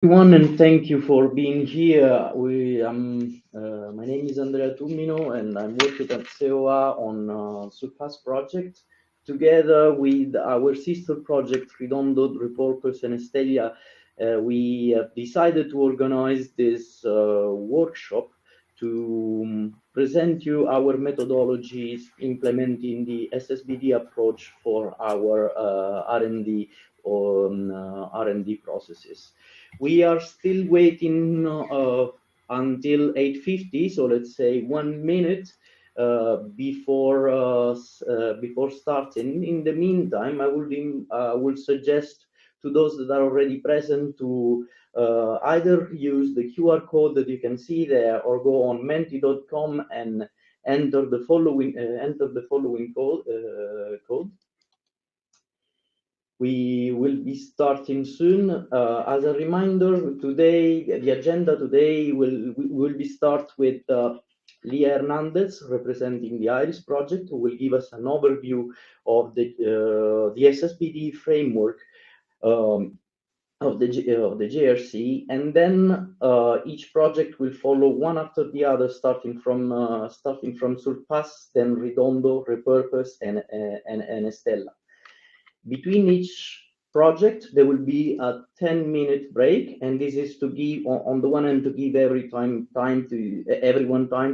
Everyone, and thank you for being here. My name is Andrea Tumino, and I'm working at CEOA on Surpass project. Together with our sister project, Redondo, Repurpose, and Estelia, we have decided to organize this workshop to present you our methodologies implementing the SSBD approach for our R&D R&D processes. We are still waiting until 8:50, so let's say 1 minute before starting. In the meantime, I will suggest to those that are already present to either use the QR code that you can see there, or go on menti.com and enter the following code. We will be starting soon. As a reminder, today the agenda today will be start with Lia Hernandez, representing the IRIS project, who will give us an overview of the SSBD framework, of the JRC, and then each project will follow one after the other, starting from Surpass, then Redondo, Repurpose, and Estella. Between each project, there will be a 10-minute break, and this is to give, on the one hand, to give everyone time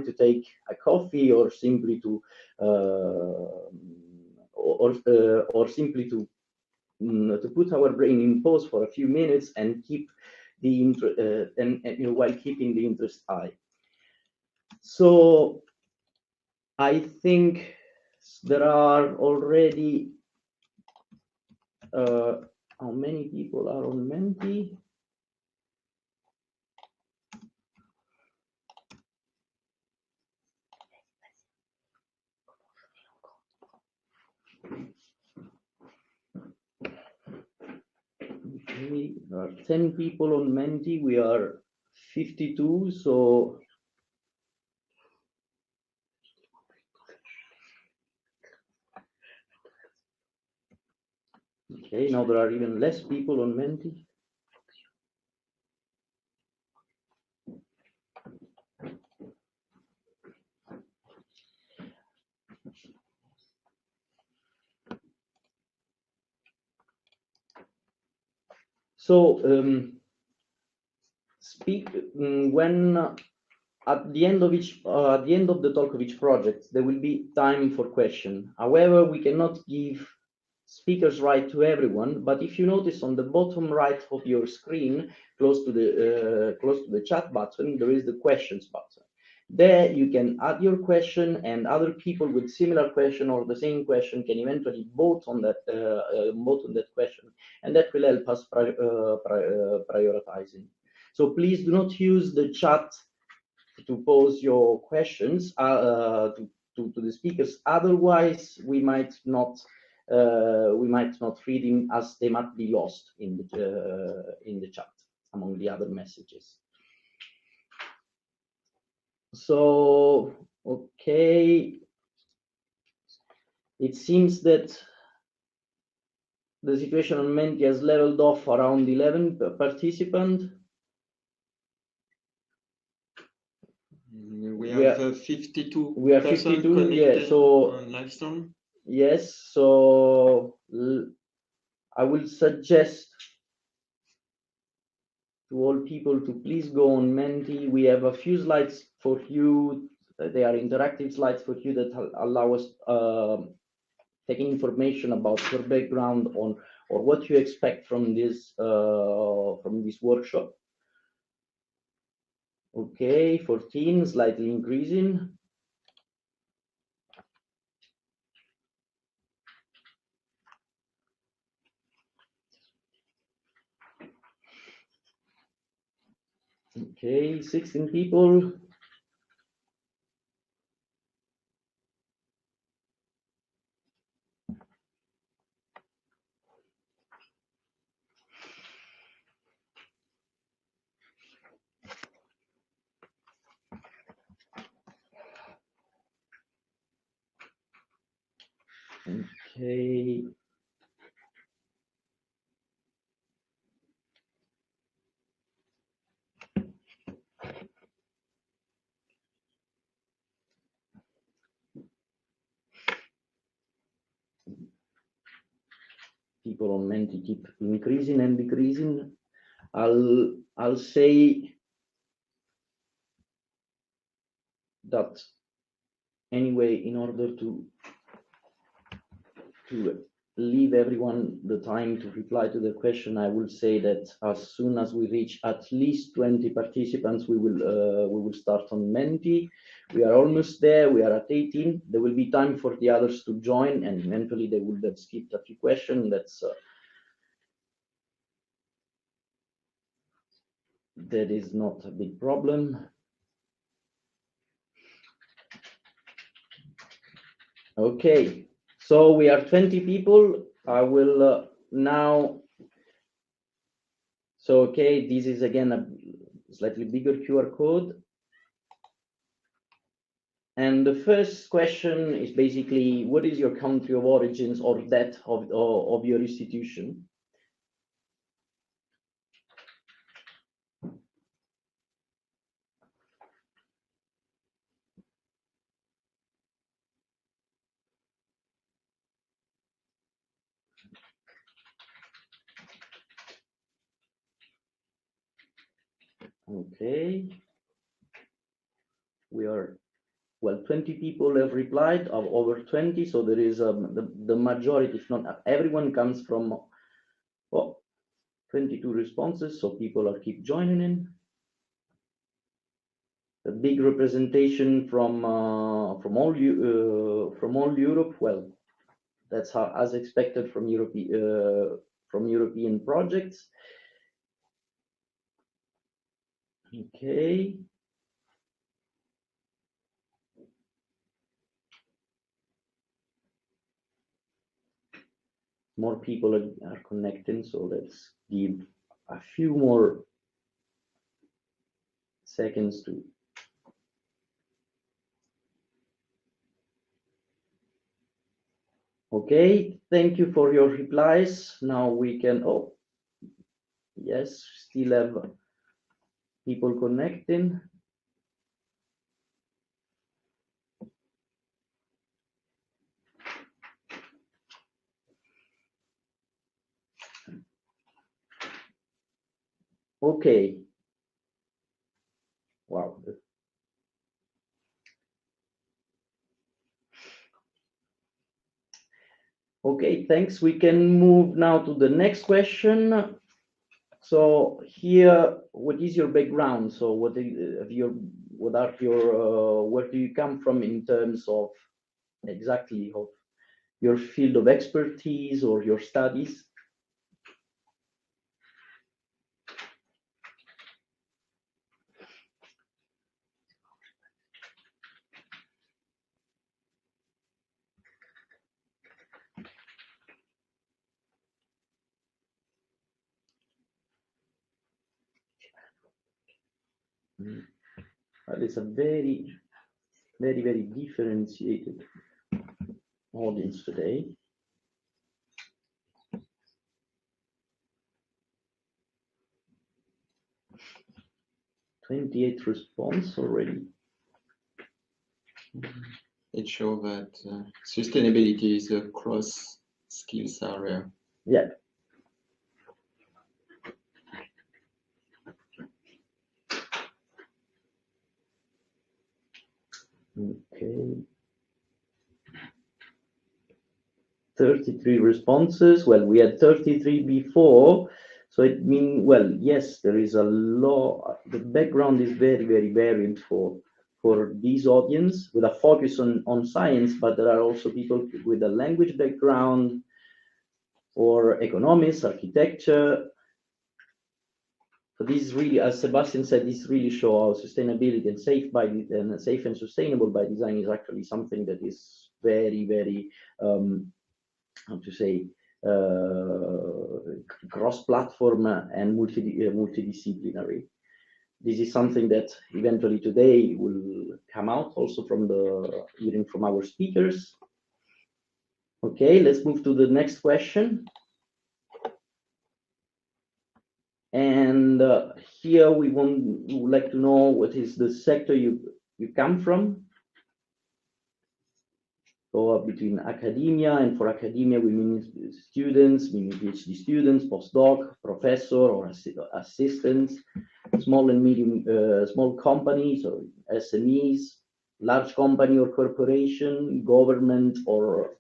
to take a coffee, or simply to or simply to put our brain in pause for a few minutes and keep the while keeping the interest high. So I think there are already how many people are on Menti? Okay, there are 10 people on Menti. We are 52, so okay, now there are even less people on Menti. So when at the end of the talk of each project, there will be time for question. However, we cannot give speakers right to everyone, but if you notice on the bottom right of your screen, close to the chat button, there is the questions button. There you can add your question, and other people with similar question or the same question can eventually vote on that question, and that will help us prioritizing. So please do not use the chat to pose your questions to the speakers. Otherwise, we might not read them, as they might be lost in the chat among the other messages. So, okay, it seems that the situation on Menti has leveled off around 11 participants. We have 52. We are 52. Yeah. So on live stream. Yes. So I will suggest to all people to please go on Menti. We have a few slides for you. They are interactive slides for you that allow us taking information about your background on or what you expect from this workshop. Okay, 14, slightly increasing. Okay, 16 people. Okay. people on Menti keep increasing and decreasing. I'll say that anyway, in order to leave everyone the time to reply to the question, I will say that as soon as we reach at least 20 participants, we will start on Menti. We are almost there. We are at 18. There will be time for the others to join, and eventually they will have skipped a few questions. That is not a big problem. Okay, so we are 20 people. I will now. So, okay, this is again a slightly bigger QR code. And the first question is basically, what is your country of origins or that of your institution? Okay. We are, well, 20 people have replied, of over 20, so there is the majority, if not everyone, comes from 22 responses, so people are keep joining in. A big representation from all Europe. Well, that's how, as expected from European projects. Okay. More people are connecting, so let's give a few more seconds to. Okay, thank you for your replies. Now we can, oh, yes, still have people connecting. Okay. Wow. Okay, thanks. We can move now to the next question. So here, what is your background? So where do you come from in terms of exactly of your field of expertise or your studies? That is a very, very, very differentiated audience today. 28 response already. It shows that sustainability is a cross skills area. Yeah. Okay. 33 responses. Well, we had 33 before, so it means, well, yes, there is a lot. The background is very, very varied for this audience, with a focus on science, but there are also people with a language background or economics, architecture. So this really, as Sebastian said, this really shows how sustainability and safe and sustainable by design is actually something that is very, very, how to say, cross-platform and multidisciplinary. This is something that eventually today will come out also from hearing from our speakers. Okay, let's move to the next question. And here we would like to know what is the sector you come from. co-op between academia, and for academia we mean students, meaning PhD students, postdoc, professor, or assistants, small and medium, small companies or SMEs, large company or corporation, government or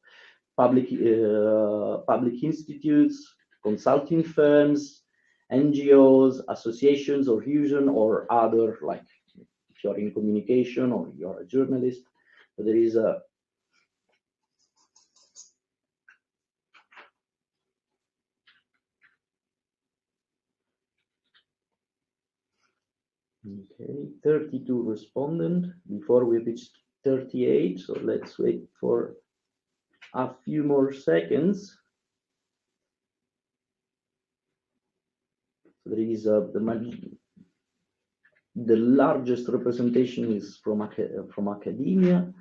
public institutes, consulting firms, NGOs, associations or fusion, or other, like if you're in communication or you're a journalist. So there is a okay, 32 respondent before we reached 38. So let's wait for a few more seconds. So there is the largest representation is from academia,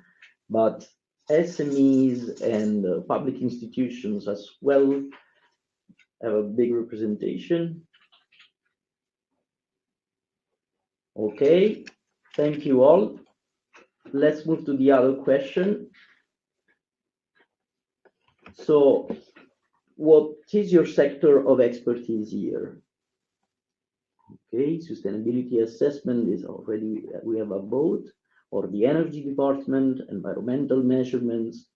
but SMEs and public institutions as well have a big representation. Okay, thank you all. Let's move to the other question. So, what is your sector of expertise here? Okay, sustainability assessment is already, we have a vote, or the energy department, environmental measurements.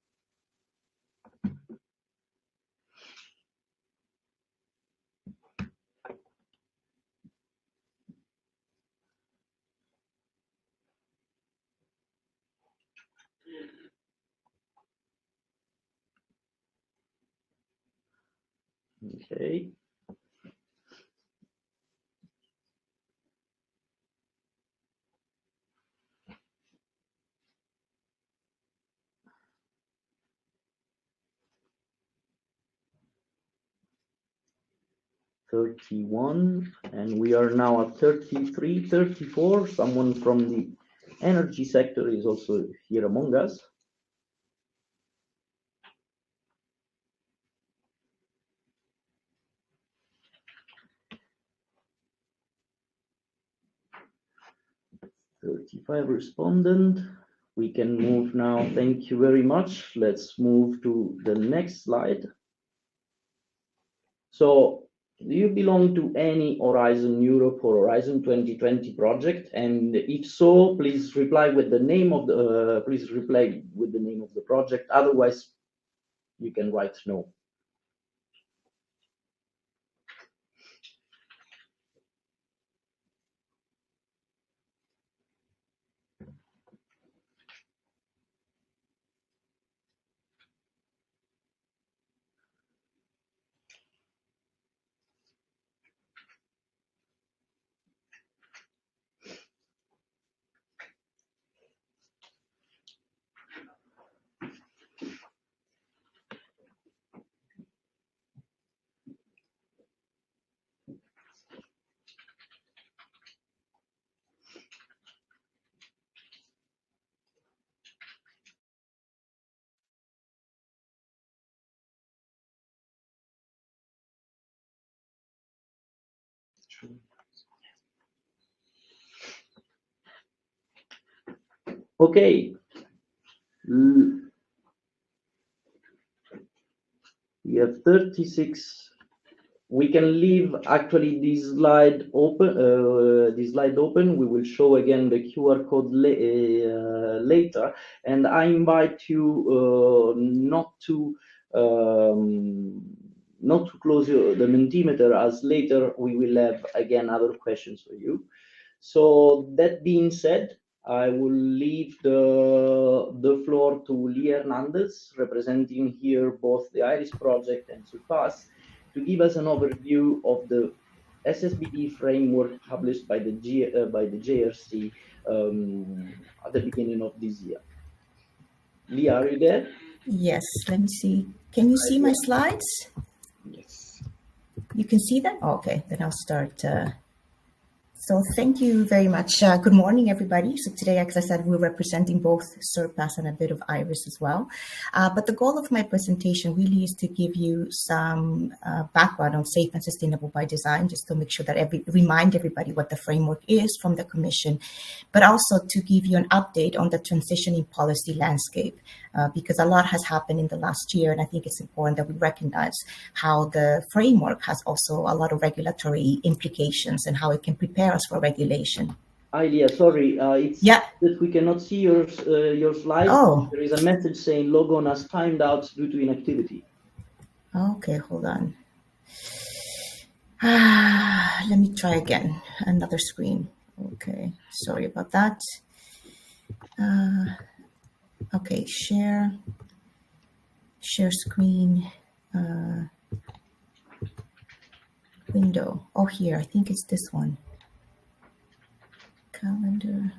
Okay. $31, and we are now at $33, $34. Someone from the energy sector is also here among us. $35 respondent. We can move now. Thank you very much. Let's move to the next slide. So, do you belong to any Horizon Europe or Horizon 2020 project? And if so, please reply with the name of the project. Otherwise, you can write no. Okay. We have 36. We can leave actually this slide open. We will show again the QR code later, and I invite you not to close the Mentimeter, as later we will have again other questions for you. So that being said, I will leave the floor to Lia Hernandez, representing here both the IRIS project and Surpass, to give us an overview of the SSBD framework published by the JRC at the beginning of this year. Lia, are you there? Yes, let me see. Can you see my slides? Yes. You can see them? Okay, then I'll start So thank you very much. Good morning, everybody. So today, as I said, we're representing both SURPASS and a bit of IRIS as well. But the goal of my presentation really is to give you some background on safe and sustainable by design, just to make sure that remind everybody what the framework is from the Commission, but also to give you an update on the transitioning policy landscape, because a lot has happened in the last year. And I think it's important that we recognize how the framework has also a lot of regulatory implications and how it can prepare us for regulation. Ilia, sorry, it's that we cannot see your slide. Oh. There is a message saying Logon has timed out due to inactivity. Okay, hold on. Let me try again. Another screen. Okay, sorry about that. Okay, share screen, window. Oh, here, I think it's this one. Calendar,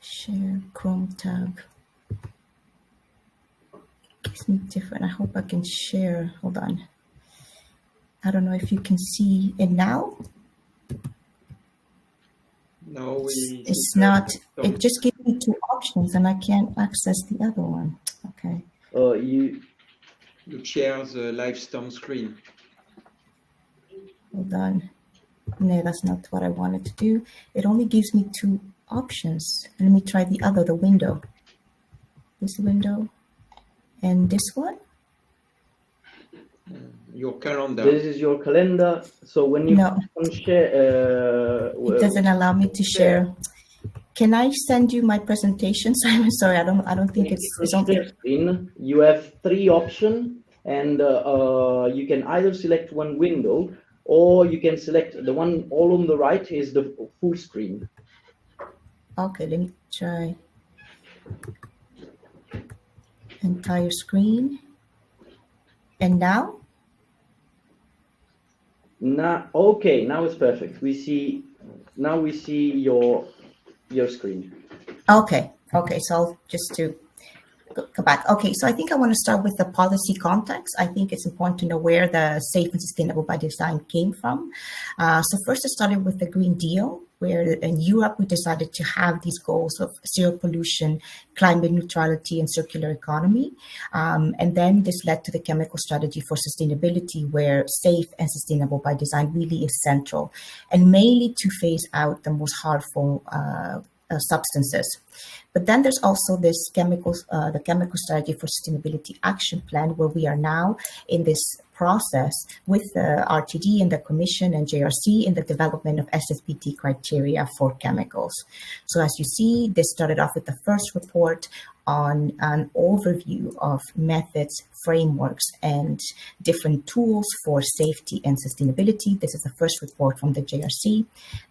share, Chrome tab. Gives me different. I hope I can share. Hold on. I don't know if you can see it now. No, it's not. It just gives me two options, and I can't access the other one. Okay. You share the live storm screen. Hold on. No, that's not what I wanted to do. It only gives me two options. Let me try the other, the window. This window and this one. Your calendar. This is your calendar. So when you share, it doesn't allow me to share. Can I send you my presentation, Simon? Sorry, I don't think it's on there. You have three options, and you can either select one window, or you can select the one all on the right is the full screen. Okay, let me try entire screen. And now? Okay, now it's perfect. We see your screen. Okay, so I'll just to go back. Okay, so I think I want to start with the policy context. I think it's important to know where the safe and sustainable by design came from. So first I started with the Green Deal, where in Europe we decided to have these goals of zero pollution, climate neutrality, and circular economy. And then this led to the Chemical Strategy for Sustainability, where safe and sustainable by design really is central, and mainly to phase out the most harmful substances. But then there's also this the Chemical Strategy for Sustainability Action Plan, where we are now in this process with the RTD and the Commission and JRC in the development of SSBD criteria for chemicals. So as you see, this started off with the first report on an overview of methods, frameworks, and different tools for safety and sustainability. This is the first report from the JRC.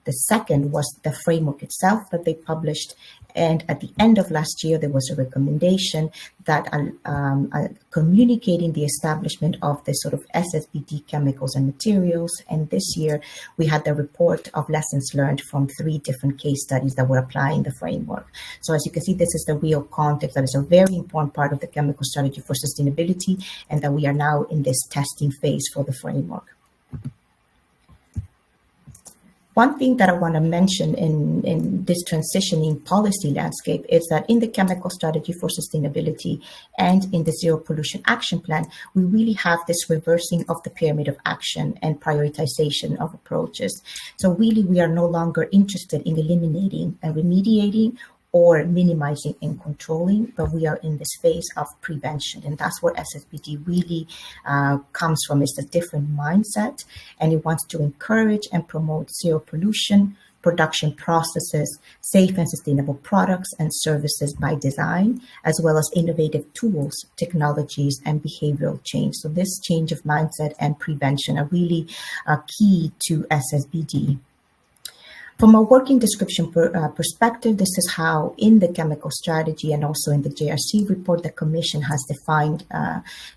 The second was the framework itself that they published. And at the end of last year, there was a recommendation that communicating the establishment of the sort of SSBD chemicals and materials. And this year, we had the report of lessons learned from 3 different case studies that were applying the framework. So as you can see, this is the real context that is a very important part of the Chemical Strategy for Sustainability, and that we are now in this testing phase for the framework. One thing that I want to mention in this transitioning policy landscape is that in the Chemical Strategy for Sustainability and in the Zero Pollution Action Plan, we really have this reversing of the pyramid of action and prioritization of approaches. So really, we are no longer interested in eliminating and remediating or minimizing and controlling, but we are in this phase of prevention. And that's where SSBD really comes from. It's a different mindset, and it wants to encourage and promote zero pollution, production processes, safe and sustainable products and services by design, as well as innovative tools, technologies, and behavioral change. So this change of mindset and prevention are really key to SSBD. From a working description perspective, this is how in the Chemical Strategy and also in the JRC report, the Commission has defined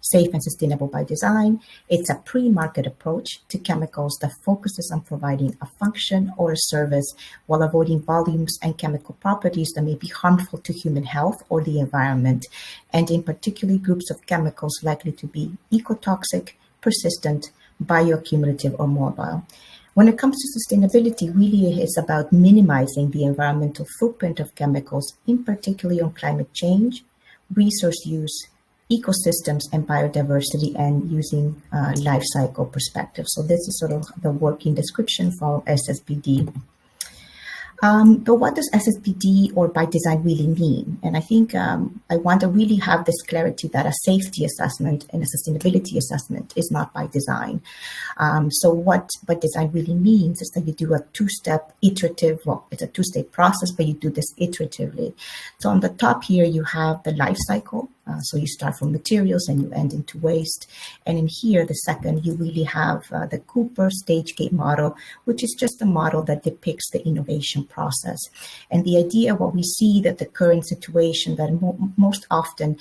safe and sustainable by design. It's a pre-market approach to chemicals that focuses on providing a function or a service while avoiding volumes and chemical properties that may be harmful to human health or the environment, and in particular groups of chemicals likely to be ecotoxic, persistent, bioaccumulative, or mobile. When it comes to sustainability, really it's about minimizing the environmental footprint of chemicals, in particular on climate change, resource use, ecosystems, and biodiversity, and using life cycle perspective. So this is sort of the working description for SSBD. But what does SSBD or by design really mean? And I think I want to really have this clarity that a safety assessment and a sustainability assessment is not by design. So what by design really means is that you do a two-step iterative, well, it's a two-step process, but you do this iteratively. So on the top here, you have the life cycle. So you start from materials and you end into waste. And in here, the second, you really have the Cooper stage gate model, which is just a model that depicts the innovation process. And the idea, what we see that the current situation that most often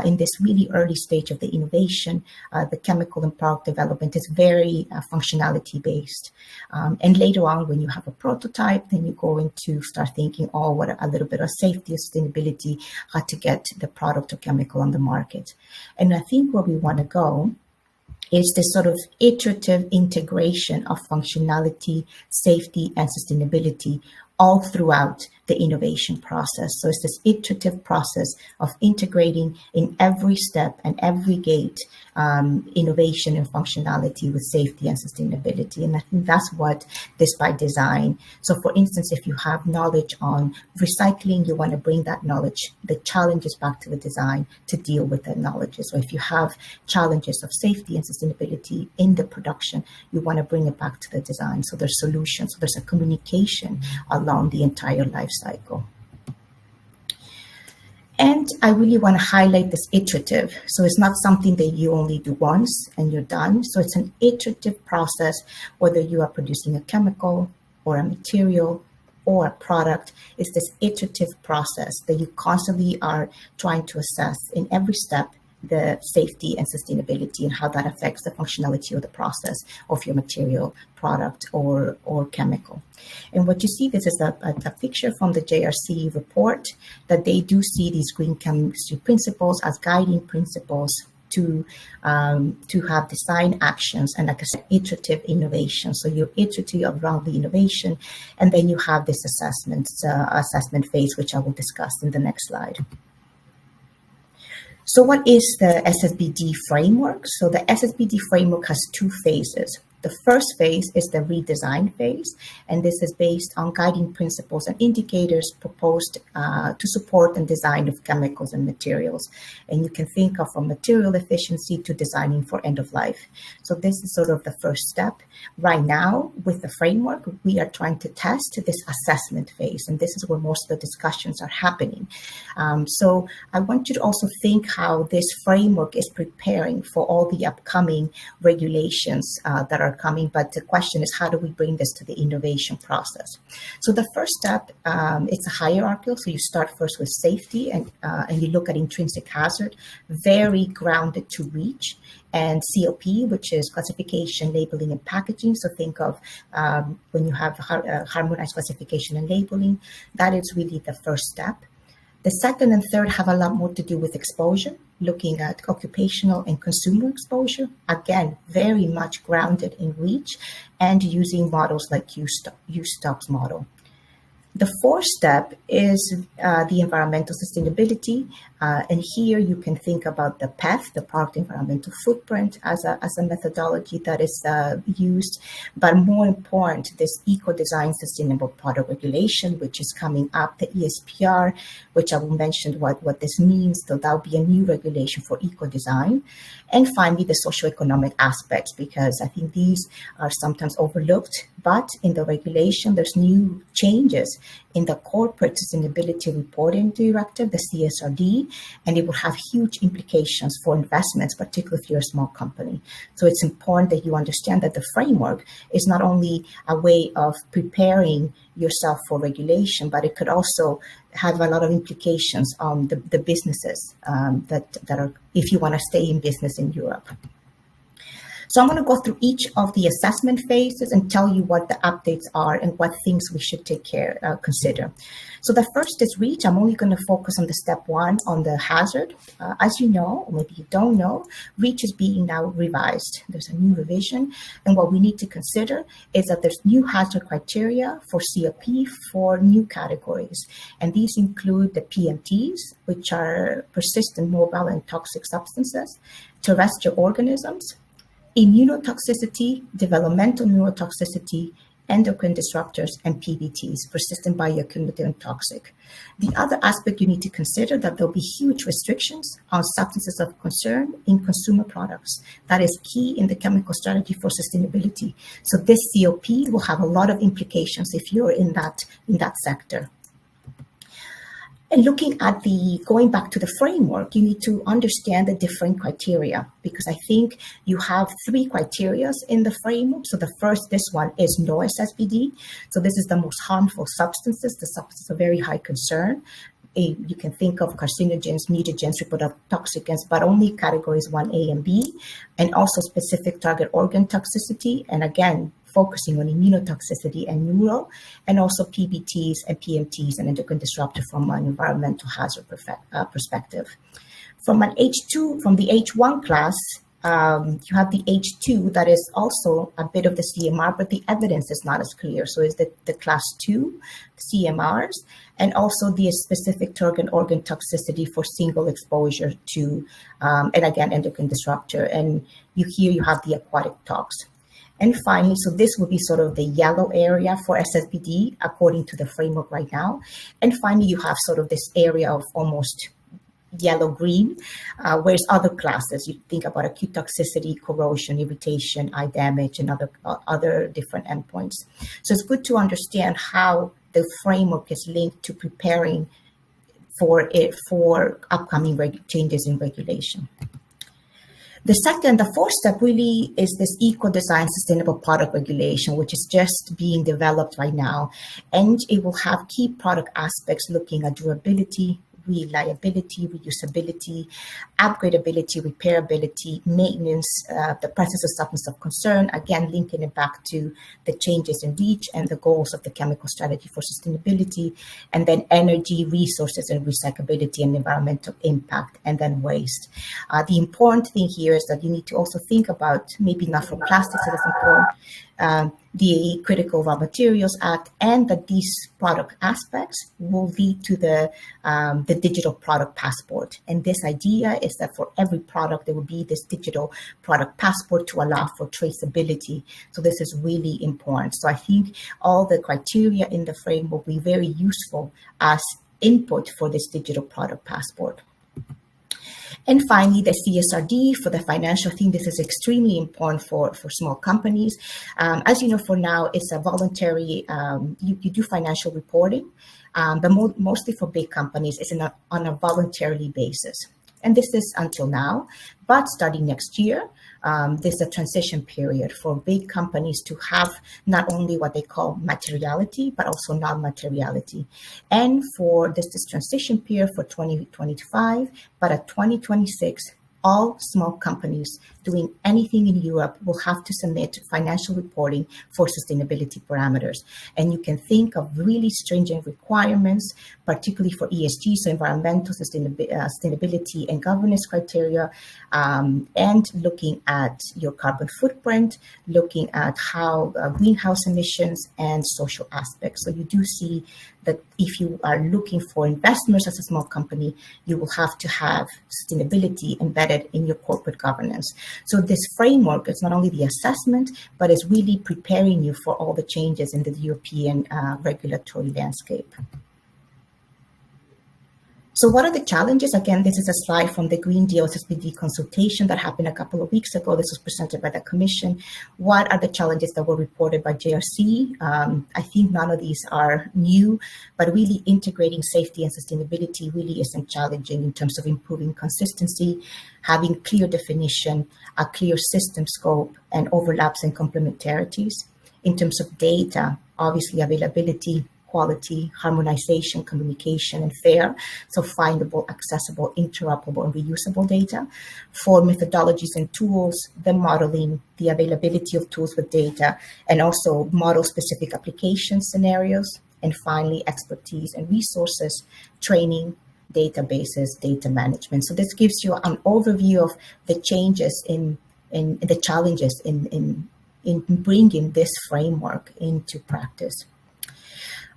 in this really early stage of the innovation, the chemical and product development is very functionality based. And later on, when you have a prototype, then you go into start thinking, oh, what a little bit of safety, sustainability, how to get the product or chemical on the market. And I think where we want to go is this sort of iterative integration of functionality, safety, and sustainability all throughout the innovation process. So it's this iterative process of integrating in every step and every gate innovation and functionality with safety and sustainability. And I think that's what this by design. So for instance, if you have knowledge on recycling, you want to bring that knowledge, the challenges back to the design to deal with that knowledge. So if you have challenges of safety and sustainability in the production, you want to bring it back to the design. So there's solutions, so there's a communication along the entire life cycle. And I really want to highlight this iterative. So it's not something that you only do once and you're done. So it's an iterative process, whether you are producing a chemical or a material or a product. It's this iterative process that you constantly are trying to assess in every step the safety and sustainability and how that affects the functionality of the process of your material, product, or chemical. And what you see, this is a picture from the JRC report that they do see these green chemistry principles as guiding principles to have design actions and, like I said, iterative innovation. So you're iterative around the innovation, and then you have this assessment phase, which I will discuss in the next slide. So what is the SSBD framework? So the SSBD framework has two phases. The first phase is the redesign phase, and this is based on guiding principles and indicators proposed to support and design of chemicals and materials. And you can think of from material efficiency to designing for end of life. So this is sort of the first step. Right now, with the framework, we are trying to test this assessment phase, and this is where most of the discussions are happening. So I want you to also think how this framework is preparing for all the upcoming regulations that are coming, but the question is, how do we bring this to the innovation process? So the first step, it's a hierarchical. So you start first with safety, and you look at intrinsic hazard, very grounded to REACH, and COP, which is classification, labeling, and packaging. So think of when you have harmonized classification and labeling, that is really the first step. The second and third have a lot more to do with exposure, looking at occupational and consumer exposure. Again, very much grounded in REACH and using models like USTOPS model. The fourth step is the environmental sustainability. And here you can think about the PEF, the product environmental footprint, as a methodology that is used. But more important, this eco-design sustainable product regulation, which is coming up, the ESPR, which I will mention what this means. So that will be a new regulation for eco-design. And finally, the socioeconomic aspects, because I think these are sometimes overlooked. But in the regulation, there's new changes in the Corporate Sustainability Reporting Directive, the CSRD, and it will have huge implications for investments, particularly if you're a small company. So it's important that you understand that the framework is not only a way of preparing yourself for regulation, but it could also have a lot of implications on the businesses that are, if you want to stay in business in Europe. So I'm going to go through each of the assessment phases and tell you what the updates are and what things we should consider. So the first is REACH. I'm only going to focus on the step 1 on the hazard. As you know, or maybe you don't know, REACH is being now revised. There's a new revision. And what we need to consider is that there's new hazard criteria for COP for new categories. And these include the PMTs, which are persistent mobile and toxic substances, terrestrial organisms, immunotoxicity, developmental neurotoxicity, endocrine disruptors, and PBTs, persistent bioaccumulative and toxic. The other aspect you need to consider that there'll be huge restrictions on substances of concern in consumer products. That is key in the chemical strategy for sustainability. So this COP will have a lot of implications if you're in that sector. And looking at going back to the framework, you need to understand the different criteria, because I think you have 3 criteria in the framework. So this one is no SSBD. So this is the most harmful substances, the substances of very high concern. You can think of carcinogens, mutagens, reproductive toxicants, but only categories 1A and B, and also specific target organ toxicity. And again, focusing on immunotoxicity and neuro, and also PBTs and PMTs and endocrine disruptor from an environmental hazard perspective. From the H1 class, you have the H2 that is also a bit of the CMR, but the evidence is not as clear. So is the class 2 CMRs, and also the specific target organ toxicity for single exposure to, and again, endocrine disruptor. And you have the aquatic tox. And finally, so this would be sort of the yellow area for SSBD according to the framework right now. And finally, you have sort of this area of almost yellow-green, whereas other classes, you think about acute toxicity, corrosion, irritation, eye damage, and other different endpoints. So it's good to understand how the framework is linked to preparing for upcoming changes in regulation. The fourth step really is this eco-design sustainable product regulation, which is just being developed right now. And it will have key product aspects looking at durability, reliability, reusability, upgradability, repairability, maintenance, the presence of substance of concern, again, linking it back to the changes in REACH and the goals of the chemical strategy for sustainability, and then energy, resources, and recyclability and environmental impact, and then waste. The important thing here is that you need to also think about, maybe not for plastics, it is important, the Critical Raw Materials Act, and that these product aspects will lead to the digital product passport. And this idea is that for every product, there will be this digital product passport to allow for traceability. So this is really important. So I think all the criteria in the frame will be very useful as input for this digital product passport. And finally, the CSRD for the financial thing. This is extremely important for small companies. As you know, for now, it's a voluntary, you do financial reporting, but mostly for big companies, it's on a voluntarily basis. And this is until now, but starting next year, there's a transition period for big companies to have not only what they call materiality, but also non-materiality. And for this transition period for 2025, but at 2026, all small companies doing anything in Europe will have to submit financial reporting for sustainability parameters. And you can think of really stringent requirements, particularly for ESG, so environmental sustainability and governance criteria, and looking at your carbon footprint, looking at how greenhouse emissions and social aspects. So you do see that if you are looking for investments as a small company, you will have to have sustainability embedded in your corporate governance. So this framework is not only the assessment, but it's really preparing you for all the changes in the European regulatory landscape. So what are the challenges? Again, this is a slide from the Green Deal SSBD consultation that happened a couple of weeks ago. This was presented by the Commission. What are the challenges that were reported by JRC? I think none of these are new, but really integrating safety and sustainability really isn't challenging in terms of improving consistency, having clear definition, a clear system scope, and overlaps and complementarities. In terms of data, obviously availability, quality, harmonization, communication, and fair. So findable, accessible, interoperable, and reusable data. 4, methodologies and tools, the modeling, the availability of tools with data, and also model-specific application scenarios. And finally, expertise and resources, training, databases, data management. So this gives you an overview of the changes in the challenges in bringing this framework into practice.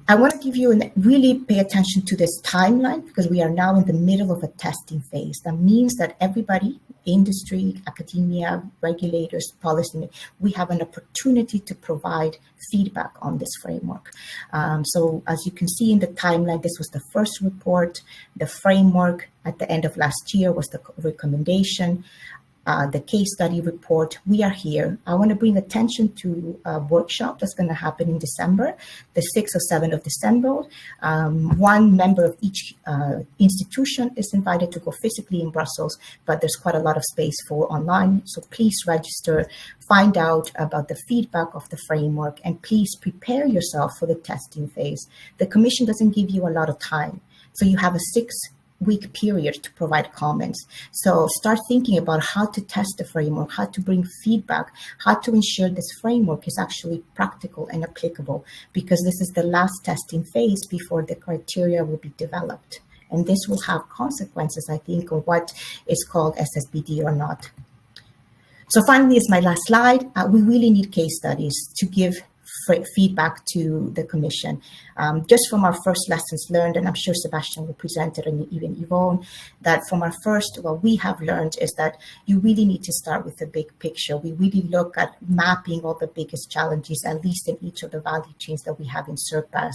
I want to give you really pay attention to this timeline, because we are now in the middle of a testing phase. That means that everybody, industry, academia, regulators, policy, we have an opportunity to provide feedback on this framework. So as you can see in the timeline, this was the first report. The framework at the end of last year was the recommendation. The case study report. We are here. I want to bring attention to a workshop that's going to happen in December, the 6th or 7th of December. One member of each institution is invited to go physically in Brussels, but there's quite a lot of space for online. So please register, find out about the feedback of the framework, and please prepare yourself for the testing phase. The Commission doesn't give you a lot of time. So you have a 6-week period to provide comments. So start thinking about how to test the framework, how to bring feedback, how to ensure this framework is actually practical and applicable, because this is the last testing phase before the criteria will be developed. And this will have consequences, I think, on what is called SSBD or not. So finally, is my last slide. We really need case studies to give feedback to the Commission. Just from our first lessons learned, and I'm sure Sebastian will present it, and even Yvonne, that from our first, what we have learned is that you really need to start with the big picture. We really look at mapping all the biggest challenges, at least in each of the value chains that we have in Surpass.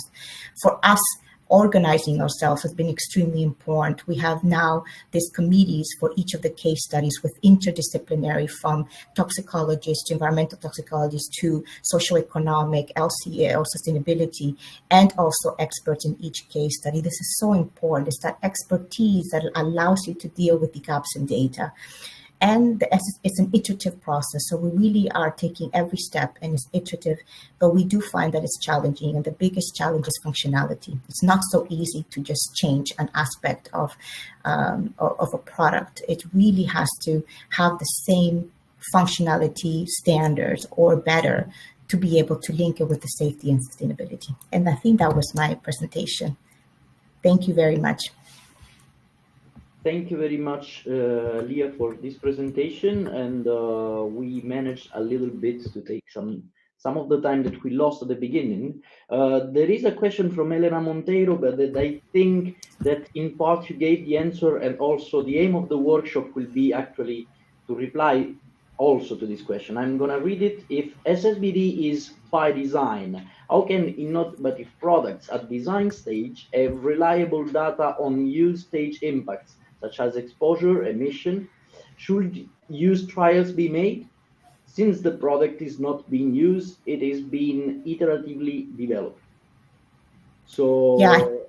For us, organizing ourselves has been extremely important. We have now these committees for each of the case studies with interdisciplinary, from toxicologists to environmental toxicologists to socioeconomic, LCA or sustainability, and also experts in each case study. This is so important. It's that expertise that allows you to deal with the gaps in data. And it's an iterative process. So we really are taking every step, and it's iterative, but we do find that it's challenging. And the biggest challenge is functionality. It's not so easy to just change an aspect of a product. It really has to have the same functionality standards or better to be able to link it with the safety and sustainability. And I think that was my presentation. Thank you very much. Thank you very much, Leah, for this presentation, and we managed a little bit to take some of the time that we lost at the beginning. There is a question from Elena Monteiro, but that I think that in part you gave the answer, and also the aim of the workshop will be actually to reply also to this question. I'm going to read it. If SSBD is by design, how can innovative products at design stage have reliable data on use stage impacts, such as exposure, emission? Should use trials be made? Since the product is not being used, it is being iteratively developed. So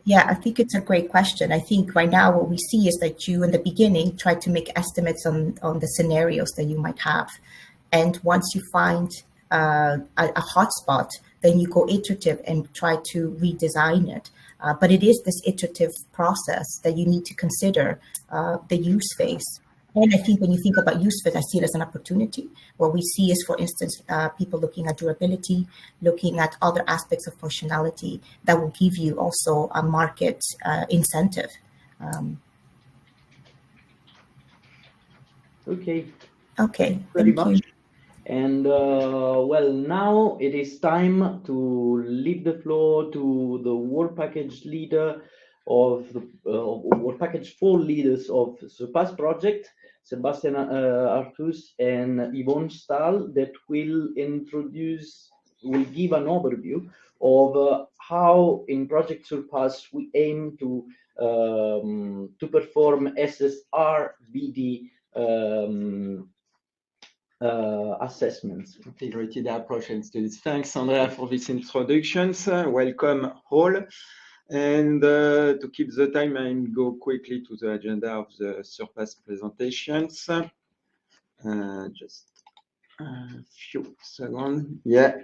yeah, I think it's a great question. I think right now what we see is that you in the beginning try to make estimates on the scenarios that you might have. And once you find a hotspot, then you go iterative and try to redesign it. But it is this iterative process that you need to consider the use phase. And I think when you think about use phase, I see it as an opportunity. What we see is, for instance, people looking at durability, looking at other aspects of functionality that will give you also a market incentive. Okay. Okay. Very much. And well, now it is time to leave the floor to the work package leader of the work package 4 leaders of Surpass project, Sebastian Artus and Yvonne Stahl, that will give an overview of how in Project Surpass we aim to perform SSRBD assessments. Integrated approach and studies. Thanks, Andrea, for these introductions. Welcome all. And to keep the time, I'll go quickly to the agenda of the Surpass presentations. Just a few seconds. Yeah.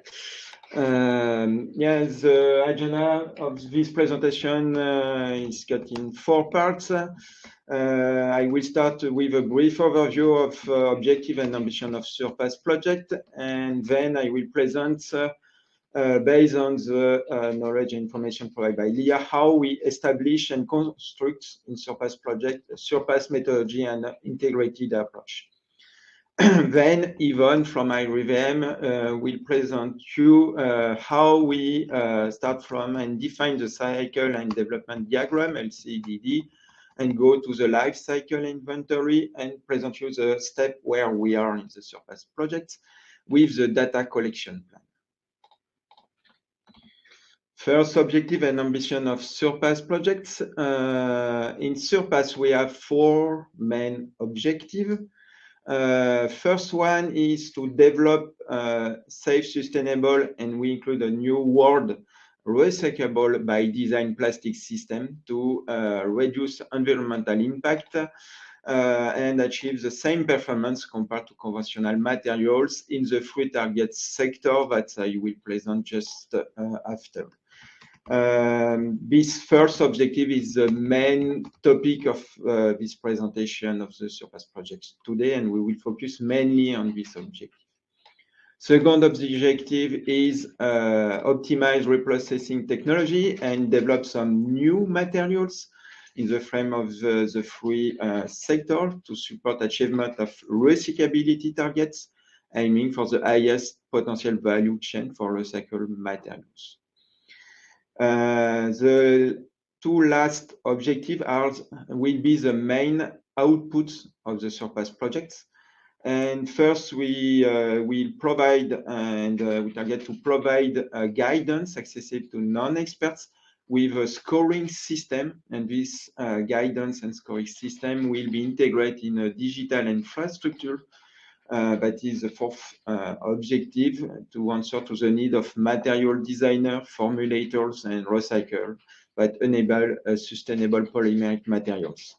The agenda of this presentation is cut in 4 parts. I will start with a brief overview of objective and ambition of SURPASS project, and then I will present, based on the knowledge and information provided by Leah, how we establish and construct in SURPASS project a SURPASS methodology and integrated approach. Then Yvonne from iRhythm will present you how we start from and define the cycle and development diagram, LCDD, and go to the life cycle inventory and present you the step where we are in the SURPASS project with the data collection plan. First objective and ambition of SURPASS projects. In SURPASS, we have 4 main objectives. First one is to develop safe, sustainable, and we include a new word, recyclable by design plastic system to reduce environmental impact and achieve the same performance compared to conventional materials in the 3 target sector that I will present just after. This first objective is the main topic of this presentation of the SURPASS project today, and we will focus mainly on this objective. Second objective is optimize reprocessing technology and develop some new materials in the frame of the 3 sectors to support achievement of recyclability targets, aiming for the highest potential value chain for recycled materials. The 2 last objectives will be the main outputs of the SURPASS projects. And first, we will provide and we target to provide guidance accessible to non-experts with a scoring system. And this guidance and scoring system will be integrated in a digital infrastructure. That is the 4th objective, to answer to the need of material designers, formulators, and recyclers that enable sustainable polymeric materials.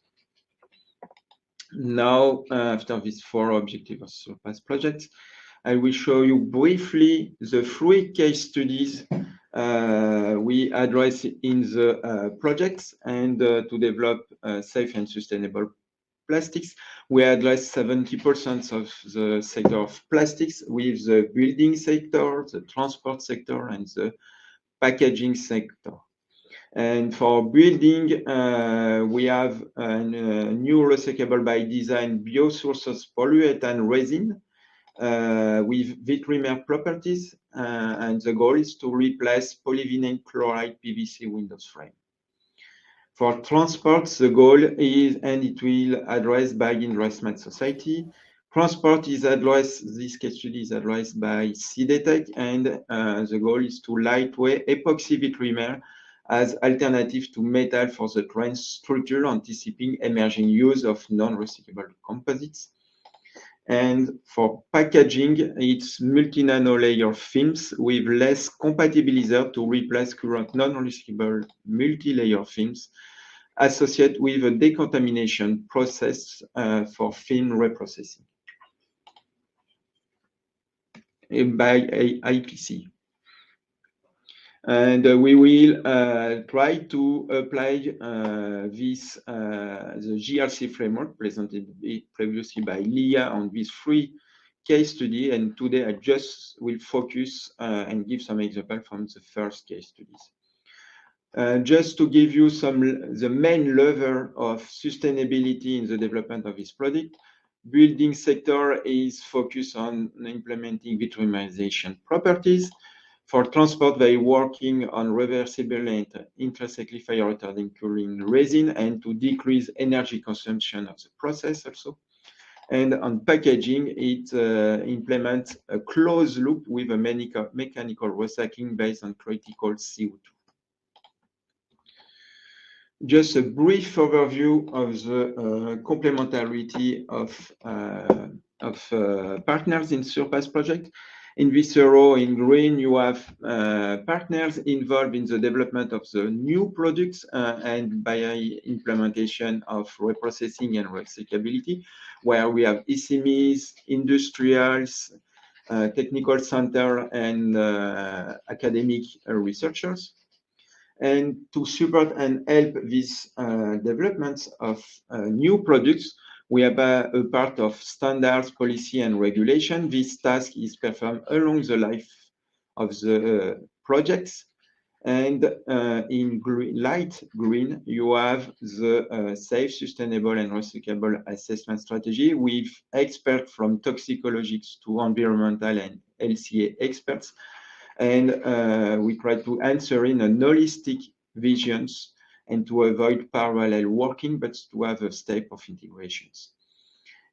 Now, after these 4 objectives of SURPASS projects, I will show you briefly the 3 case studies we address in the projects and to develop safe and sustainable plastics. We address 70% of the sector of plastics with the building sector, the transport sector, and the packaging sector. And for building, we have a new recyclable by design biosources polyurethane resin with Vitrimer properties, and the goal is to replace polyvinyl chloride PVC windows frame. For transport, the goal is, and it will address by Investment Society. Transport is addressed, this case study is addressed by CDTech, and the goal is to lightweight epoxy Vitrimer as alternative to metal for the train structure, anticipating emerging use of non-recyclable composites. And for packaging, it's multi-nano layer films with less compatibilizer to replace current non-recyclable multi-layer films associated with a decontamination process for film reprocessing by IPC. And we will try to apply this the GRC framework presented previously by Leah on these 3 case studies. And today I just will focus and give some examples from the first case studies. Just to give you the main level of sustainability in the development of this product, building sector is focused on implementing vitrimerization properties. For transport, they are working on reversible and intracyclic fire retarding cooling resin and to decrease energy consumption of the process also. And on packaging, it implements a closed loop with a mechanical recycling based on critical CO2. Just a brief overview of the complementarity of partners in SURPASS project. In this row in green, you have partners involved in the development of the new products and by implementation of reprocessing and recyclability, where we have SMEs, industrials, technical center and academic researchers. And to support and help these developments of new products, we have a part of standards, policy, and regulation. This task is performed along the life of the projects. And in light green, you have the safe, sustainable, and recyclable assessment strategy with experts from toxicologists to environmental and LCA experts. And we try to answer in a holistic visions and to avoid parallel working, but to have a step of integrations.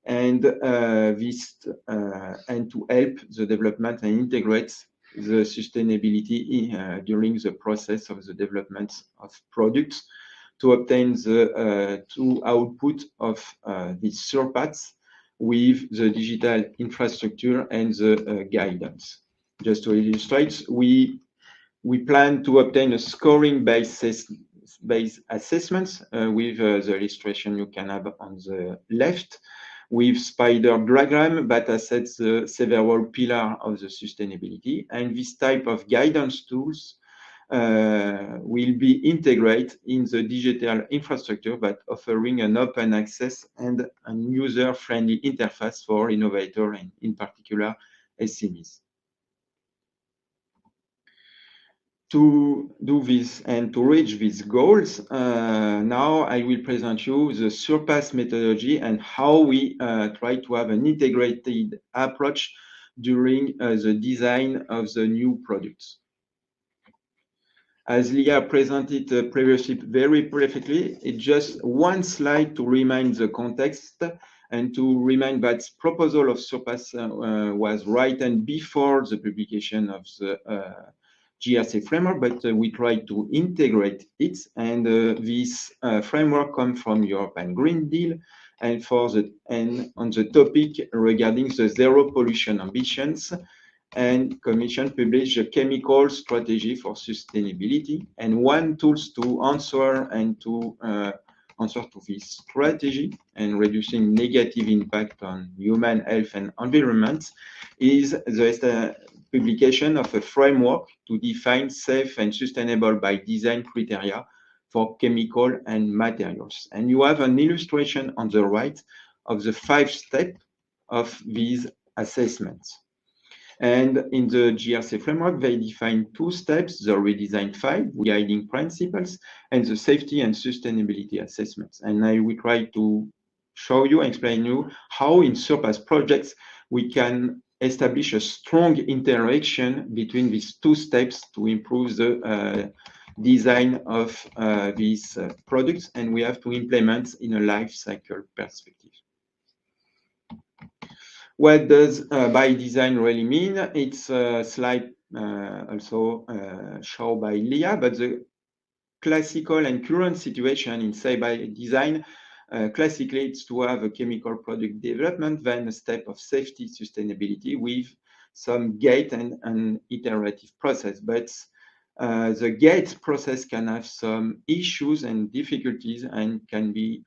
And this and to help the development and integrate the sustainability during the process of the development of products to obtain the true output of these SURPAS with the digital infrastructure and the guidance. Just to illustrate, we plan to obtain a scoring-based assessments with the illustration you can have on the left, with spider diagram that assets the several pillars of the sustainability. And this type of guidance tools will be integrated in the digital infrastructure, but offering an open access and a user-friendly interface for innovators and in particular SMEs. To do this and to reach these goals, now I will present you the SURPAS methodology and how we try to have an integrated approach during the design of the new products. As Lia presented previously very briefly, it's just one slide to remind the context and to remind that proposal of SURPAS was written before the publication of the GRC framework, but we try to integrate it, and this framework comes from European Green Deal, and on the topic regarding the zero pollution ambitions, and Commission published a chemical strategy for sustainability, and one tools to answer to this strategy and reducing negative impact on human health and environment is the publication of a framework to define safe and sustainable by design criteria for chemical and materials. And you have an illustration on the right of the 5 steps of these assessments. And in the GRC framework, they define 2 steps, the redesign 5, guiding principles, and the safety and sustainability assessments. And I will try to show you and explain you how in SURPAS projects we can establish a strong interaction between these 2 steps to improve the design of these products, and we have to implement in a life cycle perspective. What does by design really mean? It's a slide also shown by Lia, but the classical and current situation in say by design classically, it's to have a chemical product development, then a step of safety sustainability with some gate and an iterative process. But the gate process can have some issues and difficulties and can be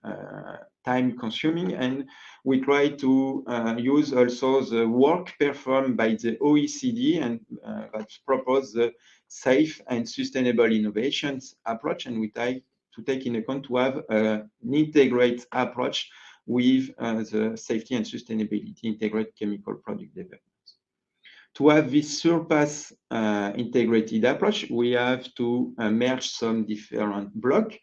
time consuming. And we try to use also the work performed by the OECD and that propose the safe and sustainable innovations approach. And we try to take in account to have an integrated approach with the safety and sustainability integrated chemical product development. To have this SURPAS integrated approach, we have to merge some different blocks.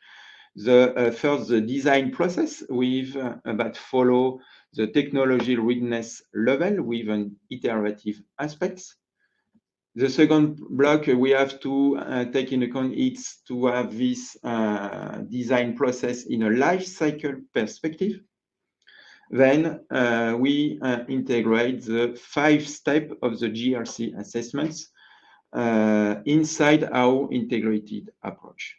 First, the design process with that follow the technology readiness level with an iterative aspects. The second block we have to take into account is to have this design process in a life cycle perspective. Then we integrate the 5 steps of the GRC assessments inside our integrated approach.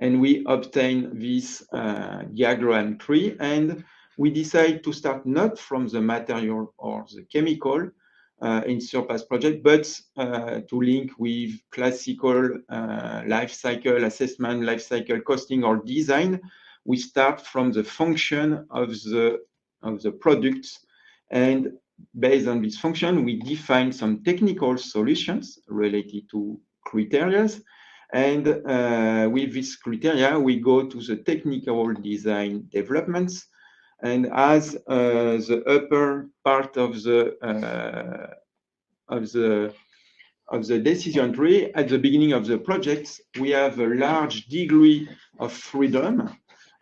And we obtain this diagram tree, and we decide to start not from the material or the chemical in SURPAS project, but to link with classical life cycle assessment, life cycle costing or design. We start from the function of the products and based on this function, we define some technical solutions related to criteria. And with this criteria, we go to the technical design developments. And as the upper part of the decision tree, at the beginning of the project, we have a large degree of freedom,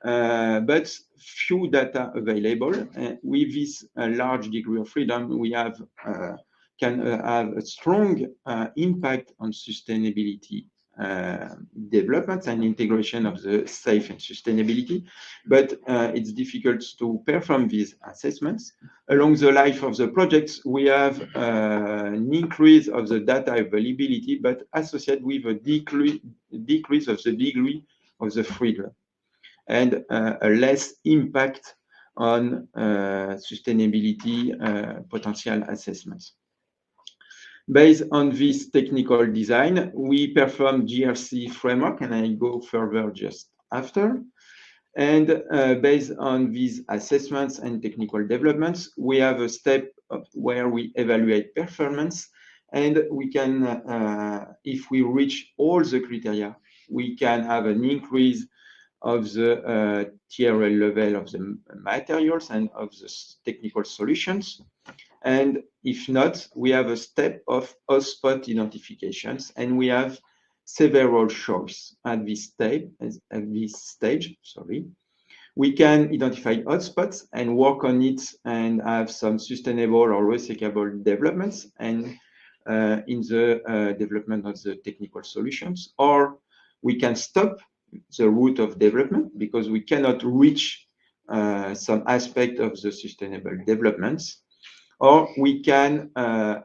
but few data available. With this large degree of freedom, we can have a strong impact on sustainability development and integration of the SAFE and sustainability, but it's difficult to perform these assessments. Along the life of the projects, we have an increase of the data availability, but associated with a decrease of the degree of the freedom and a less impact on sustainability potential assessments. Based on this technical design, we perform GRC framework, and I go further just after. And based on these assessments and technical developments, we have a step where we evaluate performance, and we can, if we reach all the criteria, we can have an increase of the TRL level of the materials and of the technical solutions. And if not, we have a step of hotspot identifications, and we have several choices at this stage. We can identify hotspots and work on it and have some sustainable or recyclable developments and in the development of the technical solutions. Or we can stop the route of development because we cannot reach some aspect of the sustainable developments. Or we can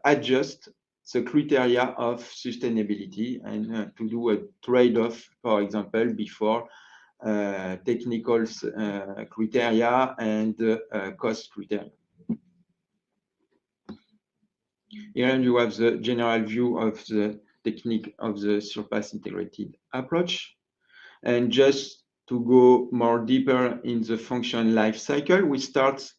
adjust the criteria of sustainability and to do a trade-off, for example, before technical criteria and cost criteria. Here you have the general view of the technique of the Surpass integrated approach. And just to go more deeper in the function life cycle, we start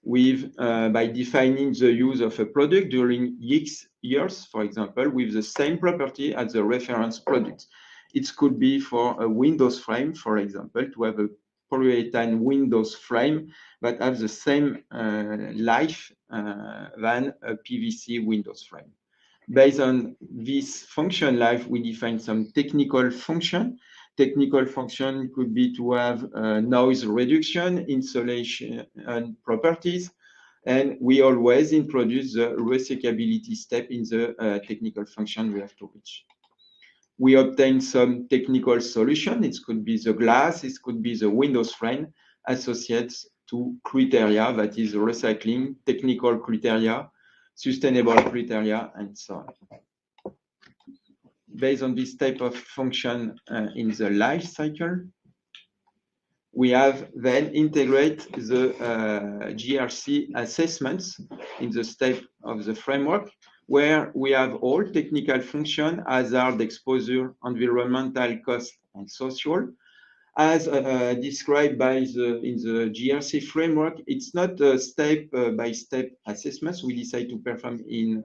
with by defining the use of a product during X years, for example, with the same property as the reference product. It could be for a Windows frame, for example, to have a polyurethane Windows frame that has the same life than a PVC Windows frame. Based on this function life, we define some technical function. Technical function could be to have noise reduction, insulation and properties, and we always introduce the recyclability step in the technical function we have to reach. We obtain some technical solution. It could be the glass, it could be the Windows frame associated to criteria, that is recycling, technical criteria, sustainable criteria, and so on. Based on this type of function in the life cycle, we have then integrate the GRC assessments in the step of the framework, where we have all technical function, hazard, exposure, environmental, cost, and social. As described by in the GRC framework, it's not a step-by-step assessments we decide to perform in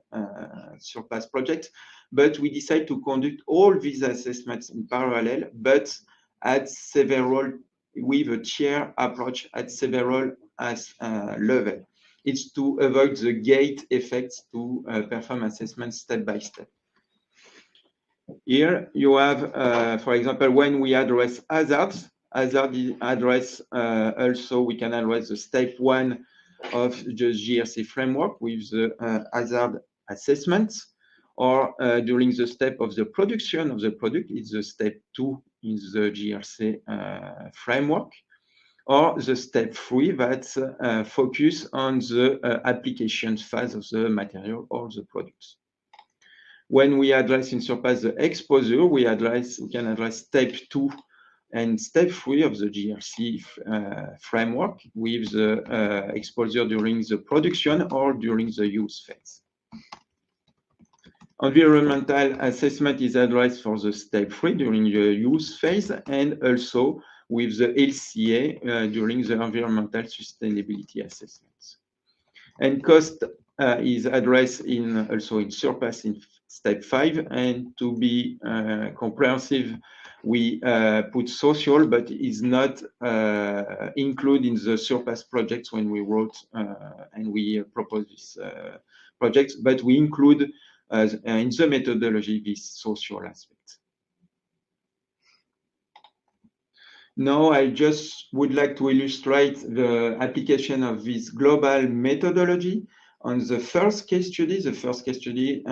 Surpass project, but we decide to conduct all these assessments in parallel, but at several, with a tier approach at several levels. It's to avoid the gate effects to perform assessments step by step. Here you have, for example, when we address hazards, address also we can address the step 1 of the GRC framework with the hazard assessments, or during the step of the production of the product, it's the step 2 in the GRC framework, or the step 3 that focus on the application phase of the material or the products. When we address in Surpass the exposure, we can address step 2 and step 3 of the GRC framework with the exposure during the production or during the use phase. Environmental assessment is addressed for the step 3 during the use phase, and also with the LCA during the environmental sustainability assessments. And cost is addressed also in Surpass in step 5, and to be comprehensive, we put social, but is not included in the Surpass projects when we wrote and we propose this project, but we include in the methodology this social aspect. Now, I just would like to illustrate the application of this global methodology on the first case study. The first case study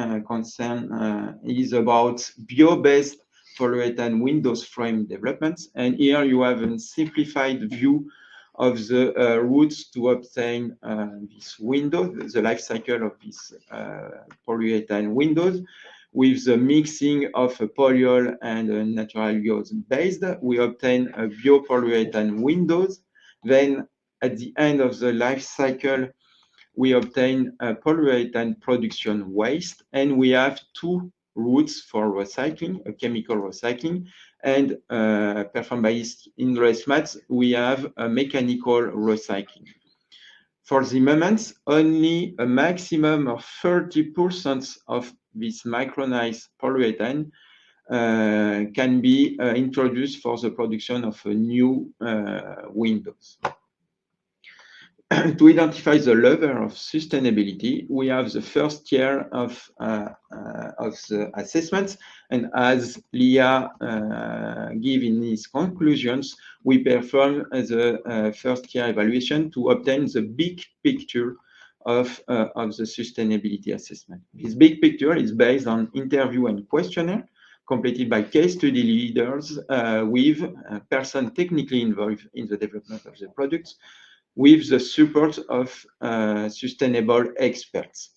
is about bio-based polyurethane windows frame developments. And here you have a simplified view of the routes to obtain this window, the life cycle of this polyurethane windows, with the mixing of a polyol and a natural gas based. We obtain a biopolyurethane windows. Then at the end of the life cycle, we obtain a polyurethane production waste, and we have two routes for recycling, a chemical recycling, and performed by Industries, we have a mechanical recycling. For the moment, only a maximum of 30% of this micronized polyurethane can be introduced for the production of a new windows. To identify the level of sustainability, we have the first year of the assessment, and as Lia gave in his conclusions, we perform the first year evaluation to obtain the big picture of the sustainability assessment. This big picture is based on interview and questionnaire completed by case study leaders with a person technically involved in the development of the products, with the support of sustainable experts.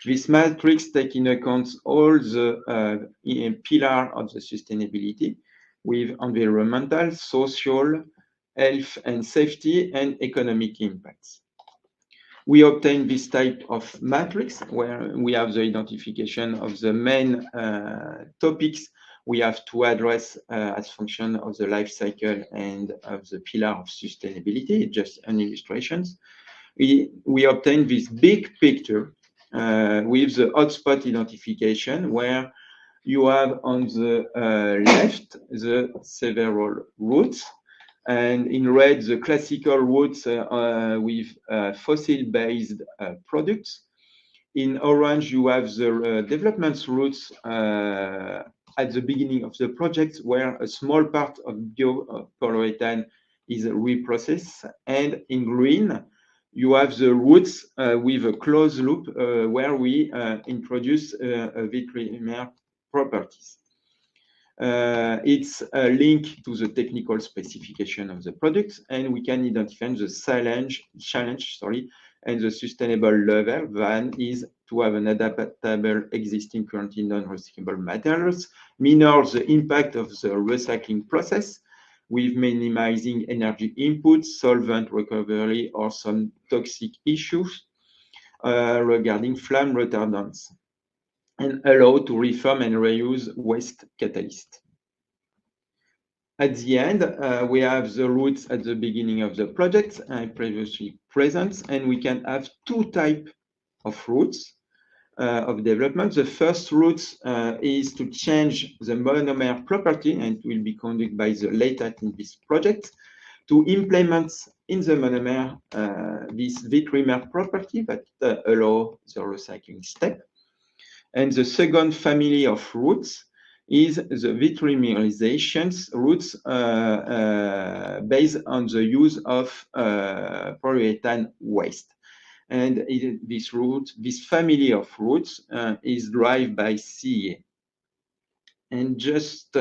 This matrix takes into account all the pillars of the sustainability, with environmental, social, health and safety, and economic impacts. We obtain this type of matrix where we have the identification of the main topics we have to address as function of the life cycle and of the pillar of sustainability, just an illustration. We obtain this big picture with the hotspot identification, where you have on the left the several routes, and in red the classical routes with fossil-based products. In orange you have the development routes at the beginning of the project, where a small part of biopolyurethane is reprocessed, and in green you have the routes with a closed loop where we introduce vitrimer properties. It's a link to the technical specification of the products, and we can identify the challenge, and the sustainable level. One is to have an adaptable existing currently non-recyclable materials, minimize the impact of the recycling process with minimizing energy input, solvent recovery, or some toxic issues regarding flame retardants, and allow to reform and reuse waste catalyst. At the end, we have the routes at the beginning of the project I previously presented, and we can have two types of routes of development. The first route is to change the monomer property, and it will be conducted by the LATEX in this project, to implement in the monomer this vitrimer property that allow the recycling step. And the second family of routes is the vitrimerization routes based on the use of polyurethane waste. And this family of routes is driven by CEA. And just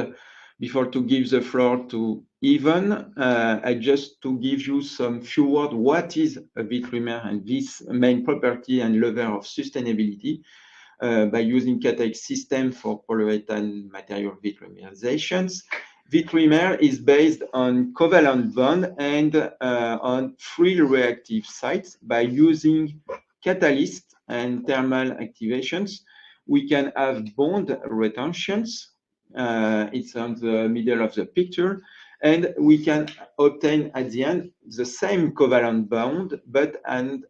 before to give the floor to Yvonne, I just to give you some few words, what is a vitrimer and this main property and level of sustainability by using CATAIX system for polyurethane material vitrimerizations. Vitrimer is based on covalent bond and on free reactive sites. By using catalyst and thermal activations, we can have bond retentions. It's on the middle of the picture, and we can obtain at the end the same covalent bond, but and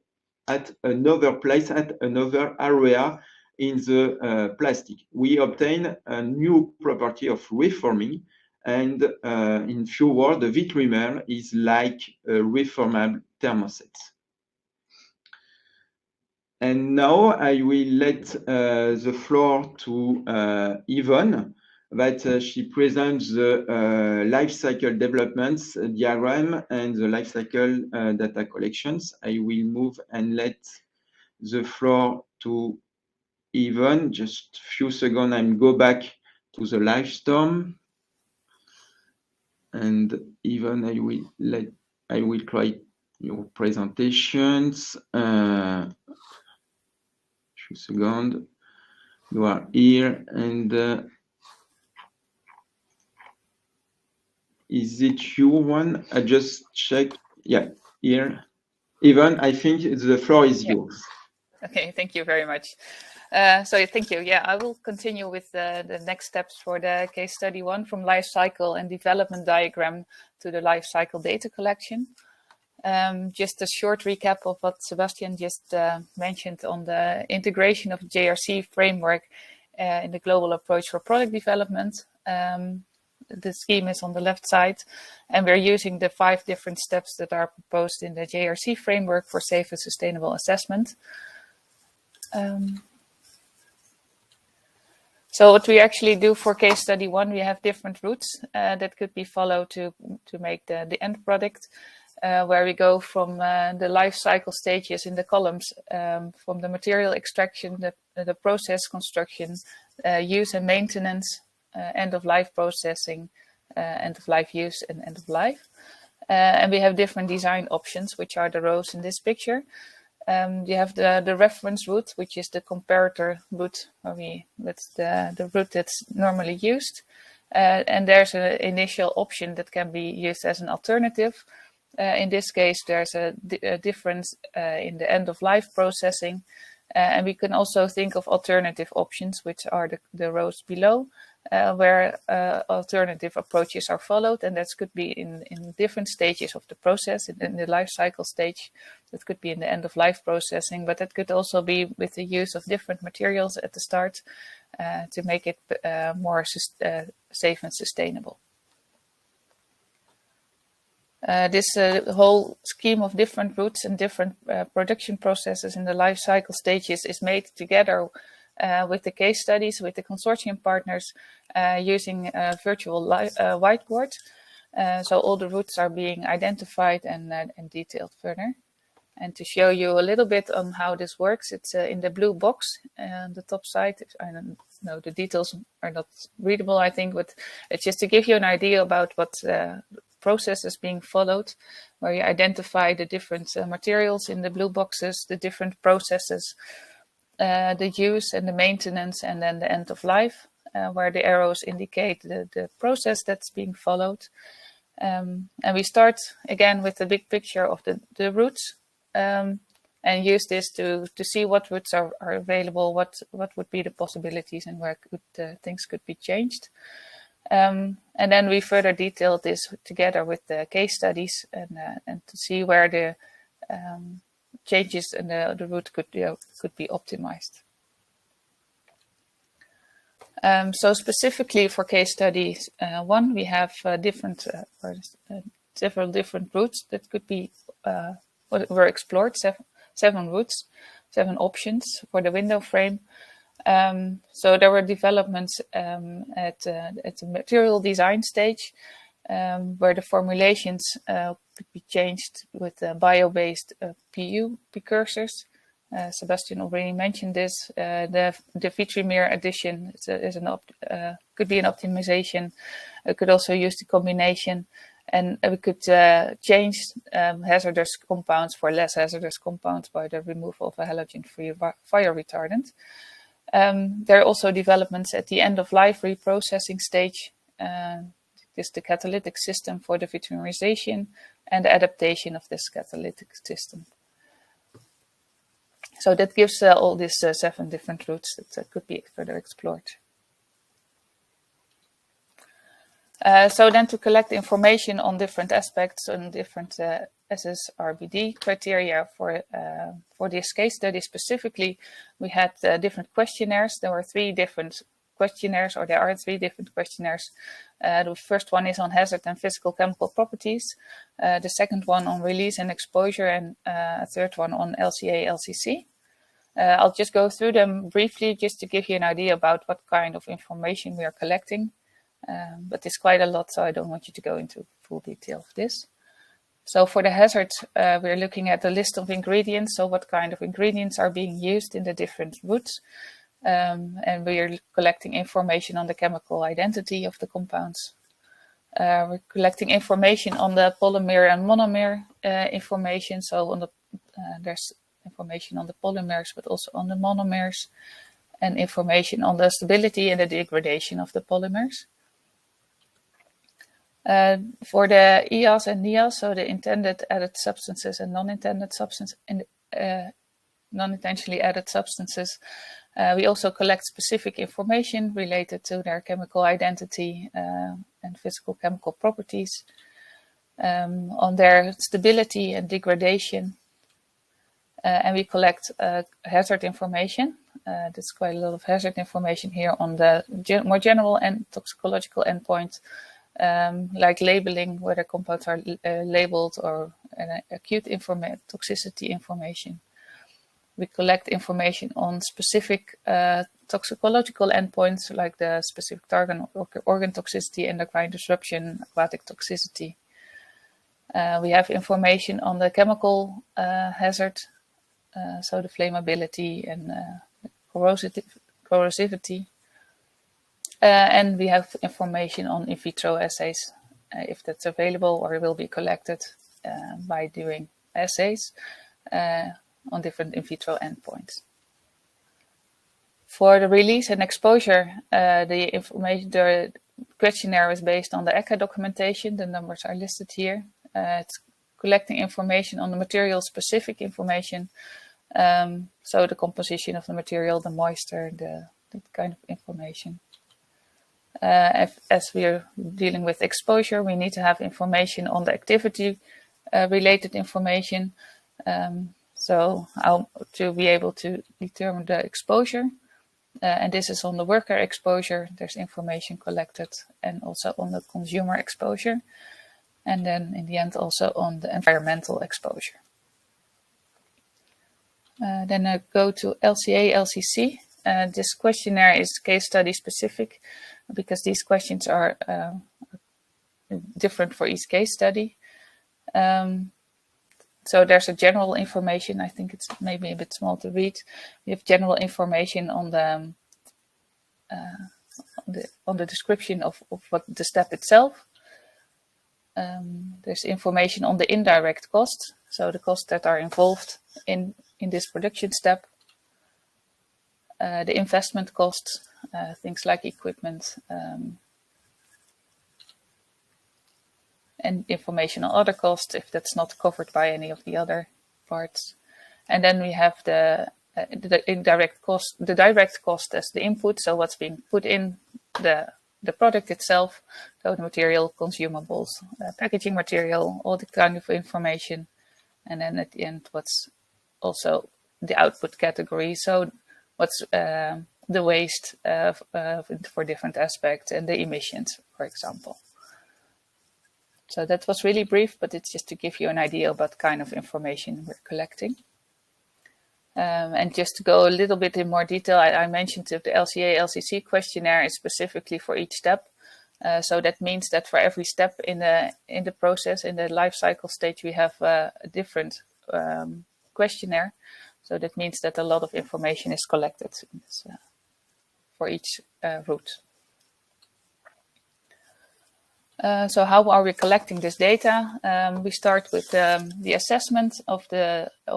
at another place, at another area in the plastic. We obtain a new property of reforming, and in few words, the Vitrimer is like a reformable thermoset. And now I will let the floor to Yvonne, that she presents the life cycle developments diagram and the life cycle data collections. I will move and let the floor to Yvonne. Just a few seconds, and go back to the live storm. And Yvonne, I will try your presentations. Few seconds. You are here, and is it you one? I just check. Yeah, here. Yvonne, I think the floor is yours. Okay, thank you very much. So thank you. Yeah, I will continue with the next steps for the case study 1, from life cycle and development diagram to the life cycle data collection. Just a short recap of what Sebastian just mentioned on the integration of JRC framework in the global approach for product development. The scheme is on the left side, and we're using the 5 different steps that are proposed in the JRC framework for safe and sustainable assessment. So what we actually do for case study 1, we have different routes that could be followed to make the end product, where we go from the life cycle stages in the columns, from the material extraction, the process construction, use and maintenance, end of life processing, end of life use, and end of life. And we have different design options, which are the rows in this picture. You have the reference route, which is the comparator route, that's the route that's normally used. And there's an initial option that can be used as an alternative. In this case, there's a difference in the end of life processing. And we can also think of alternative options, which are the rows below, where alternative approaches are followed. And that could be in different stages of the process, in the life cycle stage. That could be in the end of life processing, but that could also be with the use of different materials at the start to make it more safe and sustainable. This whole scheme of different routes and different production processes in the life cycle stages is made together with the case studies, with the consortium partners, using a virtual whiteboard. So all the routes are being identified and detailed further. And to show you a little bit on how this works, it's in the blue box on the top side. I don't know, the details are not readable, I think, but it's just to give you an idea about what process is being followed, where you identify the different materials in the blue boxes, the different processes, the use and the maintenance, and then the end of life, where the arrows indicate the process that's being followed. And we start again with the big picture of the routes, and use this to see what routes are available, what would be the possibilities, and where things could be changed. And then we further detailed this together with the case studies and to see where the changes in the route could be optimized. So specifically for case study 1, we have several different routes that could be were explored, 7 routes, 7 options for the window frame. So there were developments at the material design stage, where the formulations could be changed with bio-based PU precursors. Sebastian already mentioned this. The Vitrimer addition could be an optimization. It could also use the combination, and we could change hazardous compounds for less hazardous compounds by the removal of a halogen-free fire retardant. There are also developments at the end of life reprocessing stage. This is the catalytic system for the vitrimerization and the adaptation of this catalytic system. So that gives all these 7 different routes that could be further explored. So then to collect information on different aspects and different SSRBD criteria for this case study specifically. We had different questionnaires. There were 3 different questionnaires, or there are 3 different questionnaires. The first one is on hazard and physical chemical properties. The second one on release and exposure, and a third one on LCA, LCC. I'll just go through them briefly just to give you an idea about what kind of information we are collecting. But it's quite a lot, so I don't want you to go into full detail of this. So for the hazard, we're looking at the list of ingredients. So what kind of ingredients are being used in the different routes. And we are collecting information on the chemical identity of the compounds. We're collecting information on the polymer and monomer information. So on the there's information on the polymers, but also on the monomers, and information on the stability and the degradation of the polymers. For the EAS and NIAS, so the intended added substances and non-intended substances, non-intentionally added substances, we also collect specific information related to their chemical identity and physical chemical properties, on their stability and degradation, and we collect hazard information. There's quite a lot of hazard information here on the more general and toxicological endpoint. Like labeling, whether compounds are labeled, or acute toxicity information. We collect information on specific toxicological endpoints, like the specific target organ toxicity, endocrine disruption, aquatic toxicity. We have information on the chemical hazard, so the flammability and corrosivity. And we have information on in vitro assays, if that's available or will be collected by doing assays on different in vitro endpoints. For the release and exposure, the questionnaire is based on the ECHA documentation. The numbers are listed here. It's collecting information on the material specific information. So the composition of the material, the moisture, that kind of information. As we are dealing with exposure, we need to have information on the activity related information. So how to be able to determine the exposure. And this is on the worker exposure. There's information collected, and also on the consumer exposure. And then in the end also on the environmental exposure. Then I go to LCA, LCC. This questionnaire is case study specific, because these questions are different for each case study. So there's a general information. I think it's maybe a bit small to read. We have general information on the description of what the step itself. There's information on the indirect costs, so the costs that are involved in this production step. The investment costs, things like equipment, and information on other costs if that's not covered by any of the other parts. And then we have the indirect cost, the direct cost as the input, so what's being put in the product itself, so the material, consumables, packaging material, all the kind of information. And then at the end, what's also the output category, so what's the waste for different aspects, and the emissions, for example. So that was really brief, but it's just to give you an idea about the kind of information we're collecting. And just to go a little bit in more detail, I mentioned that the LCA, LCC questionnaire is specifically for each step. So that means that for every step in the process, in the life cycle stage, we have a different questionnaire. So that means that a lot of information is collected in this, for each route. So how are we collecting this data? We start with the assessment of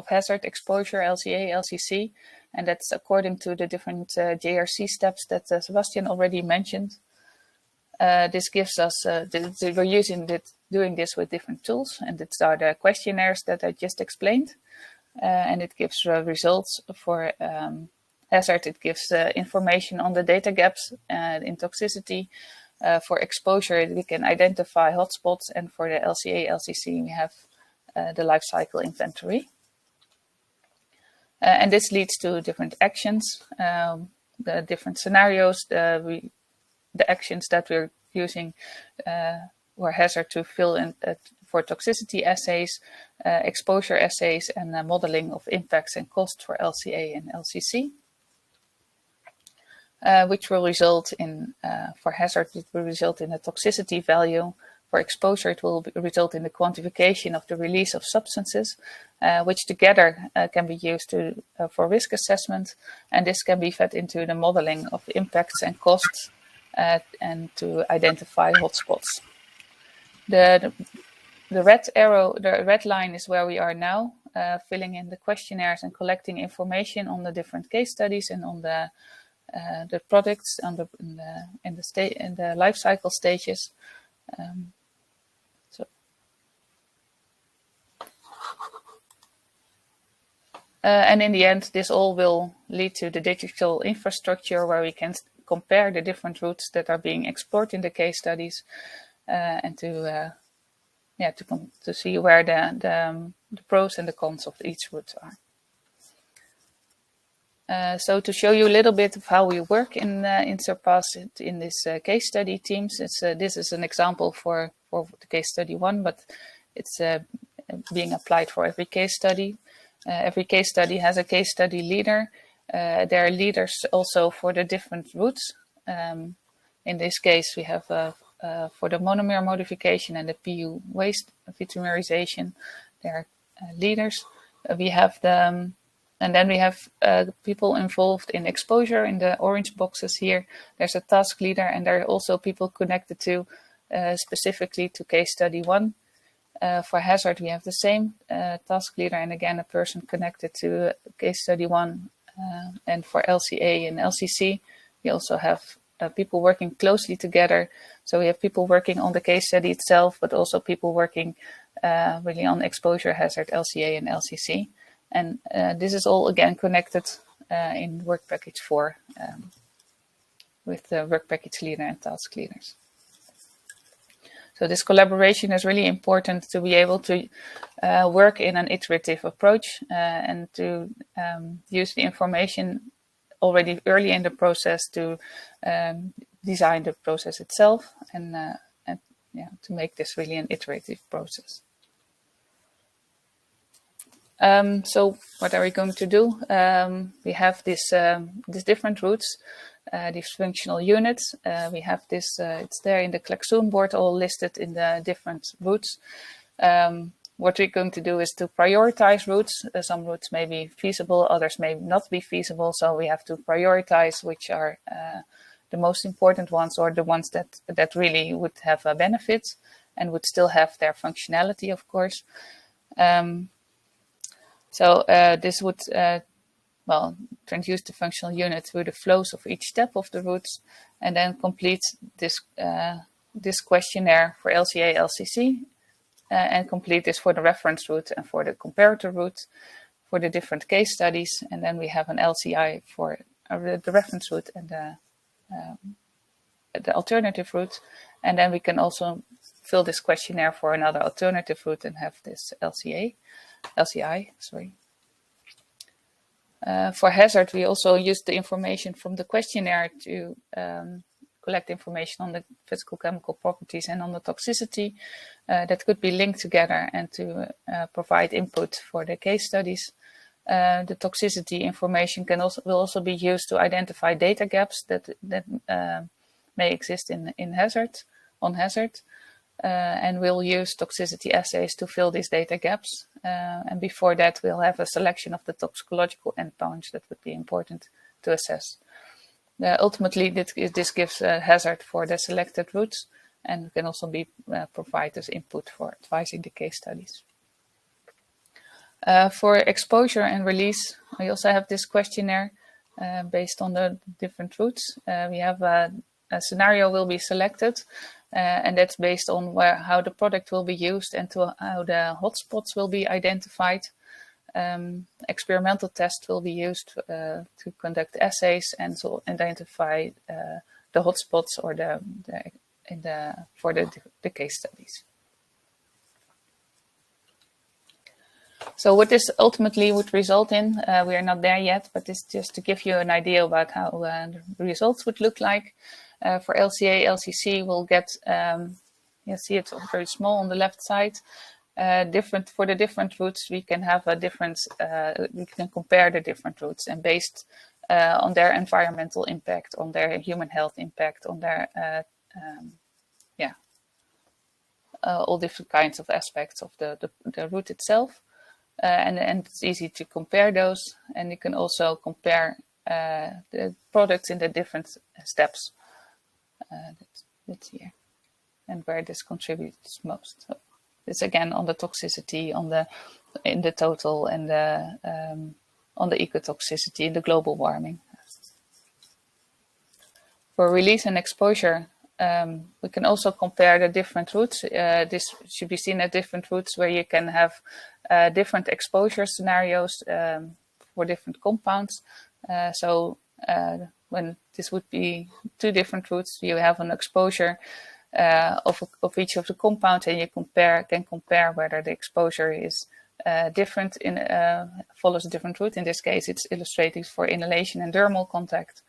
hazard exposure, LCA, LCC, and that's according to the different JRC steps that Sebastian already mentioned. This gives us, we're doing this with different tools, and these are the questionnaires that I just explained. And it gives results for hazard. It gives information on the data gaps in toxicity. For exposure, we can identify hotspots, and for the LCA, LCC, we have the life cycle inventory. And this leads to different actions, the different scenarios, the actions that we're using or hazard to fill in for toxicity assays, exposure assays, and modeling of impacts and costs for LCA and LCC. Which will result in, for hazard, it will result in a toxicity value. For exposure, it will result in the quantification of the release of substances, which together can be used for risk assessment. And this can be fed into the modeling of impacts and costs and to identify hotspots. The red arrow, the red line is where we are now, filling in the questionnaires and collecting information on the different case studies and on the products in the life cycle stages. And in the end, this all will lead to the digital infrastructure where we can compare the different routes that are being explored in the case studies, and to see where the pros and the cons of each route are. So to show you a little bit of how we work in SURPASS in this case study teams, this is an example for the case study 1, but it's being applied for every case study. Every case study has a case study leader. There are leaders also for the different routes. In this case, we have for the monomer modification and the PU waste vitamerization, there are leaders. We have and then we have people involved in exposure in the orange boxes here. There's a task leader, and there are also people connected to specifically to case study 1. For hazard, we have the same task leader, and again, a person connected to case study 1. And for LCA and LCC, we also have people working closely together. So we have people working on the case study itself, but also people working really on exposure, hazard, LCA and LCC. And this is all again connected in work package 4 with the work package leader and task leaders. So this collaboration is really important to be able to work in an iterative approach and to use the information already early in the process to design the process itself and to make this really an iterative process. So what are we going to do? We have these different routes, these functional units. We have this, it's there in the Klaxoon board, all listed in the different routes. What we're going to do is to prioritize routes. Some routes may be feasible, others may not be feasible. So we have to prioritize which are the most important ones, or the ones that really would have a benefit and would still have their functionality, of course. So this would, transduce the functional unit through the flows of each step of the routes, and then complete this questionnaire for LCA, LCC, and complete this for the reference route and for the comparator route for the different case studies. And then we have an LCI for the reference route and the alternative route. And then we can also fill this questionnaire for another alternative route and have this LCI. For hazard, we also use the information from the questionnaire to collect information on the physical chemical properties and on the toxicity that could be linked together and to provide input for the case studies. The toxicity information will also be used to identify data gaps that may exist on hazard. And we'll use toxicity assays to fill these data gaps. And before that, we'll have a selection of the toxicological endpoints that would be important to assess. Ultimately, this gives hazard for the selected routes and can also be provided as input for advising the case studies. For exposure and release, we also have this questionnaire based on the different routes. We have a scenario will be selected. And that's based on how the product will be used and how the hotspots will be identified. Experimental tests will be used to conduct assays and to identify the hotspots or for the case studies. So what this ultimately would result in, we are not there yet, but this just to give you an idea about how the results would look like. For LCA, LCC, we'll get, you see it's very small on the left side. For the different routes, we can have a difference, we can compare the different routes, and based on their environmental impact, on their human health impact, on their, all different kinds of aspects of the route itself. And it's easy to compare those, and you can also compare the products in the different steps. That's here, and where this contributes most. So it's again on the toxicity, in the total, and on the ecotoxicity, the global warming. For release and exposure, we can also compare the different routes. This should be seen as different routes where you can have different exposure scenarios for different compounds. So when this would be two different routes, you have an exposure of each of the compounds, and you can compare whether the exposure is different follows a different route. In this case, it's illustrated for inhalation and dermal contact.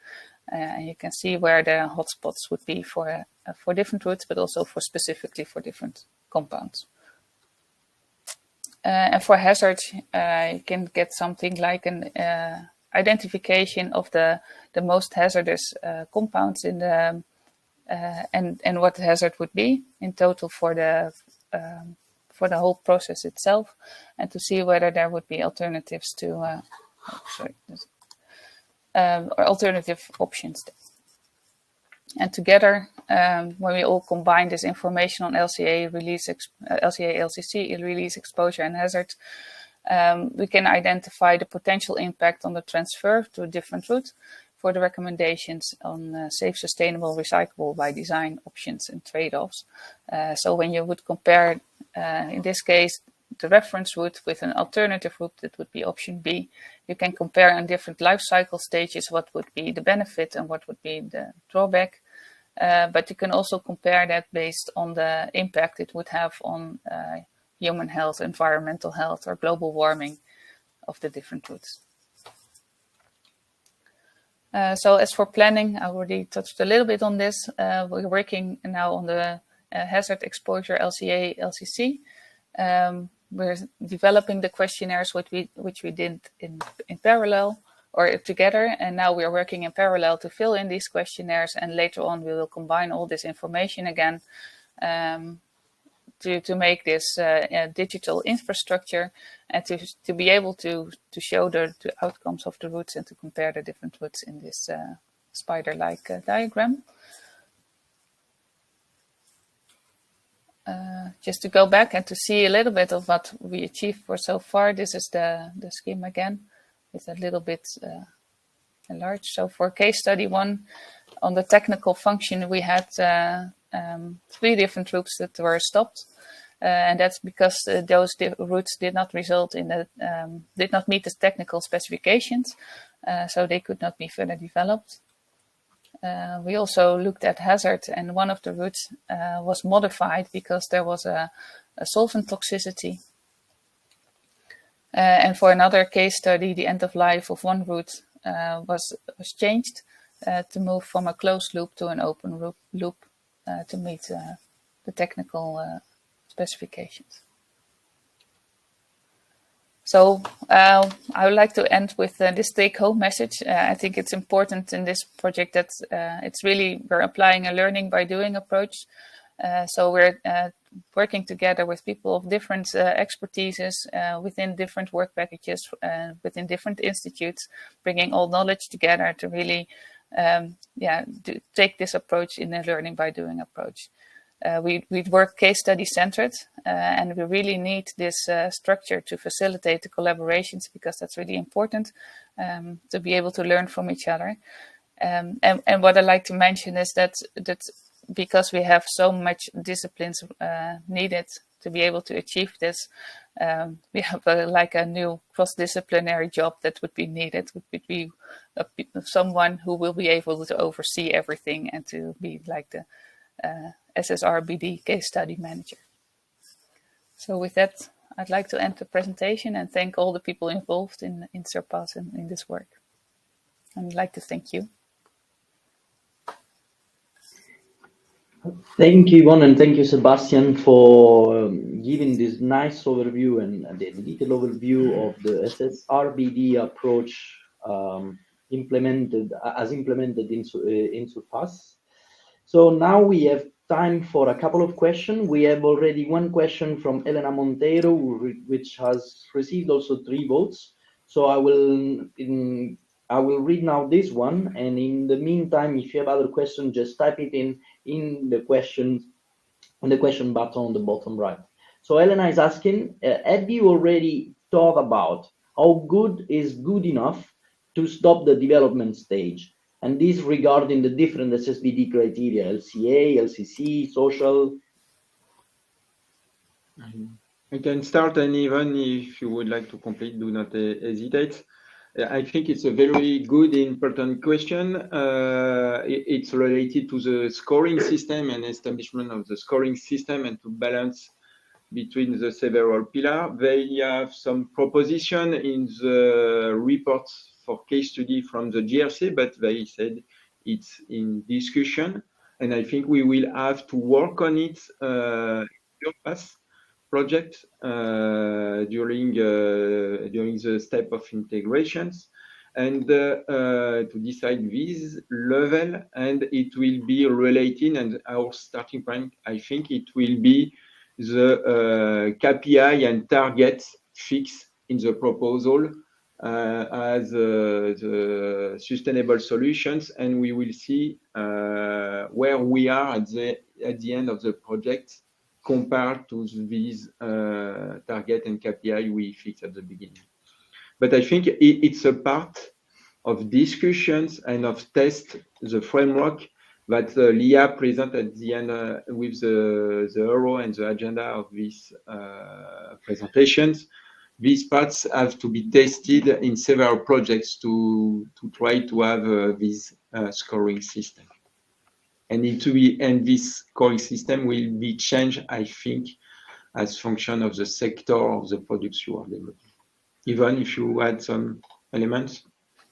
And you can see where the hotspots would be for different routes, but also specifically for different compounds. And for hazards, you can get something like an identification of the most hazardous compounds in the and what the hazard would be in total for the whole process itself, and to see whether there would be alternatives to or alternative options. And together, when we all combine this information on LCA, LCC, release, exposure, and hazard, we can identify the potential impact on the transfer to a different route for the recommendations on safe, sustainable, recyclable by design options and trade-offs. So when you would compare, in this case, the reference route with an alternative route, that would be option B. You can compare on different life cycle stages what would be the benefit and what would be the drawback. But you can also compare that based on the impact it would have on human health, environmental health, or global warming of the different routes. So as for planning, I already touched a little bit on this. We're working now on the hazard exposure LCA, LCC. We're developing the questionnaires which we did in parallel or together, and now we are working in parallel to fill in these questionnaires, and later on we will combine all this information again to make this digital infrastructure, and to be able to show the outcomes of the routes and to compare the different routes in this spider-like diagram. Just to go back and to see a little bit of what we achieved for so far, this is the scheme again. It's a little bit enlarged. So for case study 1, on the technical function, we had 3 different routes that were stopped. And that's because those routes did not result in did not meet the technical specifications, so they could not be further developed. We also looked at hazard, and one of the routes was modified because there was a solvent toxicity. And for another case study, the end of life of one route was changed to move from a closed loop to an open loop to meet the technical specifications. So I would like to end with this take-home message. I think it's important in this project that we're applying a learning by doing approach. So we're working together with people of different expertises within different work packages, within different institutes, bringing all knowledge together to really take this approach in a learning by doing approach. We work case study centered, and we really need this structure to facilitate the collaborations, because that's really important to be able to learn from each other. And what I'd like to mention is that because we have so much disciplines needed to be able to achieve this, we have a new cross-disciplinary job that would be needed, would be someone who will be able to oversee everything and to be like the SSRBD case study manager. So with that, I'd like to end the presentation and thank all the people involved in Surpass and in this work. And I'd like to thank you. Thank you, Yvonne, and thank you, Sebastian, for giving this nice overview and the detailed overview of the SSRBD approach implemented in Surpass. So now we have time for a couple of questions. We have already one question from Elena Montero, which has received also 3 votes. So I will read now this one, and in the meantime, if you have other questions, just type it in the question button on the bottom right. So Elena is asking, have you already thought about how good is good enough to stop the development stage? And this regarding the different SSBD criteria, LCA, LCC, social. I can start, and even if you would like to complete, do not hesitate. I think it's a very good, important question. It's related to the scoring system and establishment of the scoring system and to balance between the several pillars. They have some proposition in the reports for case study from the GRC, but they said it's in discussion. And I think we will have to work on it Surpass project during the step of integrations, and to decide this level, and it will be related, and our starting point, I think it will be the KPI and targets fixed in the proposal as the sustainable solutions, and we will see where we are at the end of the project compared to these target and KPI we fixed at the beginning. But I think it's a part of discussions and of test the framework that Leah presented at the end with the arrow and the agenda of these presentations. These parts have to be tested in several projects to try to have this scoring system. And this scoring system will be changed, I think, as function of the sector of the products you are developing. Yvonne, if you add some elements.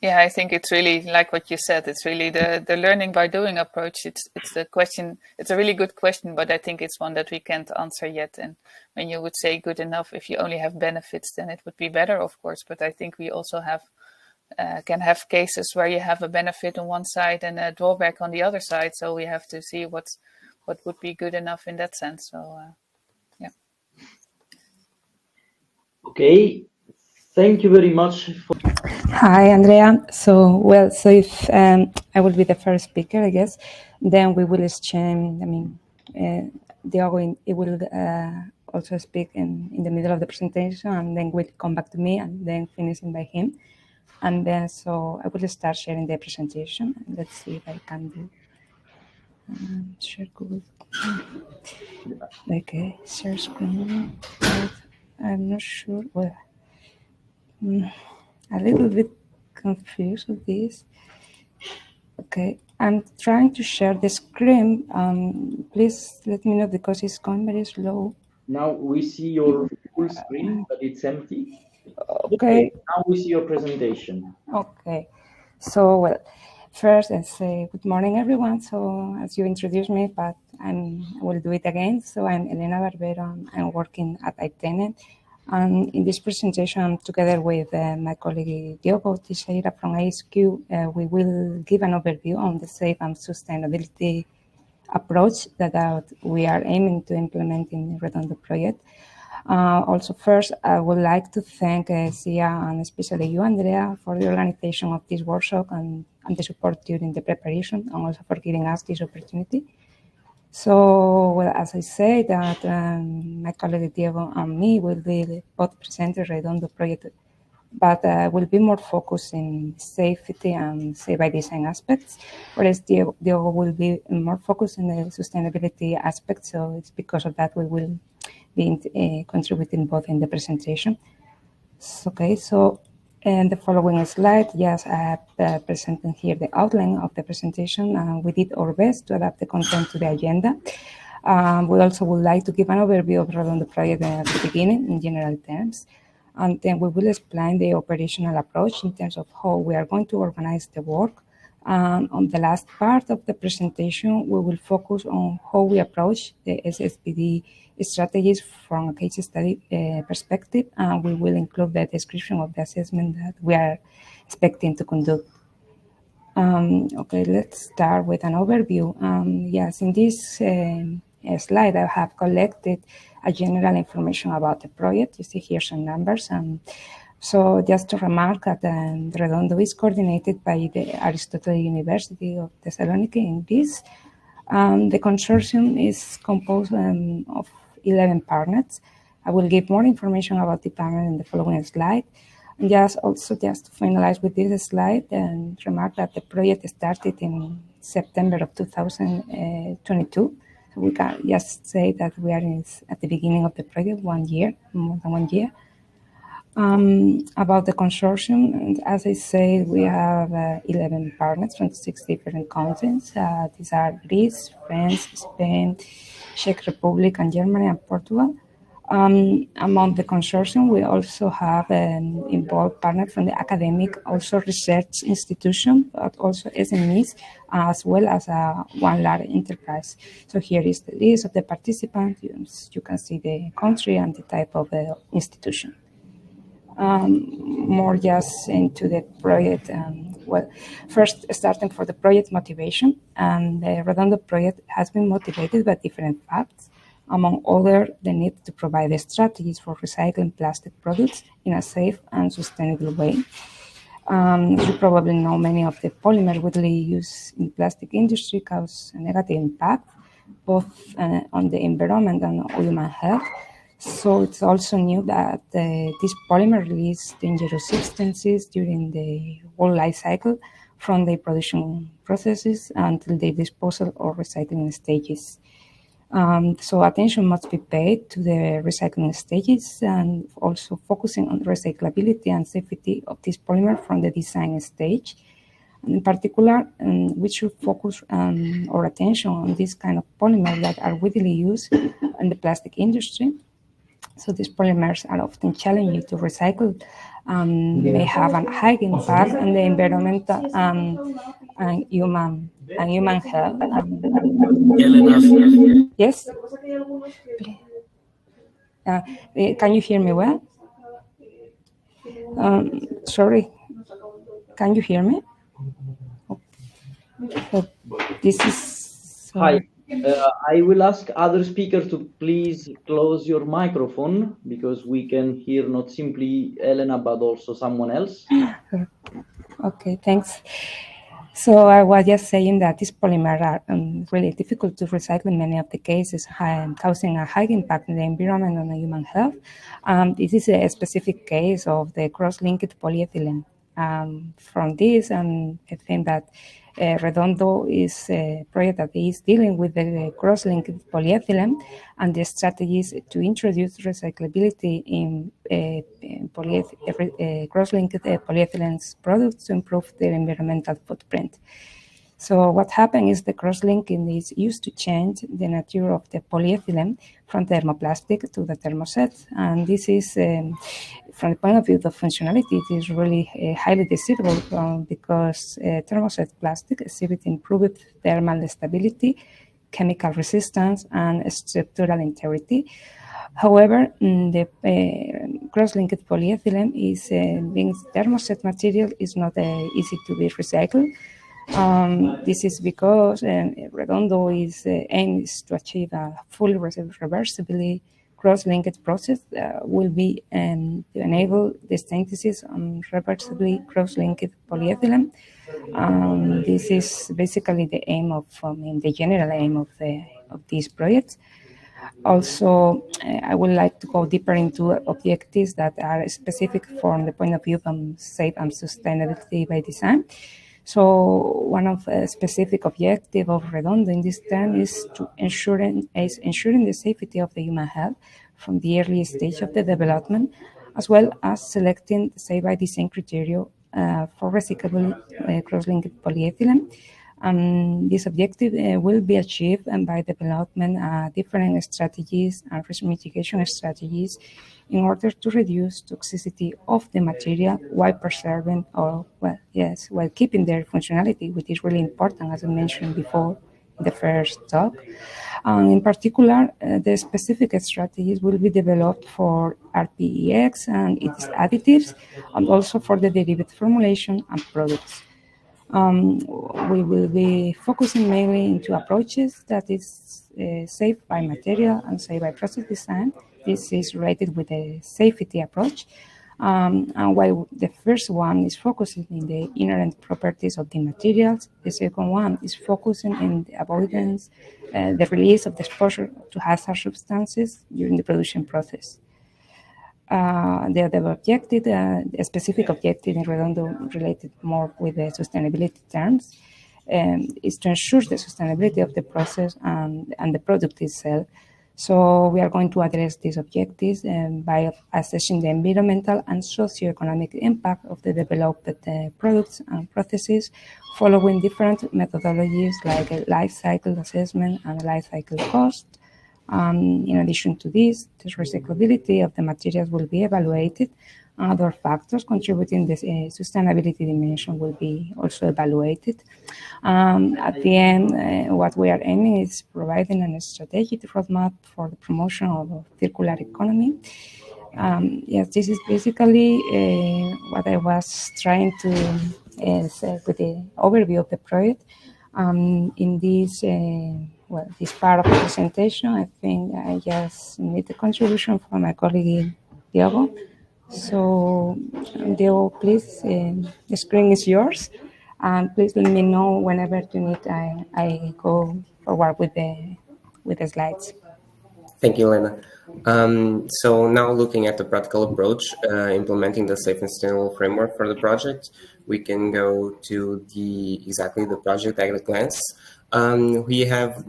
Yeah, I think it's really like what you said. It's really the learning by doing approach. It's the question. It's a really good question, but I think it's one that we can't answer yet. And when you would say good enough, if you only have benefits, then it would be better, of course. But I think we also have can have cases where you have a benefit on one side and a drawback on the other side. So we have to see what would be good enough in that sense. So yeah. Okay. Thank you very much. Hi, Andrea. So if I will be the first speaker, I guess, then we will exchange. I mean, Diogo, it will also speak in the middle of the presentation, and then we'll come back to me, and then finishing by him. And then, so I will start sharing the presentation. Let's see if I can do share Google. Okay, share screen. I'm not sure. Well, a little bit confused with this. Okay, I'm trying to share the screen. Please let me know because it's going very slow. Now we see your full screen, but it's empty. Okay. Now we see your presentation. Okay. So, well, first, let's say good morning, everyone. So, as you introduced me, but I will do it again. So, I'm Elena Barbero. I'm working at Aitene. And in this presentation, together with my colleague Diogo Teixeira from ISQ, we will give an overview on the safe and sustainability approach that we are aiming to implement in the Redondo project. Also, first, I would like to thank SIA and especially you, Andrea, for the organization of this workshop and the support during the preparation, and also for giving us this opportunity. So, well, as I said, that my colleague Diego and me will be both presenters Redondo project, but will be more focused in safety and safe by design aspects, whereas Diego will be more focused in the sustainability aspects. So it's because of that we will be contributing both in the presentation. Okay, so in the following slide, yes, I have presented here the outline of the presentation. We did our best to adapt the content to the agenda. We also would like to give an overview of Redondo project at the beginning in general terms. And then we will explain the operational approach in terms of how we are going to organize the work. On the last part of the presentation, we will focus on how we approach the SSPD strategies from a case study perspective, and we will include the description of the assessment that we are expecting to conduct. Okay, let's start with an overview. Yes, in this slide, I have collected a general information about the project. You see here some numbers. So just to remark that Redondo is coordinated by the Aristotle University of Thessaloniki in Greece. The consortium is composed of 11 partners. I will give more information about the panel in the following slide. And just to finalize with this slide and remark that the project started in September of 2022. So we can just say that we are at the beginning of the project, 1 year, more than 1 year. About the consortium, and as I said, we have 11 partners from 6 different countries. These are Greece, France, Spain, Czech Republic, and Germany, and Portugal. Among the consortium, we also have involved partners from the academic, also research institution, but also SMEs, as well as one large enterprise. So here is the list of the participants. You can see the country and the type of institution. More just into the project. Well, first starting for the project motivation, and the Redondo project has been motivated by different facts. Among others, the need to provide strategies for recycling plastic products in a safe and sustainable way. You probably know many of the polymers widely used in the plastic industry cause a negative impact, both on the environment and human health. So it's also new that this polymer release dangerous substances during the whole life cycle from the production processes until the disposal or recycling stages. So attention must be paid to the recycling stages and also focusing on recyclability and safety of this polymer from the design stage. And in particular, we should focus our attention on this kind of polymers that are widely used in the plastic industry. So these polymers are often challenging to recycle. They have a high impact on the environment and human health. Yes? Can you hear me well? Sorry. Can you hear me? This is... Hi. I will ask other speakers to please close your microphone because we can hear not simply Elena, but also someone else. Okay, thanks. So I was just saying that these polymers are really difficult to recycle in many of the cases, causing a high impact on the environment and on human health. This is a specific case of the cross-linked polyethylene. From this, I think that Redondo is a project that is dealing with the cross-linked polyethylene and the strategies to introduce recyclability in cross-linked polyethylene products to improve their environmental footprint. So what happened is the cross-linking is used to change the nature of the polyethylene from thermoplastic to the thermoset. And this is, from the point of view of functionality, it is really highly desirable because thermoset plastic exhibits improved thermal stability, chemical resistance, and structural integrity. However, the cross-linked polyethylene is being thermoset material is not easy to be recycled. This is because Redondo aims to achieve a fully reversibly cross-linked process that will be to enable the synthesis on reversibly cross-linked polyethylene. This is basically the aim of, the general aim of these projects. Also, I would like to go deeper into objectives that are specific from the point of view of safe and sustainability by design. So one of the specific objectives of Redondo in this term is to ensuring the safety of the human health from the early stage of the development, as well as selecting the safe by design criteria for recyclable cross-linked polyethylene. This objective will be achieved by development different strategies and risk mitigation strategies in order to reduce toxicity of the material while preserving while keeping their functionality, which is really important, as I mentioned before in the first talk. In particular, the specific strategies will be developed for RPEX and its additives, and also for the derivative formulation and products. We will be focusing mainly into approaches that is safe by material and safe by process design. This is related with the safety approach. And while the first one is focusing in the inherent properties of the materials, the second one is focusing in the avoidance, the release of the exposure to hazard substances during the production process. The other objective, a specific objective in Redondo related more with the sustainability terms, is to ensure the sustainability of the process and the product itself. So we are going to address these objectives by assessing the environmental and socioeconomic impact of the developed products and processes, following different methodologies like a life cycle assessment and life cycle cost. In addition to this, the recyclability of the materials will be evaluated. Other factors contributing to the sustainability dimension will be also evaluated. At the end, what we are aiming is providing a strategic roadmap for the promotion of a circular economy. Yes, this is basically what I was trying to say with the overview of the project. In this this part of the presentation, I think I just need the contribution from my colleague Diego. So, Diego, please, the screen is yours, and please let me know whenever you need. I go forward with the slides. Thank you, Elena. So now looking at the practical approach, implementing the safe and sustainable framework for the project, we can go to exactly the project at a glance. We have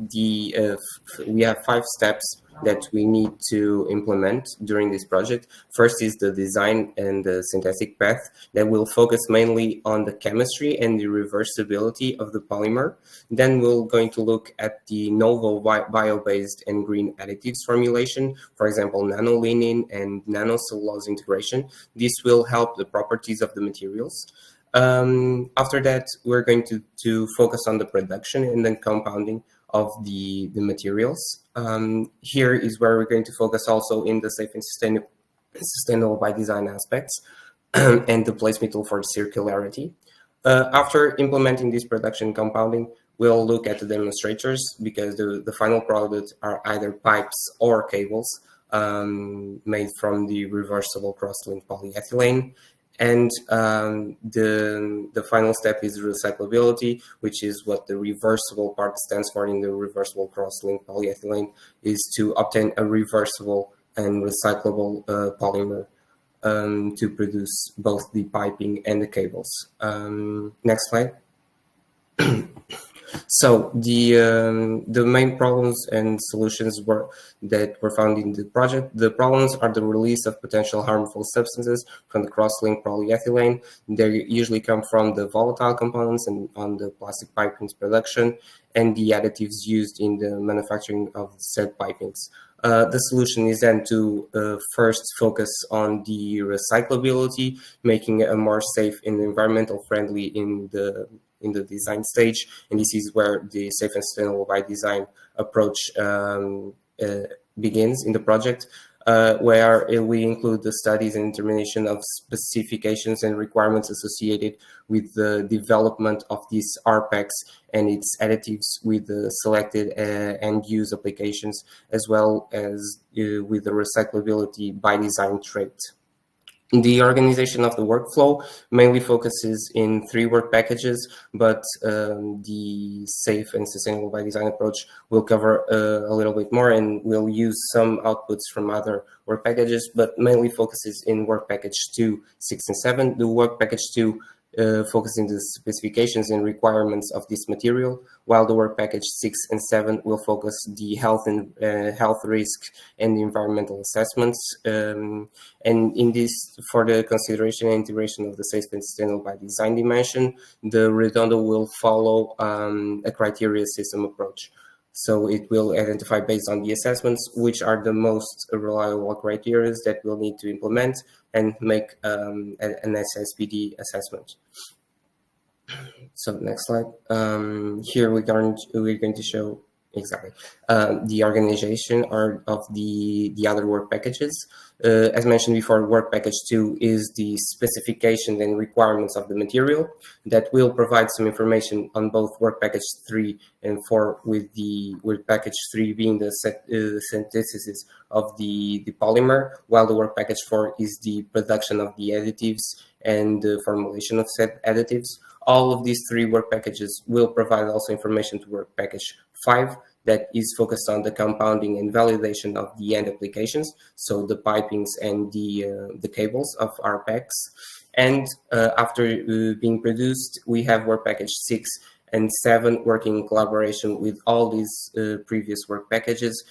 5 steps that we need to implement during this project. First is the design and the synthetic path that will focus mainly on the chemistry and the reversibility of the polymer. Then we're going to look at the novel bio-based and green additives formulation, for example, nanolinin and nanocellulose integration. This will help the properties of the materials. After that, we're going to focus on the production and then compounding of the materials. Here is where we're going to focus also in the safe and sustainable by design aspects and the placement tool for circularity. After implementing this production compounding, we'll look at the demonstrators because the final product are either pipes or cables made from the reversible cross-linked polyethylene. And the final step is recyclability, which is what the reversible part stands for in the reversible cross-linked polyethylene, is to obtain a reversible and recyclable polymer to produce both the piping and the cables. Next slide. So the main problems and solutions that were found in the project. The problems are the release of potential harmful substances from the cross-linked polyethylene. They usually come from the volatile components and on the plastic pipings production and the additives used in the manufacturing of said pipings. The solution is then to first focus on the recyclability, making it a more safe and environmental friendly in the design stage, and this is where the safe and sustainable by design approach begins in the project, where we include the studies and determination of specifications and requirements associated with the development of these RPEX and its additives with the selected end-use applications, as well as with the recyclability by design trait. The organization of the workflow mainly focuses in 3 work packages, but the safe and sustainable by design approach will cover a little bit more, and we'll use some outputs from other work packages, but mainly focuses in work package 2, 6, and 7. The work package 2 focusing the specifications and requirements of this material, while the work package 6 and 7 will focus the health and health risk and environmental assessments. And in this, for the consideration and integration of the safe and sustainable by design dimension, the Redondo will follow a criteria system approach. So it will identify based on the assessments which are the most reliable criteria that we'll need to implement and make an SSBD assessment. So next slide. Here we're going to show exactly the organization of the other work packages. As mentioned before, work package 2 is the specification and requirements of the material that will provide some information on both work package 3 and 4, with the work package 3 being the synthesis of the polymer, while the work package 4 is the production of the additives and the formulation of said additives. All of these 3 work packages will provide also information to work package 5 that is focused on the compounding and validation of the end applications, so the pipings and the cables of our packs. And after being produced, we have work package 6 and 7 working in collaboration with all these previous work packages,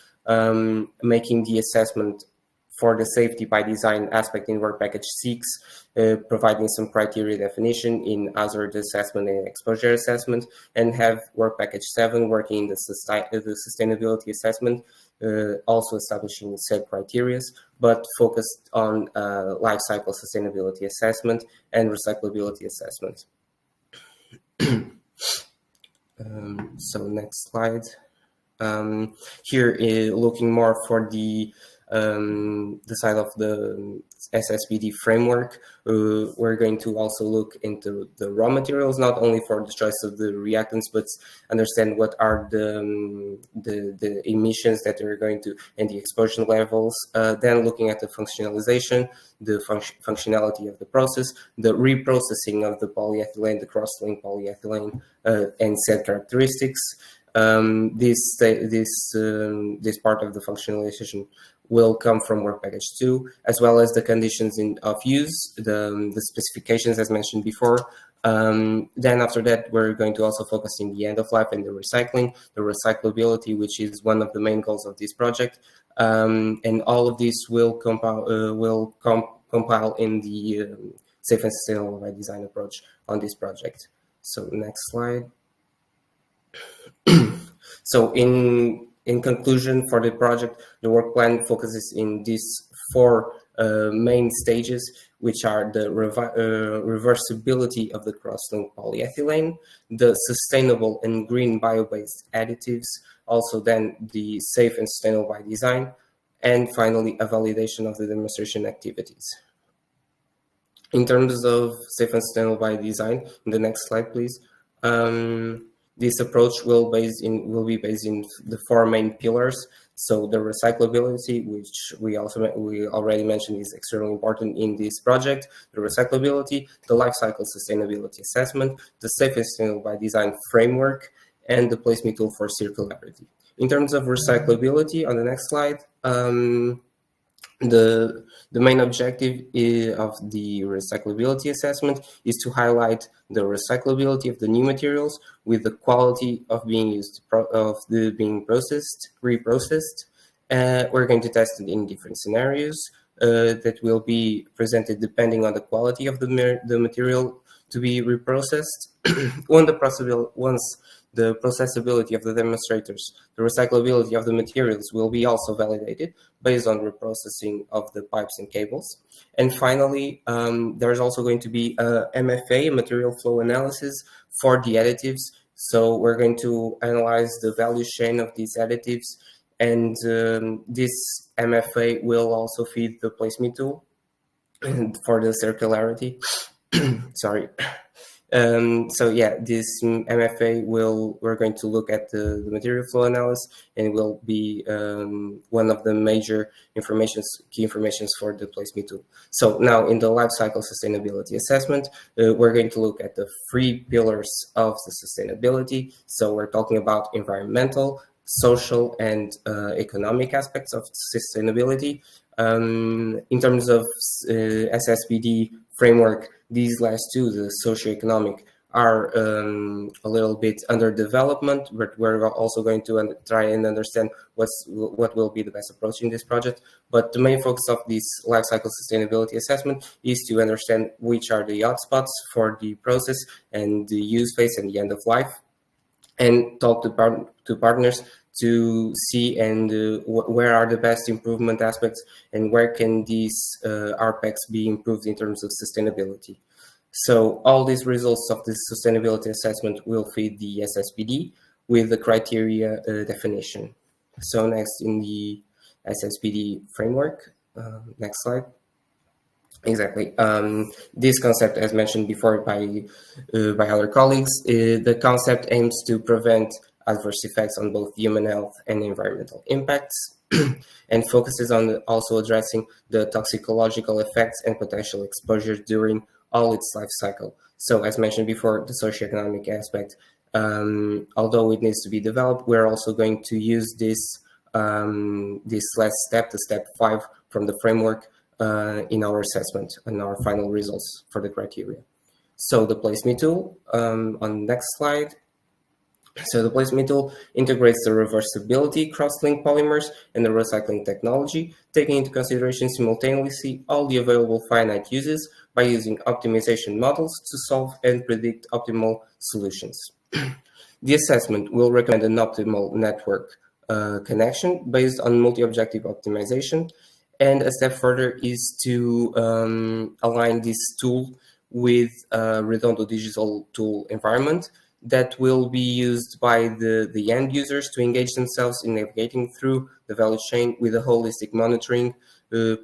making the assessment for the safety by design aspect in work package 6, providing some criteria definition in hazard assessment and exposure assessment, and have work package 7 working in the sustainability assessment, also establishing said criteria, but focused on life cycle sustainability assessment and recyclability assessment. So next slide. Here, looking more for the side of the SSBD framework, we're going to also look into the raw materials, not only for the choice of the reactants, but understand what are the emissions that are going to, and the exposure levels. Then looking at the functionalization, the functionality of the process, the reprocessing of the polyethylene, the cross-linked polyethylene, and said characteristics. This part of the functionalization will come from work package 2, as well as the conditions of use, the specifications as mentioned before. Then after that, we're going to also focus in the end of life and the recycling, the recyclability, which is one of the main goals of this project. And all of this will compile in the safe and sustainable by design approach on this project. So next slide. So in conclusion, for the project, the work plan focuses in these 4 main stages, which are the reversibility of the cross-linked polyethylene, the sustainable and green bio-based additives, also then the safe and sustainable by design, and finally a validation of the demonstration activities. In terms of safe and sustainable by design, in the next slide, please. This approach will be based in the 4 main pillars. So the recyclability, which we already mentioned is extremely important in this project, the recyclability, the life cycle sustainability assessment, the safe and sustainable by design framework, and the placement tool for circularity. In terms of recyclability, on the next slide, the main objective of the recyclability assessment is to highlight the recyclability of the new materials with the quality of being used, being reprocessed. We're going to test it in different scenarios that will be presented depending on the quality of the material to be reprocessed. Once the processability of the demonstrators, the recyclability of the materials will be also validated based on reprocessing of the pipes and cables. And finally, there's also going to be a MFA, a material flow analysis, for the additives. So we're going to analyze the value chain of these additives, and this MFA will also feed the placement tool for the circularity. Sorry. So yeah, this MFA we're going to look at the material flow analysis, and it will be one of the major key informations for the placement tool. So now in the life cycle sustainability assessment, we're going to look at the 3 pillars of the sustainability. So we're talking about environmental, social, and economic aspects of sustainability. In terms of SSBD framework, these last two, the socioeconomic, are a little bit under development, but we're also going to try and understand what will be the best approach in this project. But the main focus of this life cycle sustainability assessment is to understand which are the hotspots for the process and the use phase and the end of life, and talk to partners to see and where are the best improvement aspects and where can these RPECs be improved in terms of sustainability. So all these results of this sustainability assessment will feed the SSPD with the criteria definition. So next in the SSPD framework, next slide. Exactly. This concept, as mentioned before by other colleagues, the concept aims to prevent adverse effects on both human health and environmental impacts, and focuses on also addressing the toxicological effects and potential exposures during all its life cycle. So as mentioned before, the socioeconomic aspect, although it needs to be developed, we're also going to use this last step, the step 5 from the framework, in our assessment and our final results for the criteria. So the PlaceMe tool, on the next slide. So the PlaceMe tool integrates the reversibility, cross-link polymers, and the recycling technology, taking into consideration simultaneously all the available finite uses by using optimization models to solve and predict optimal solutions. The assessment will recommend an optimal network connection based on multi-objective optimization, and a step further is to align this tool with a Redondo digital tool environment that will be used by the end users to engage themselves in navigating through the value chain with a holistic monitoring,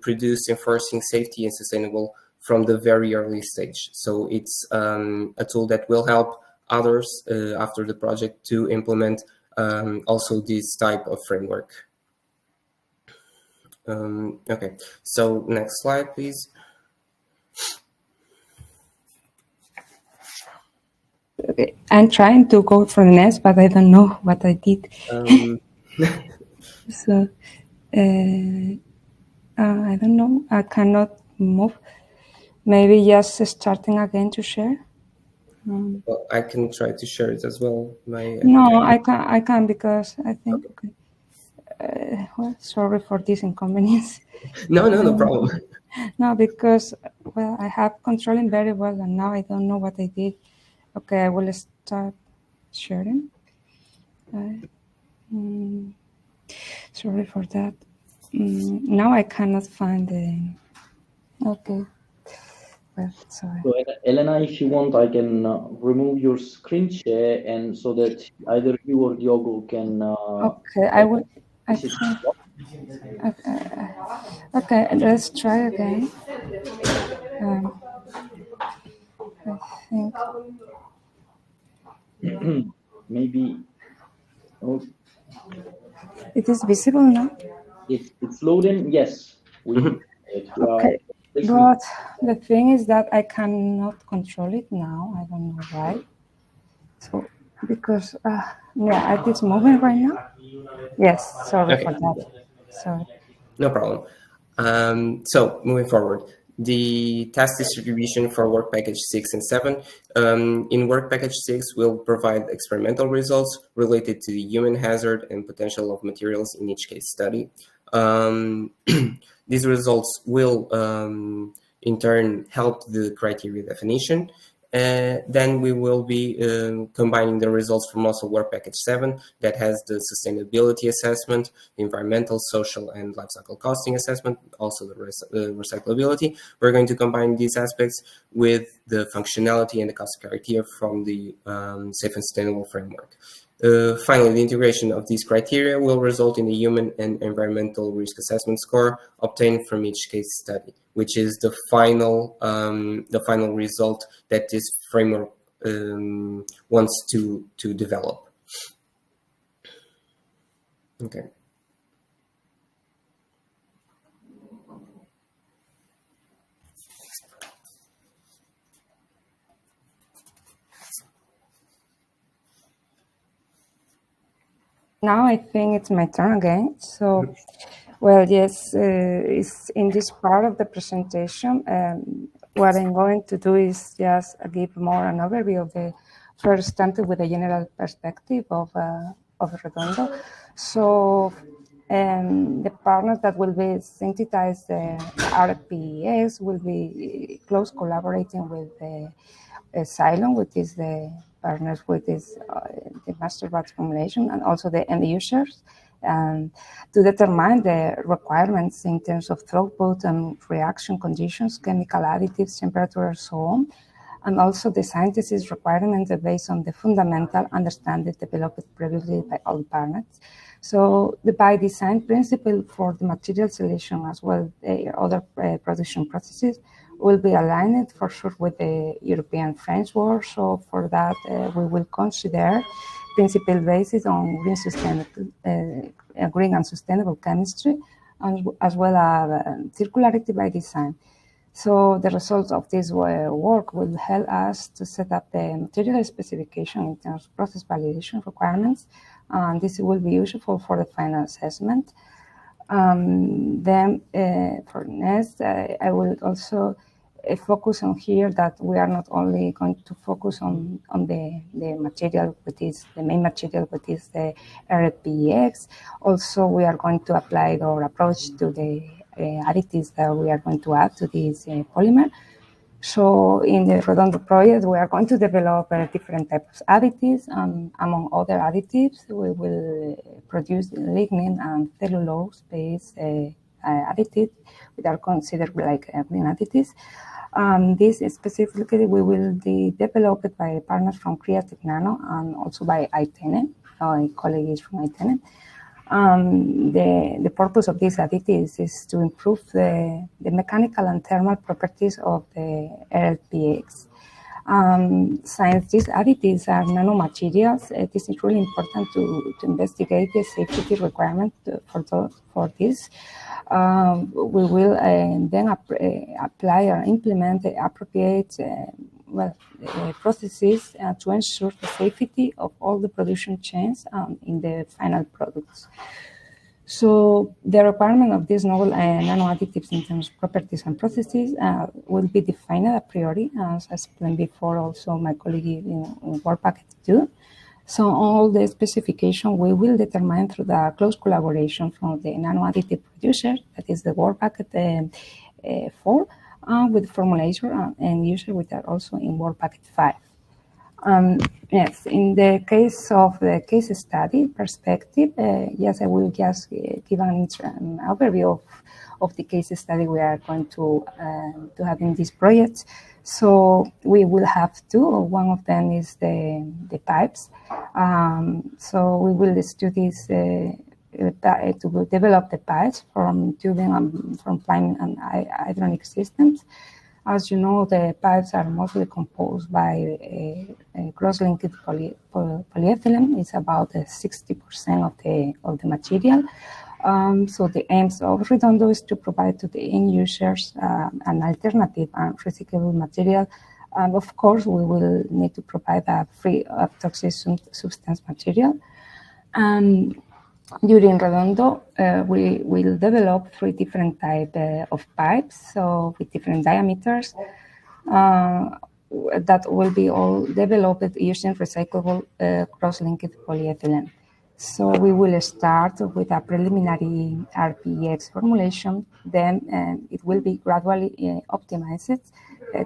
produce, enforcing safety and sustainable from the very early stage. So it's a tool that will help others after the project to implement also this type of framework. Okay, so next slide, please. Okay, I'm trying to go for the next, but I don't know what I did. So I don't know. I cannot move. Maybe just starting again to share. Well, I can try to share it as well. No, I can't because I think. Okay. Well, sorry for this inconvenience. No problem. No, because well, I have controlling very well, and now I don't know what I did. Okay, I will start sharing. Sorry for that. Now I cannot find the. Okay. Well, sorry. So Elena, if you want, I can remove your screen share, and so that either you or Diogo can. Okay, I will. Okay, let's try again. I think maybe. Oh, it is visible now. It's loading. Yes. Okay. But the thing is that I cannot control it now. I don't know why. So because yeah, it is moving right now. Yes, sorry for that. Sorry. No problem. So moving forward, the task distribution for work package 6 and 7. In work package 6, we'll provide experimental results related to the human hazard and potential of materials in each case study. These results will in turn help the criteria definition. Then we will be combining the results from also work package 7 that has the sustainability assessment, environmental, social, and lifecycle costing assessment, also the recyclability. We're going to combine these aspects with the functionality and the cost criteria from the safe and sustainable framework. Finally, the integration of these criteria will result in a human and environmental risk assessment score obtained from each case study, which is the final result that this framework wants to develop. Okay. Now I think it's my turn again. So, well, yes, it's in this part of the presentation. what I'm going to do is just give more an overview of the first starting with a general perspective of Redondo. So the partners that will be synthesize the RPEX will be close collaborating with Xylem, which is the partners with this, the master batch formulation, and also the end users, to determine the requirements in terms of throughput and reaction conditions, chemical additives, temperature, and so on. And also the synthesis requirements are based on the fundamental understanding developed previously by all partners. So the by design principle for the material selection as well as other production processes will be aligned for sure with the European framework. So for that, we will consider principle basis on green and sustainable chemistry, and as well as circularity by design. So the results of this work will help us to set up the material specification in terms of process validation requirements, and this will be useful for the final assessment. Then for next, I will also focus on here that we are not only going to focus on the material, which is the main material, which is the RPEX. Also, we are going to apply our approach to the additives that we are going to add to this polymer. So in the Redondo project, we are going to develop different types of additives. Among other additives, we will produce lignin and cellulose-based additives, which are considered like green additives. This specifically will be developed by partners from Createch Nano and also by ITENE, our colleagues from ITENE. The purpose of these additives is to improve the mechanical and thermal properties of the RPEX. Since these additives are nanomaterials, it is really important to investigate the safety requirement for this. We will then apply or implement the appropriate processes to ensure the safety of all the production chains in the final products. So the requirement of these novel nano additives in terms of properties and processes will be defined a priori, as explained before also my colleague in Work Packet 2. So all the specification we will determine through the close collaboration from the nano additive producer, that is the Work Packet 4, with formulator and user, which are also in Work Packet 5. Yes, in the case of the case study perspective, yes, I will just give an overview of the case study we are going to have in this project. So we will have two. One of them is the pipes. So we will study to develop the pipes from tubing and from plumbing and hydronic systems. As you know, the pipes are mostly composed by cross-linked polyethylene. It's about 60% of the material. So the aims of Redondo is to provide to the end users an alternative and recyclable material. And of course, we will need to provide a free of toxic substance material. During Redondo, we will develop 3 different types of pipes, so with different diameters, that will be all developed using recyclable cross-linked polyethylene. So we will start with a preliminary RPEX formulation, then it will be gradually optimized,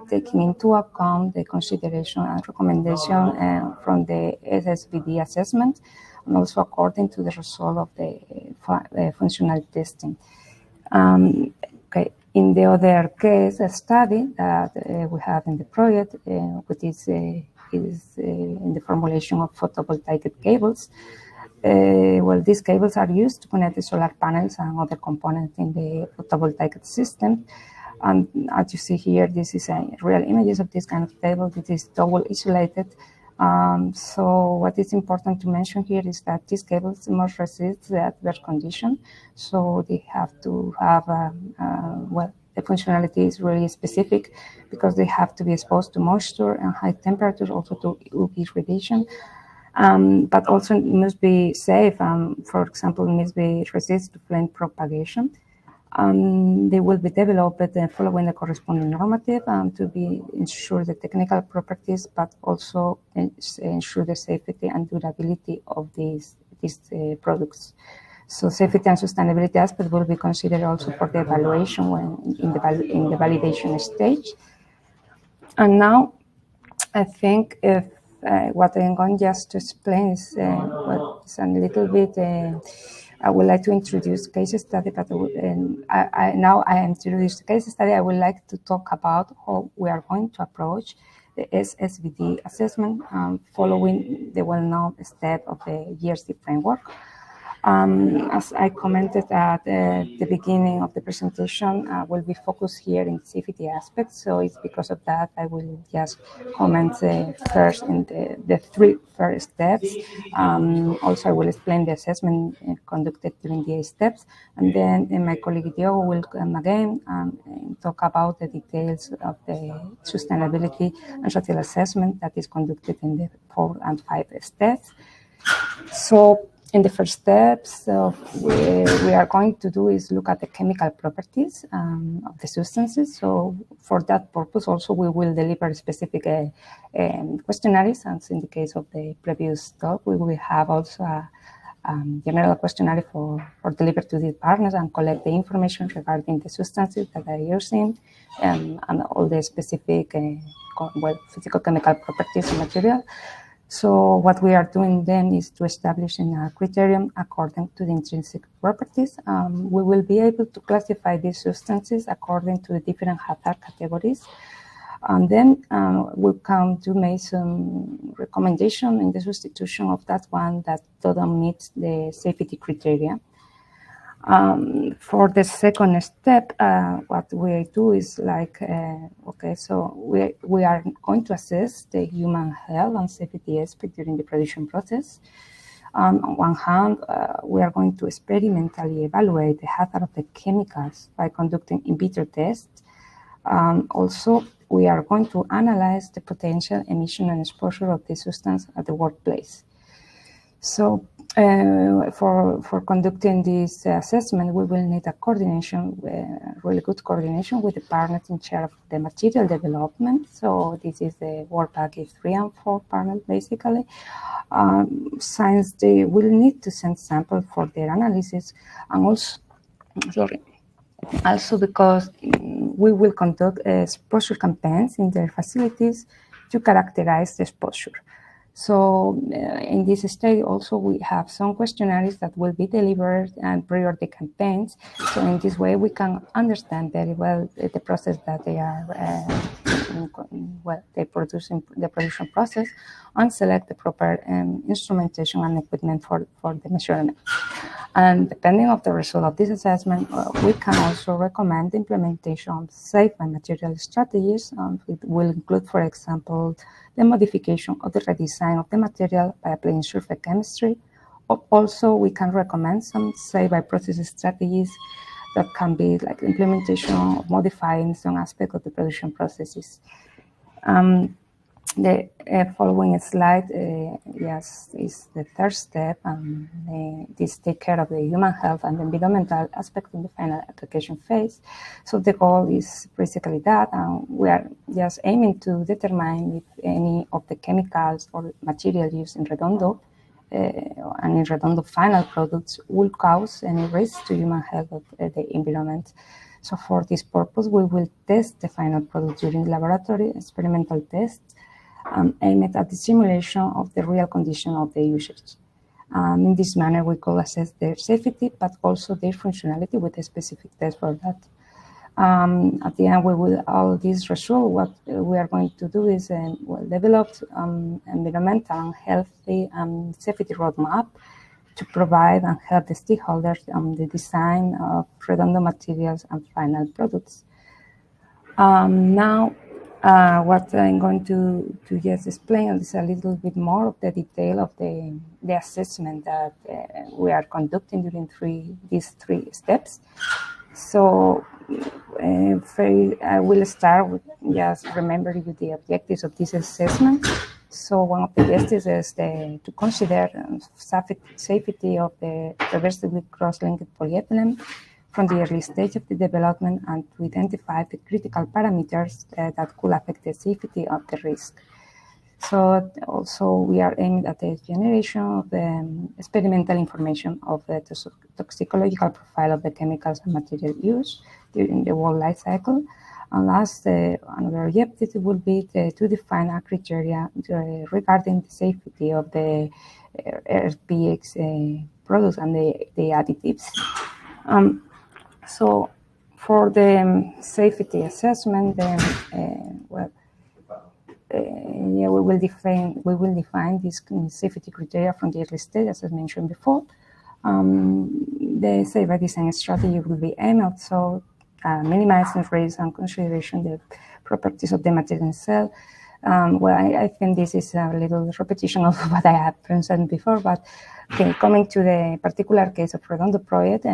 taking into account the consideration and recommendation from the SSBD assessment, and also according to the result of the functional testing. Okay. In the other case study that we have in the project, which is in the formulation of photovoltaic cables, well, these cables are used to connect the solar panels and other components in the photovoltaic system. And as you see here, this is a real images of this kind of cable. It is double insulated. So what is important to mention here is that these cables must resist the adverse condition. So they have to have, well, the functionality is really specific because they have to be exposed to moisture and high temperatures, also to UV radiation. But also it must be safe. For example, it must be resist to flame propagation. They will be developed following the corresponding normative to ensure the technical properties, but also ensure the safety and durability of these products. So safety and sustainability aspects will be considered also for the evaluation when in the validation stage. And now, I think if what I'm going just to explain is well, it's a little bit. I would like to introduce case study, but now I introduce the case study. I would like to talk about how we are going to approach the SSVD assessment following the well-known step of the GRC framework. As I commented at the beginning of the presentation, we'll be focused here in safety aspects. So it's because of that I will just comment first in the three first steps. Also, I will explain the assessment conducted during the steps. And then my colleague Diogo will come again and talk about the details of the sustainability and social assessment that is conducted in the 4 and 5 steps. So in the first steps, we are going to do is look at the chemical properties of the substances. So for that purpose, also we will deliver specific questionnaires. And in the case of the previous talk, we will have also a general questionnaire for deliver to the partners and collect the information regarding the substances that are using and all the specific physical chemical properties of material. So what we are doing then is to establish a criterion according to the intrinsic properties. We will be able to classify these substances according to the different hazard categories. And then we come to make some recommendation in the substitution of that one that doesn't meet the safety criteria. For the second step, what we do is like, okay, so we are going to assess the human health and safety aspect during the production process. On one hand, we are going to experimentally evaluate the hazard of the chemicals by conducting in vitro tests. Also, we are going to analyze the potential emission and exposure of the substance at the workplace. So for conducting this assessment, we will need a coordination, really good coordination with the partners in charge of the material development. So this is the work package 3 and 4 partners, basically. Since they will need to send samples for their analysis, and also because we will conduct exposure campaigns in their facilities to characterize the exposure. So in this stage also we have some questionnaires that will be delivered and prior the campaigns. So in this way we can understand very well the process that they are they produce in the production process and select the proper instrumentation and equipment for the measurement. And depending on the result of this assessment, we can also recommend the implementation of safe and material strategies. It will include, for example, the modification of the redesign of the material by applying surface chemistry. Also, we can recommend some safe by process strategies that can be like implementation of modifying some aspect of the production processes. The following slide, yes, is the third step, and this take care of the human health and the environmental aspect in the final application phase. So the goal is basically that, and we are just aiming to determine if any of the chemicals or material used in Redondo and in Redondo final products will cause any risk to human health of the environment. So for this purpose, we will test the final product during laboratory experimental tests, aimed at the simulation of the real condition of the usage. In this manner, we could assess their safety, but also their functionality with a specific test for that. At the end, we will all these results. What we are going to do is develop environmental and healthy safety roadmap to provide and help the stakeholders on the design of Redondo materials and final products. Now, what I'm going to just explain is a little bit more of the detail of the assessment that we are conducting during these three steps. So I will start with just remembering the objectives of this assessment. So one of the objectives is to consider safety of the reversibly cross-linked polyethylene. from the early stage of the development and to identify the critical parameters that could affect the safety of the risk. So also we are aiming at the generation of the experimental information of the toxicological profile of the chemicals and material used during the whole life cycle. And last, another objective will be to define a criteria regarding the safety of the RPX products and the additives. So for the safety assessment, then we will define these safety criteria from the early stage, as I mentioned before. The safe by design strategy will be aimed at minimizing risk and consideration the properties of the material itself. I think this is a little repetition of what I have presented before, but okay, coming to the particular case of Redondo project,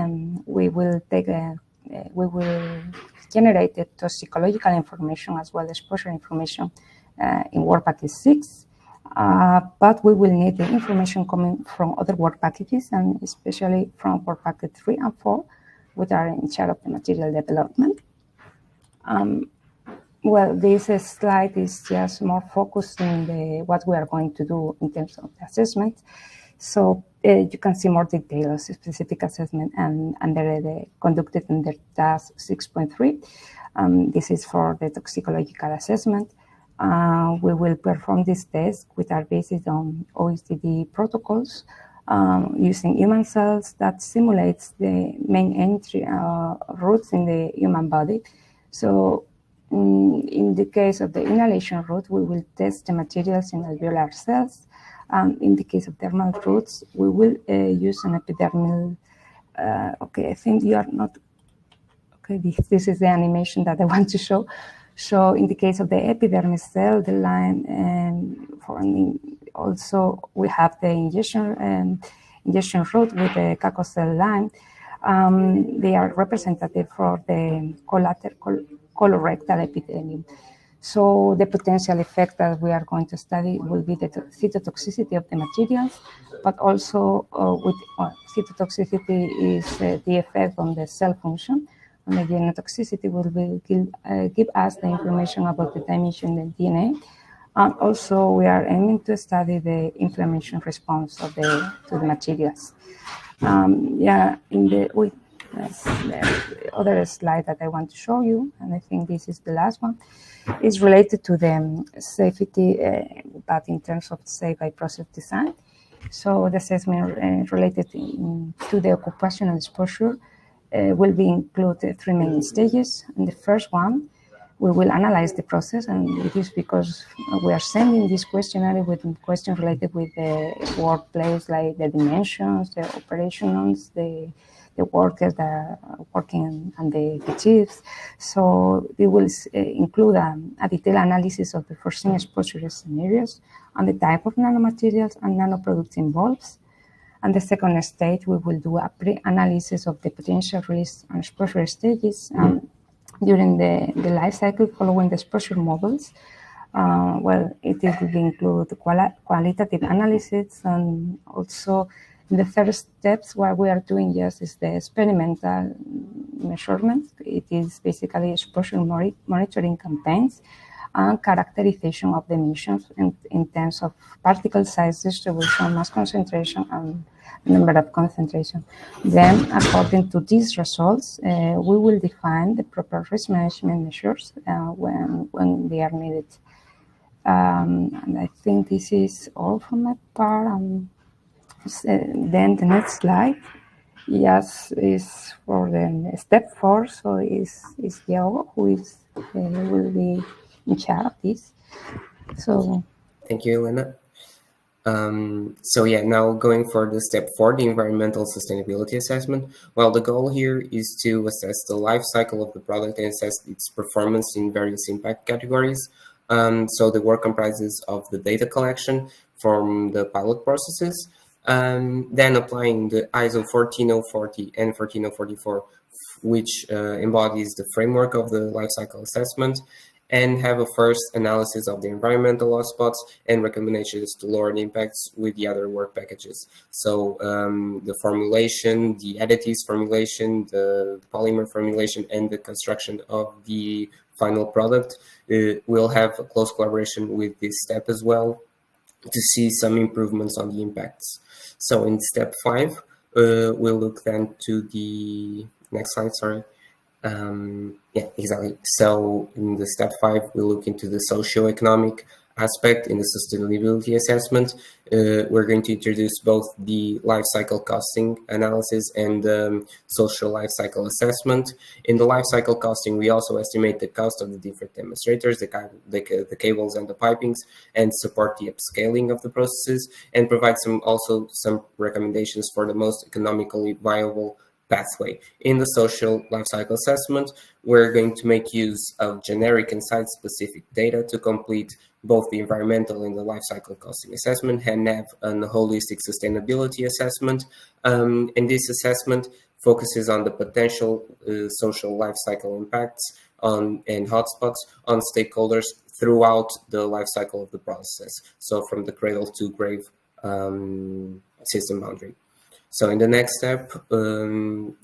we will generate the toxicological information as well as exposure information in work package 6, but we will need the information coming from other work packages, and especially from work package 3 and 4, which are in charge of the material development. This slide is just more focused on what we are going to do in terms of the assessment. So you can see more details, specific assessment, and conducted under task 6.3. This is for the toxicological assessment. We will perform this test, which are based on OECD protocols, using human cells that simulates the main entry routes in the human body. So in the case of the inhalation route, we will test the materials in alveolar cells. In the case of dermal routes, we will use an epidermal. Okay, I think you are not. Okay, this is the animation that I want to show. So in the case of the epidermis cell, the line, also we have the ingestion route with the Caco cell line. They are representative for the colorectal epithelium. So the potential effect that we are going to study will be the cytotoxicity of the materials, but also with cytotoxicity is the effect on the cell function. And the genotoxicity will give us the information about the damage in the DNA. And also we are aiming to study the inflammation response of to the materials. The other slide that I want to show you, and I think this is the last one, is related to the safety, but in terms of safe by process design. So the assessment related to the occupational exposure will be included 3 main stages. In the first one, we will analyze the process, and it is because we are sending this questionnaire with questions related with the workplace, like the dimensions, the operations, the workers that are working, and the chiefs. So we will include a detailed analysis of the foreseen exposure scenarios and the type of nanomaterials and nanoproducts involved. And the second stage, we will do a pre-analysis of the potential risks and exposure stages during the life cycle following the exposure models. It will include qualitative analysis, and also in the third steps, what we are doing just is the experimental measurement. It is basically exposure monitoring campaigns and characterization of the emissions in terms of particle size distribution, mass concentration, and number of concentration. Then, according to these results, we will define the proper risk management measures when they are needed. And I think this is all from my part. Then the next slide, yes, is for the step 4. So is Diego, who will be in charge of this. So thank you, Elena. Now going for the step 4, the environmental sustainability assessment. Well, the goal here is to assess the life cycle of the product and assess its performance in various impact categories. So the work comprises of the data collection from the pilot processes, then applying the ISO 14040 and 14044, which embodies the framework of the life cycle assessment, and have a first analysis of the environmental hotspots and recommendations to lower the impacts with the other work packages. So the formulation, the additives formulation, the polymer formulation, and the construction of the final product will have a close collaboration with this step as well to see some improvements on the impacts. So in step 5, we'll look then to the next slide, sorry. Yeah, exactly. So in the step 5, we'll look into the socioeconomic aspect in the sustainability assessment. We're going to introduce both the life cycle costing analysis and social life cycle assessment. In the life cycle costing, we also estimate the cost of the different demonstrators, the cables and the pipings, and support the upscaling of the processes, and provide also some recommendations for the most economically viable pathway. In the social life cycle assessment, we're going to make use of generic and site-specific data to complete both the environmental and the life cycle costing assessment, and have a holistic sustainability assessment. And this assessment focuses on the potential social life cycle impacts and hotspots on stakeholders throughout the life cycle of the process. So from the cradle to grave system boundary. So in the next step, the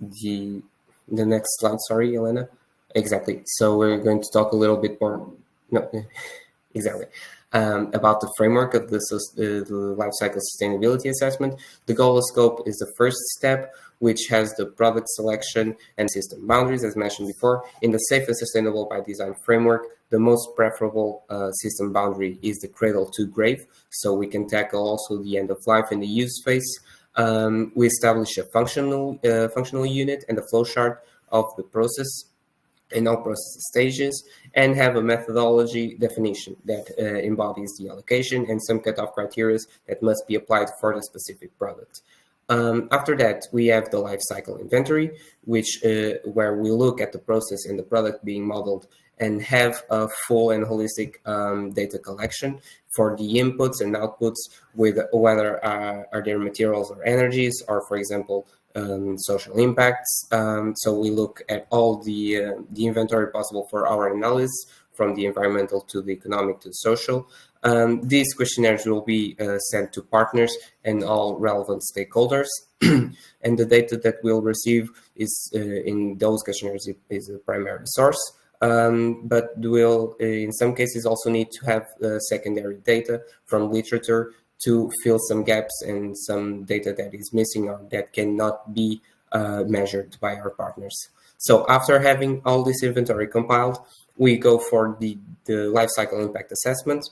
next slide, sorry, Elena. Exactly. So we're going to talk a little bit more, exactly, about the framework of the life cycle sustainability assessment. The goal scope is the first step, which has the product selection and system boundaries, as mentioned before. In the safe and sustainable by design framework, the most preferable system boundary is the cradle to grave. So we can tackle also the end of life and the use phase. We establish a functional unit and a flow chart of the process in all process stages, and have a methodology definition that embodies the allocation and some cutoff criteria that must be applied for the specific product. After that, we have the life cycle inventory, which where we look at the process and the product being modeled and have a full and holistic data collection for the inputs and outputs, with whether are there materials or energies, or for example, social impacts. So we look at all the inventory possible for our analysis, from the environmental to the economic to the social. These questionnaires will be sent to partners and all relevant stakeholders. And the data that we'll receive is in those questionnaires is a primary source. But we'll, in some cases, also need to have secondary data from literature to fill some gaps and some data that is missing or that cannot be measured by our partners. So after having all this inventory compiled, we go for the life cycle impact assessment,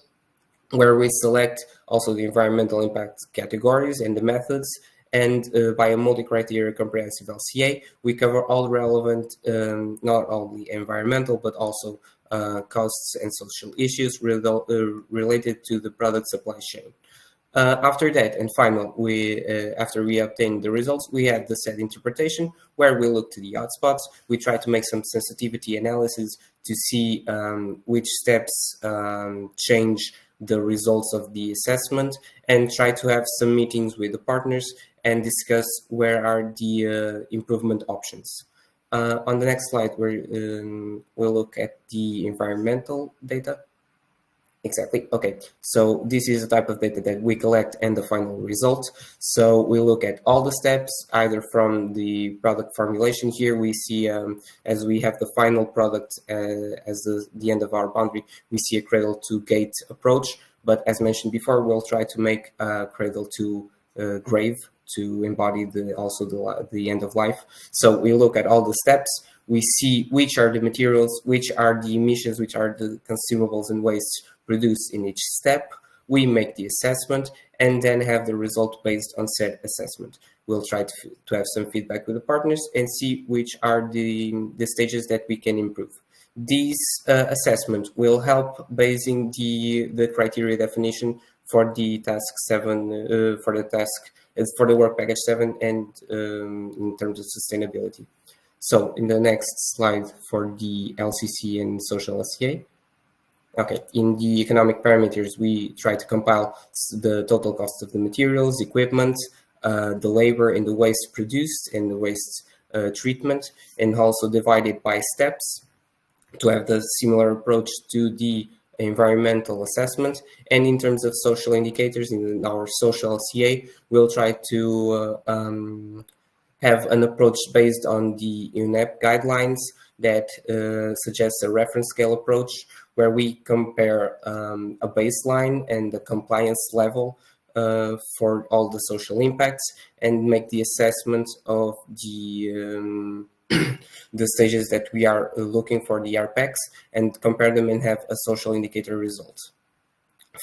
where we select also the environmental impact categories and the methods. And by a multi-criteria comprehensive LCA, we cover all relevant, not only environmental, but also costs and social issues related to the product supply chain. After that, and final, after we obtain the results, we have the set interpretation, where we look to the hotspots. We try to make some sensitivity analysis to see which steps change the results of the assessment, and try to have some meetings with the partners and discuss where are the improvement options. On the next slide, we'll look at the environmental data. Exactly. Okay. So this is the type of data that we collect and the final result. So we look at all the steps, either from the product formulation. Here we see, as we have the final product as the end of our boundary, we see a cradle to gate approach. But as mentioned before, we'll try to make a cradle to grave to embody the end of life. So we look at all the steps. We see which are the materials, which are the emissions, which are the consumables and wastes produced in each step. We make the assessment and then have the result based on said assessment. We'll try to have some feedback with the partners and see which are the stages that we can improve. These assessment will help basing the criteria definition for the task 7, for the work package 7, and in terms of sustainability. So in the next slide for the LCC and social LCA. Okay, in the economic parameters, we try to compile the total cost of the materials, equipment, the labor and the waste produced and the waste treatment, and also divide it by steps. to have the similar approach to the environmental assessment. And in terms of social indicators, in our social LCA, we'll try to have an approach based on the UNEP guidelines that suggests a reference scale approach where we compare a baseline and the compliance level for all the social impacts and make the assessment of the the stages that we are looking for the RPECs and compare them and have a social indicator result.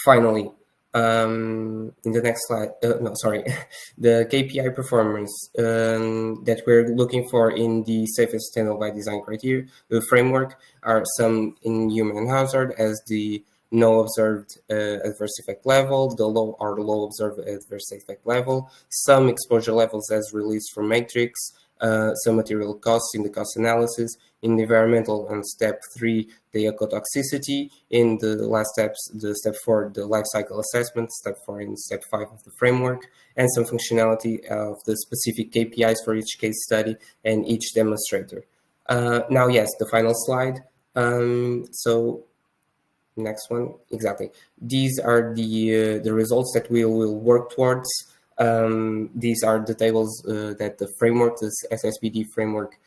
Finally, in the next slide, the KPI performance that we're looking for in the Safe and Sustainable by Design criteria, the framework, are some in human hazard as the no observed adverse effect level, the low observed adverse effect level, some exposure levels as released from matrix, some material costs in the cost analysis, in the environmental on step 3, the ecotoxicity, in the last steps, the step 4, the life cycle assessment, step 4 and step 5 of the framework, and some functionality of the specific KPIs for each case study and each demonstrator. Now, yes, the final slide. So next one, exactly. These are the results that we will work towards. These are the tables that the framework, this SSBD framework,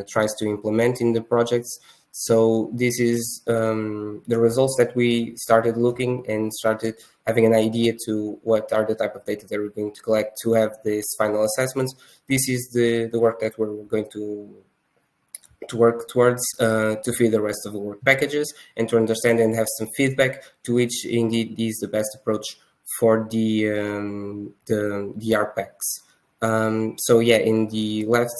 tries to implement in the projects. So this is the results that we started looking and started having an idea to what are the type of data that we're going to collect to have this final assessments. This is the work that we're going to work towards to feed the rest of the work packages and to understand and have some feedback to which indeed is the best approach for the RPECs. So yeah, in the left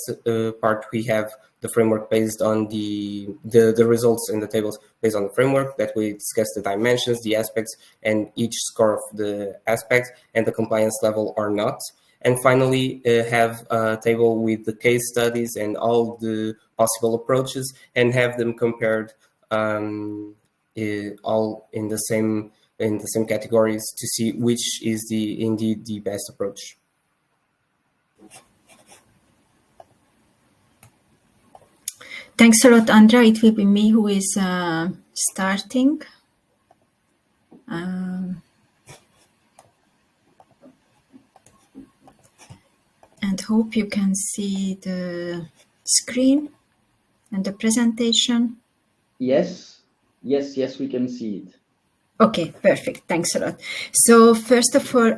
part, we have the framework based on the results in the tables based on the framework that we discussed, the dimensions, the aspects, and each score of the aspects and the compliance level or not. And finally, have a table with the case studies and all the possible approaches and have them compared all in the same categories to see which is indeed the best approach. Thanks a lot, Andrea. It will be me who is starting. And hope you can see the screen and the presentation. Yes, we can see it. Okay, perfect. Thanks a lot. So first of all,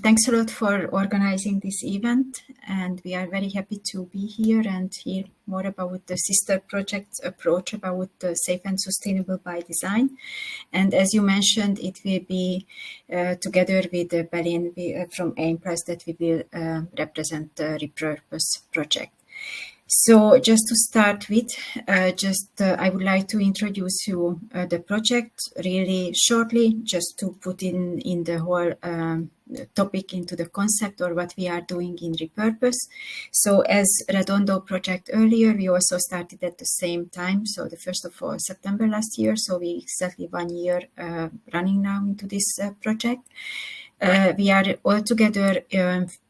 thanks a lot for organizing this event. And we are very happy to be here and hear more about the sister project's approach about the safe and sustainable by design. And as you mentioned, it will be together with Belin from AIM+ that we will represent the Repurpose project. So just to start with, I would like to introduce you the project really shortly, just to put in the whole topic into the concept or what we are doing in Repurpose. So as Redondo project earlier, we also started at the same time, so the 1st of September last year. So we exactly 1 year running now into this project. We are altogether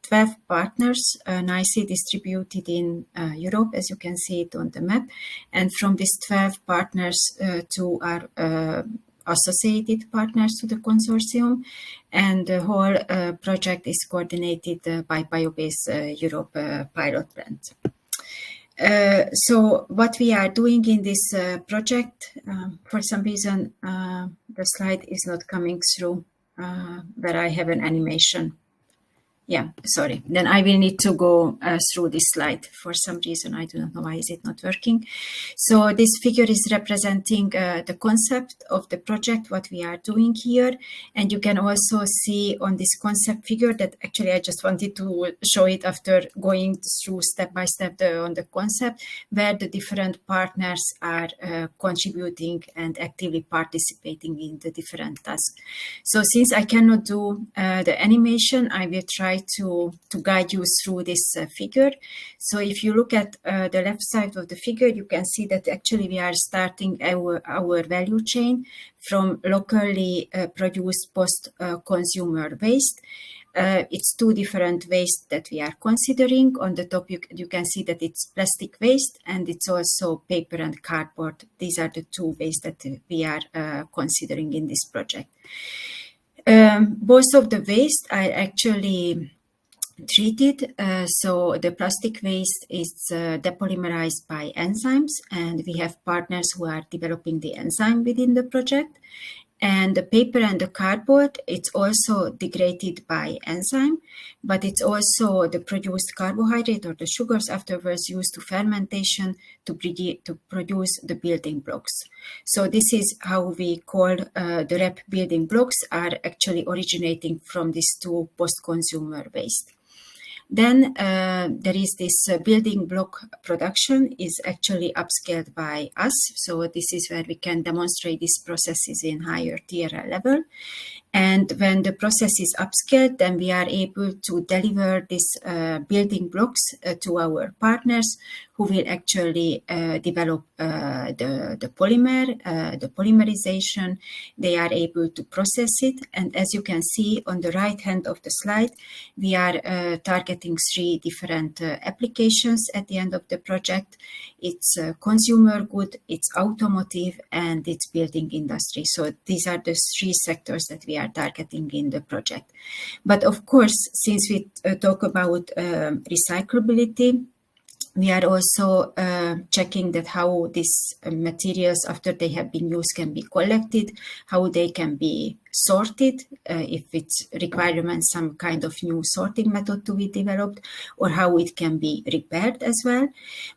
12 partners nicely distributed in Europe, as you can see it on the map. And from these 12 partners, 2 are associated partners to the consortium. And the whole project is coordinated by Biobase Europe pilot plant. So what we are doing in this project, for some reason, the slide is not coming through. Where I have an animation. Yeah, sorry. Then I will need to go through this slide. For some reason, I do not know why is it not working. So this figure is representing the concept of the project, what we are doing here. And you can also see on this concept figure that actually I just wanted to show it after going through step by step on the concept, where the different partners are contributing and actively participating in the different tasks. So since I cannot do the animation, I will try to guide you through this figure. So if you look at the left side of the figure, you can see that actually we are starting our value chain from locally produced post-consumer waste. It's two different wastes that we are considering. On the top, you can see that it's plastic waste and it's also paper and cardboard. These are the two wastes that we are considering in this project. Both of the waste are actually treated. So the plastic waste is depolymerized by enzymes, and we have partners who are developing the enzyme within the project. And the paper and the cardboard, it's also degraded by enzyme, but it's also the produced carbohydrate or the sugars afterwards used to fermentation to produce the building blocks. So this is how we call the REP building blocks are actually originating from these two post-consumer waste. Then there is this building block production is actually upscaled by us. So this is where we can demonstrate these processes in higher TRL level. And when the process is upscaled, then we are able to deliver these building blocks to our partners who will actually develop the polymer, the polymerization. They are able to process it. And as you can see on the right hand of the slide, we are targeting three different applications at the end of the project. It's consumer good, it's automotive, and it's building industry. So these are the three sectors that we are targeting in the project. But of course, since we talk about recyclability, we are also checking that how these materials, after they have been used, can be collected, how they can be sorted, if it's requirement some kind of new sorting method to be developed, or how it can be repaired as well.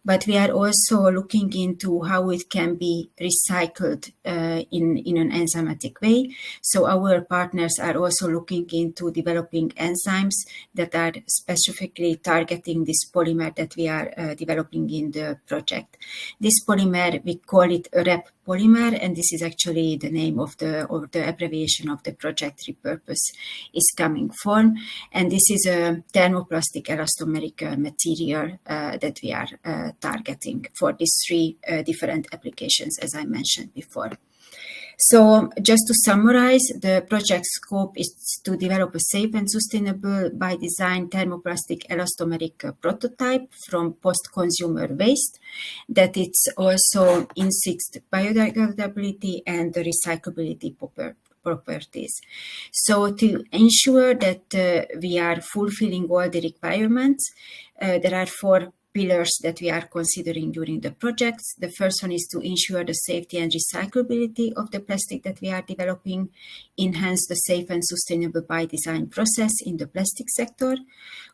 But we are also looking into how it can be recycled in an enzymatic way. So our partners are also looking into developing enzymes that are specifically targeting this polymer that we are developing in the project. This polymer, we call it REP polymer, and this is actually the name of the abbreviation of the project repurpose is coming from. And this is a thermoplastic elastomeric material that we are targeting for these three different applications, as I mentioned before. So just to summarize, the project scope is to develop a safe and sustainable by design thermoplastic elastomeric prototype from post-consumer waste that it's also insists biodegradability and the recyclability properties. So to ensure that we are fulfilling all the requirements, there are four pillars that we are considering during the projects. The first one is to ensure the safety and recyclability of the plastic that we are developing, enhance the safe and sustainable by design process in the plastic sector.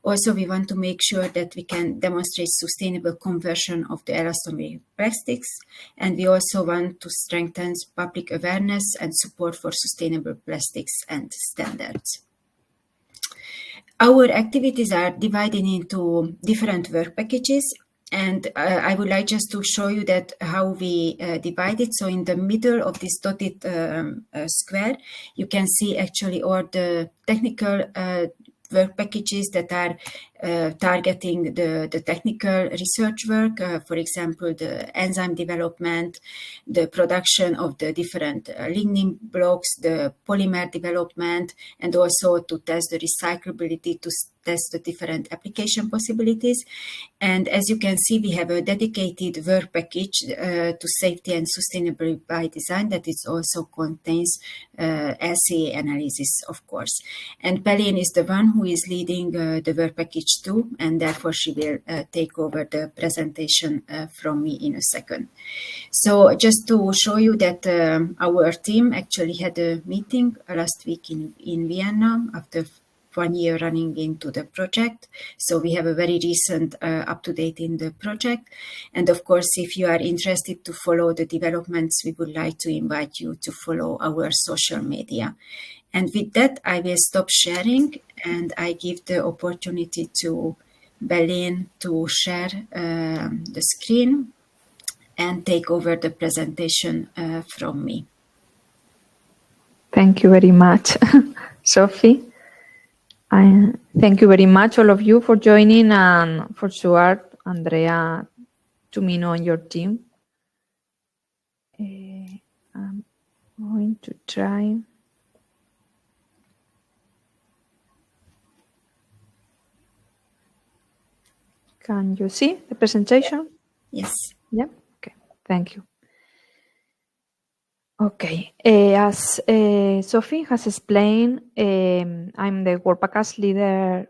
Also, we want to make sure that we can demonstrate sustainable conversion of the elastomeric plastics, and we also want to strengthen public awareness and support for sustainable plastics and standards. Our activities are divided into different work packages, and I would like just to show you that how we divide it. So in the middle of this dotted square, you can see actually all the technical work packages that are targeting the technical research work, for example, the enzyme development, the production of the different lignin blocks, the polymer development, and also to test the recyclability, to test the different application possibilities. And as you can see, we have a dedicated work package to safety and sustainability by design that it also contains LCA analysis, of course. And Pelin is the one who is leading the work package too, and therefore she will take over the presentation from me in a second. So just to show you that our team actually had a meeting last week in Vienna after 1 year running into the project. So we have a very recent up-to-date in the project. And of course, if you are interested to follow the developments, we would like to invite you to follow our social media. And with that, I will stop sharing and I give the opportunity to Belén to share the screen and take over the presentation from me. Thank you very much, Sophie. Thank you very much, all of you, for joining, and for sure, Andrea, Tumino, and your team. I'm going to try. Can you see the presentation? Yes. Yeah. Okay. Thank you. Okay. As Sophie has explained, I'm the WordPacas leader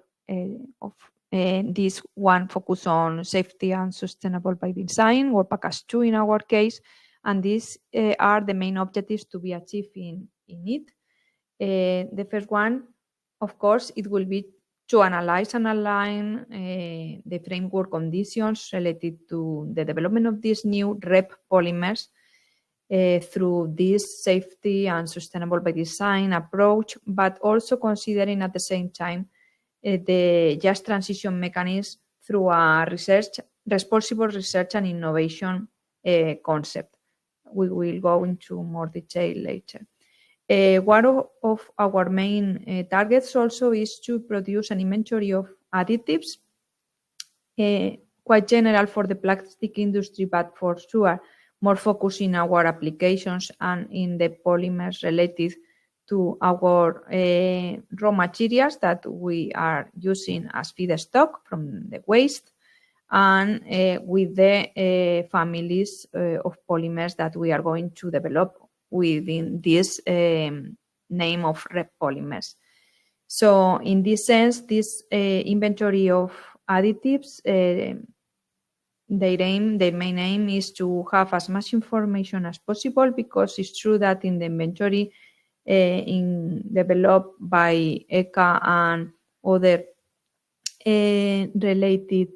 of this one focus on safety and sustainable by design, WordPacas 2 in our case, and these are the main objectives to be achieved in it. The first one, of course, it will be to analyze and align the framework conditions related to the development of these new REP polymers through this safety and sustainable by design approach, but also considering at the same time the just transition mechanism through a responsible research and innovation concept. We will go into more detail later. One of our main targets also is to produce an inventory of additives, quite general for the plastic industry, but for sure more focused in our applications and in the polymers related to our raw materials that we are using as feedstock from the waste, and with the families of polymers that we are going to develop within this name of REP polymers. So in this sense, this inventory of additives, their main aim is to have as much information as possible, because it's true that in the inventory developed by ECA and other related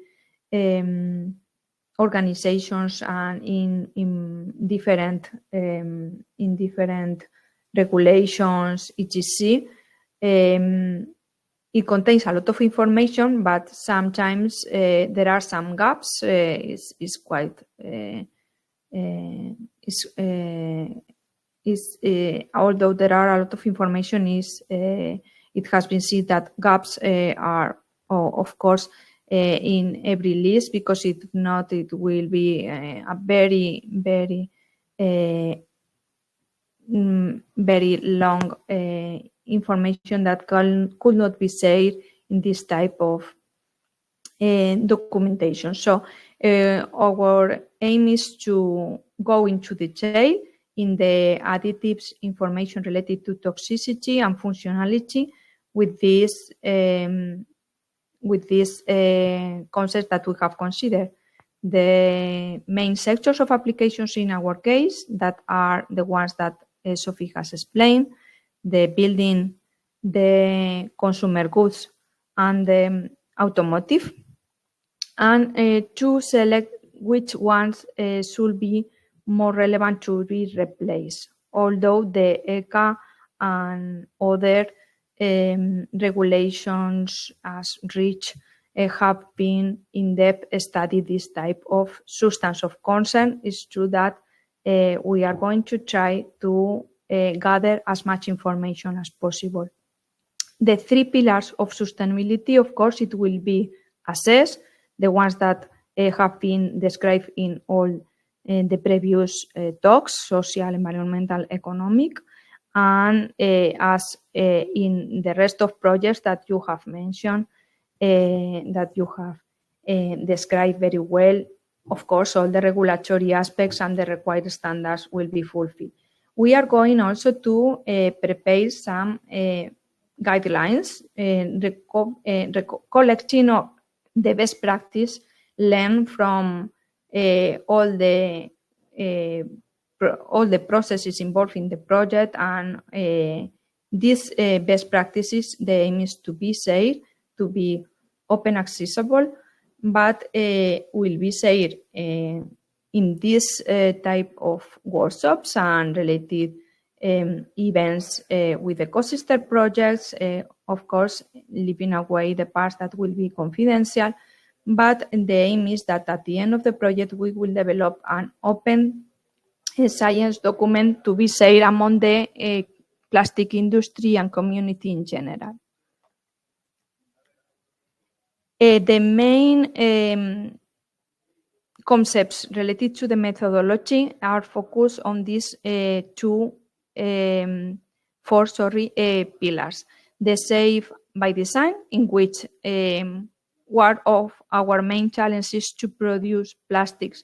organizations and in different regulations, etc. It contains a lot of information, but sometimes there are some gaps. Although there are a lot of information, it has been seen that gaps are, of course, in every list, because if not, it will be a very, very, very long information that could not be said in this type of documentation. So our aim is to go into detail in the additives information related to toxicity and functionality with this concepts that we have considered. The main sectors of applications in our case, that are the ones that Sophie has explained: the building, the consumer goods, and the automotive, and to select which ones should be more relevant to be replaced. Although the ECA and other regulations as REACH have been in-depth studied this type of substance of concern, it's true that we are going to try to gather as much information as possible. The three pillars of sustainability, of course, it will be assess, the ones that have been described in all the previous talks: social, environmental, economic, and as in the rest of projects that you have mentioned, that you have described very well, of course, all the regulatory aspects and the required standards will be fulfilled. We are going also to prepare some guidelines, collecting the best practice learned from all the processes involved in the project, and these best practices, the aim is to be safe, to be open accessible, but will be safe in this type of workshops and related events with the co-sister projects, of course, leaving away the parts that will be confidential. But the aim is that at the end of the project, we will develop an open science document to be shared among the plastic industry and community in general. The main concepts related to the methodology are focused on these four pillars. The safe by design, in which one of our main challenges is to produce plastics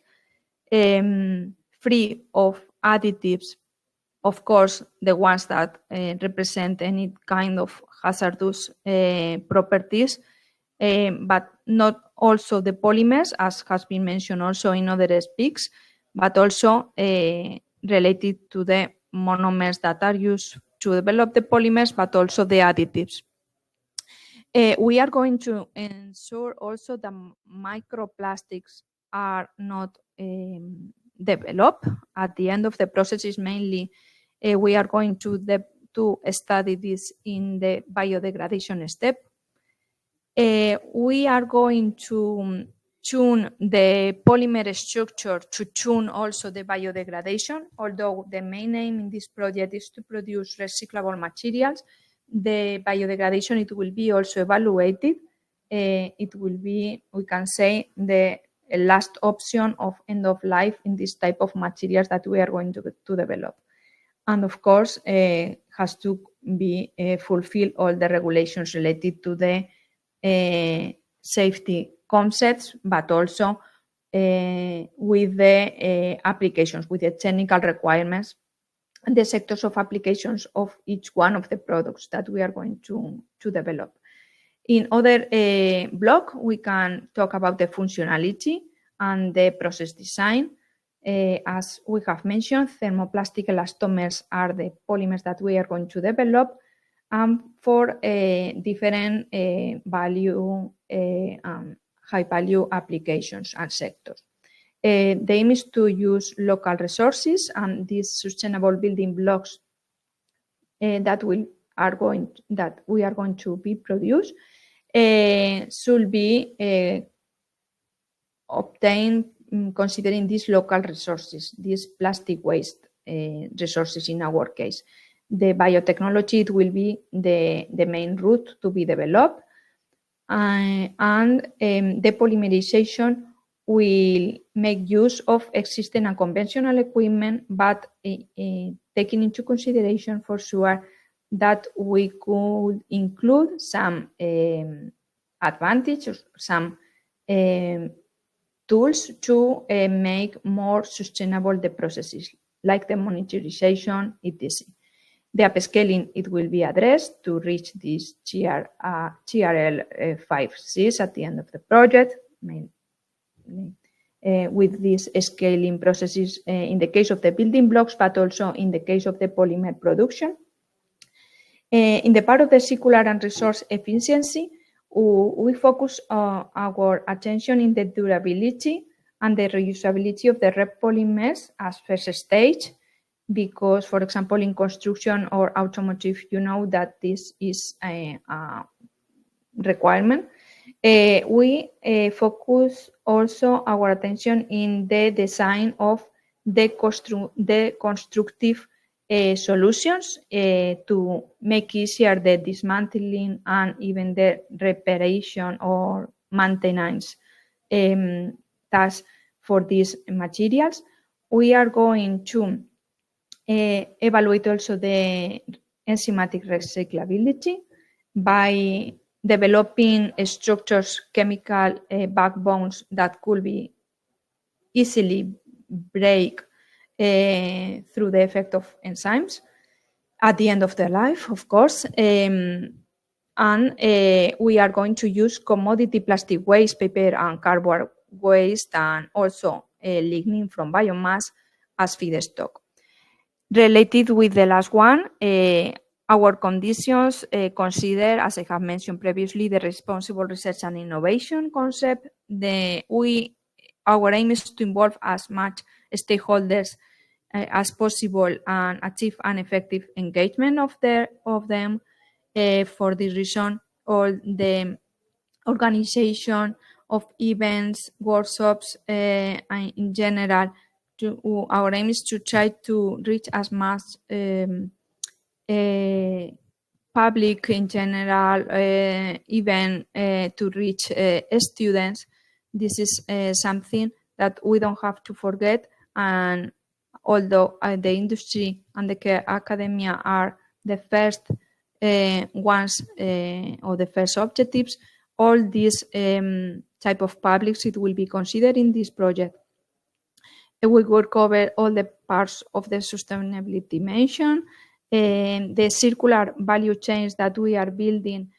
free of additives, of course, the ones that represent any kind of hazardous properties, but not also the polymers, as has been mentioned also in other speaks, but also related to the monomers that are used to develop the polymers, but also the additives. We are going to ensure also that microplastics are not developed. At the end of the process is mainly we are going to study this in the biodegradation step. We are going to tune the polymer structure to tune also the biodegradation, although the main aim in this project is to produce recyclable materials. The biodegradation, it will be also evaluated. It will be, we can say, the last option of end of life in this type of materials that we are going to develop. And of course, has to be fulfill all the regulations related to the safety concepts, but also with the applications, with the technical requirements and the sectors of applications of each one of the products that we are going to develop. In other block, we can talk about the functionality and the process design. As we have mentioned, thermoplastic elastomers are the polymers that we are going to develop for different value, high value applications and sectors. The aim is to use local resources, and these sustainable building blocks that we are going to be produced should be obtained considering these local resources, these plastic waste resources in our case. The biotechnology, it will be the main route to be developed, and the polymerization will make use of existing and conventional equipment, but taking into consideration for sure that we could include some advantages, some tools to make more sustainable the processes, like the monitorization, etc. The upscaling, it will be addressed to reach this TRL 5Cs at the end of the project, with these scaling processes in the case of the building blocks, but also in the case of the polymer production. In the part of the circular and resource efficiency, we focus our attention in the durability and the reusability of the repolymers as first stage, because, for example, in construction or automotive, you know that this is a requirement. We focus also our attention in the design of the constructive solutions to make easier the dismantling and even the reparation or maintenance tasks for these materials. We are going to evaluate also the enzymatic recyclability by developing structures, chemical backbones that could be easily break through the effect of enzymes at the end of their life, of course. And we are going to use commodity plastic waste, paper and cardboard waste, and also lignin from biomass as feedstock. Related with the last one, our conditions consider, as I have mentioned previously, the responsible research and innovation concept. Our aim is to involve as much stakeholders as possible and achieve an effective engagement of them. For this reason, all the organization of events, workshops, and in general, our aim is to try to reach as much public in general, even to reach students. This is something that we don't have to forget, and although the industry and the academia are the first ones or the first objectives, all these type of publics it will be considered in this project. We will cover all the parts of the sustainability dimension, the circular value chains that we are building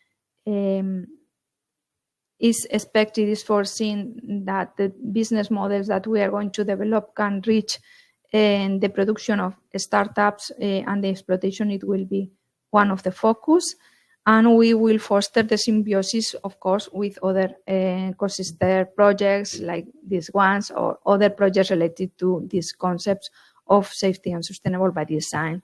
is foreseen that the business models that we are going to develop can reach the production of startups and the exploitation. It will be one of the focus. And we will foster the symbiosis, of course, with other ecosystem projects like these ones or other projects related to these concepts of safety and sustainable by design.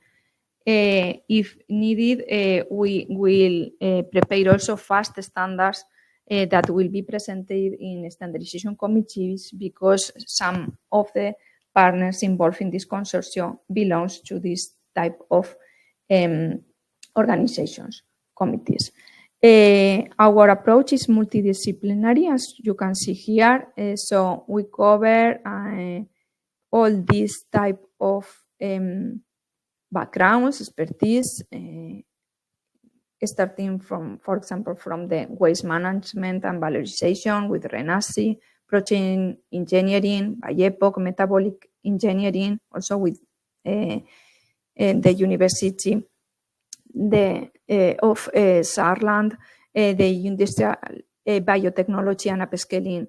If needed, we will prepare also fast standards that will be presented in standardization committees, because some of the partners involved in this consortium belongs to this type of organizations, committees. Our approach is multidisciplinary, as you can see here. So we cover all these type of backgrounds, expertise, starting from, for example, from the waste management and valorization with RENASI, protein engineering, by epoch, metabolic engineering, also with the University of Saarland, the industrial biotechnology and upscaling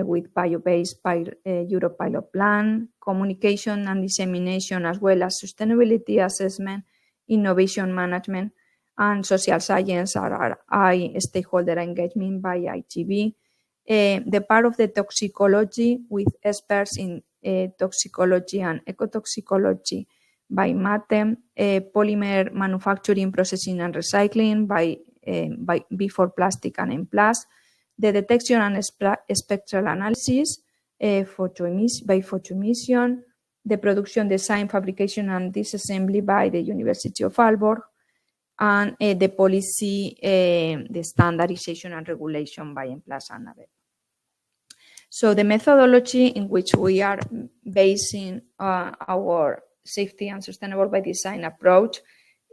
with bio-based Europe pilot plan, communication and dissemination, as well as sustainability assessment, innovation management, and social science RRI stakeholder engagement by ITB. The part of the toxicology with experts in toxicology and ecotoxicology by MATEM, polymer manufacturing, processing and recycling by Before Plastic and M+, the detection and spectral analysis by photoemission, the production, design, fabrication and disassembly by the University of Aalborg, and the policy, the standardization and regulation by M+ and NABEP. So the methodology in which we are basing our safety and sustainable by design approach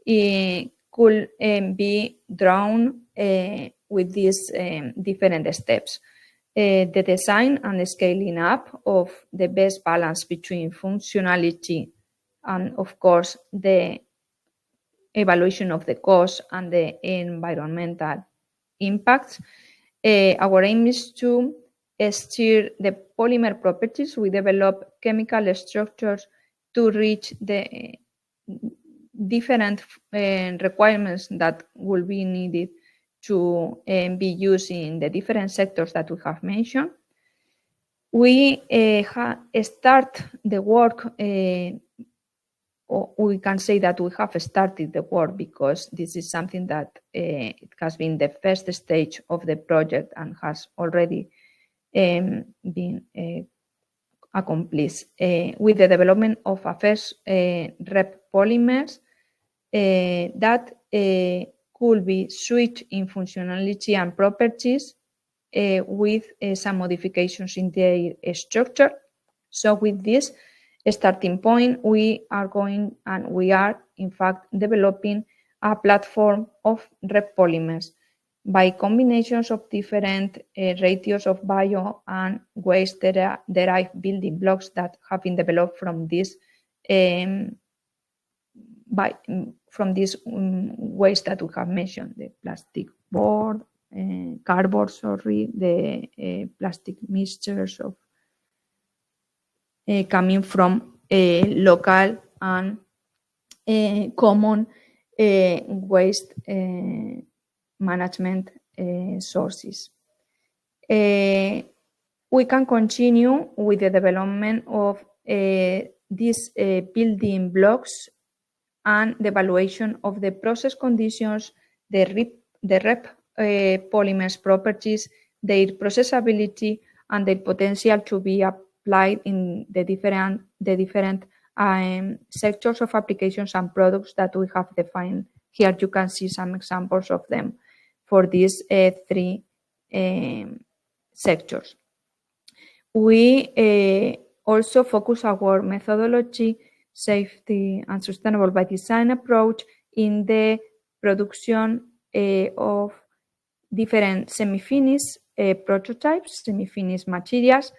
could be drawn with these different steps. The design and the scaling up of the best balance between functionality and, of course, the evaluation of the cost and the environmental impacts. Our aim is to steer the polymer properties. We develop chemical structures to reach the different requirements that will be needed to be used in the different sectors that we have mentioned. We start the work, or we can say that we have started the work, because this is something that it has been the first stage of the project and has already been accomplished with the development of a first rep polymers that could be switched in functionality and properties with some modifications in their structure. So with this starting point, we are in fact developing a platform of rep polymers by combinations of different ratios of bio and waste derived building blocks that have been developed from this waste that we have mentioned, the plastic board, cardboard, the plastic mixtures of coming from local and common waste management sources. We can continue with the development of these building blocks and the evaluation of the process conditions, the rep polymers properties, their processability, and their potential to be applied in the different sectors of applications and products that we have defined. Here you can see some examples of them for these three sectors. We also focus our methodology, safety and sustainable by design approach, in the production of different semi-finished prototypes, semi-finished materials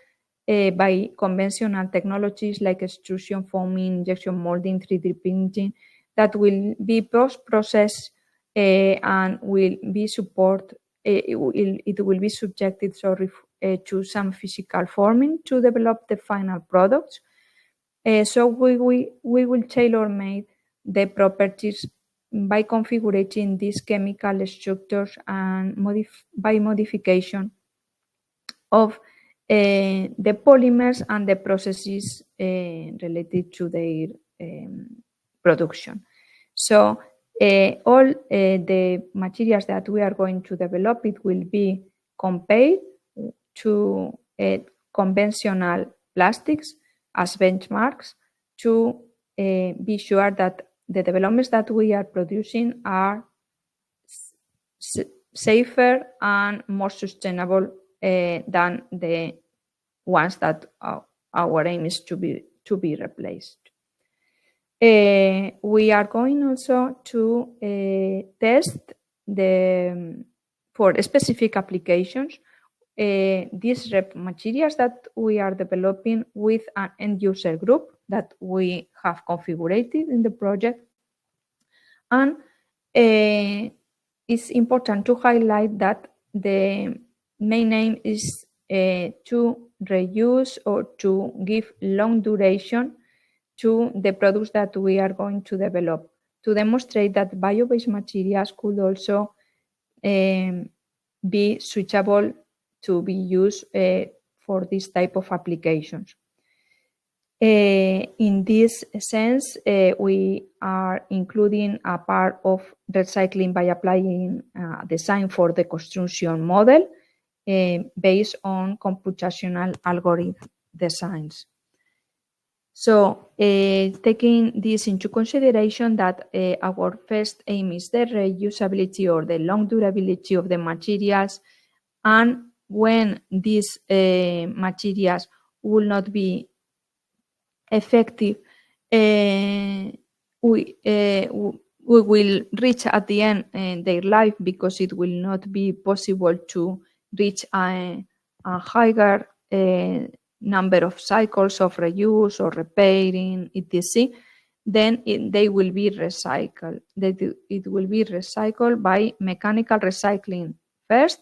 by conventional technologies like extrusion, foaming, injection molding, 3D printing, that will be post-processed and will be it will be subjected to some physical forming to develop the final products. So we will tailor-make the properties by configuring these chemical structures and by modification of the polymers and the processes related to their production. So all the materials that we are going to develop, it will be compared to conventional plastics as benchmarks to be sure that the developments that we are producing are safer and more sustainable than the ones that our aim is to be replaced. We are going also to test for specific applications these materials that we are developing with an end user group that we have configured in the project. And it's important to highlight that the main aim is to reuse or to give long duration to the products that we are going to develop, to demonstrate that bio-based materials could also be switchable to be used for this type of applications. In this sense, we are including a part of recycling by applying design for the construction model based on computational algorithm designs. So taking this into consideration that our first aim is the reusability or the long durability of the materials, and when these materials will not be effective, we will reach at the end their life, because it will not be possible to reach a higher number of cycles of reuse or repairing, etc. Then they will be recycled. It will be recycled by mechanical recycling first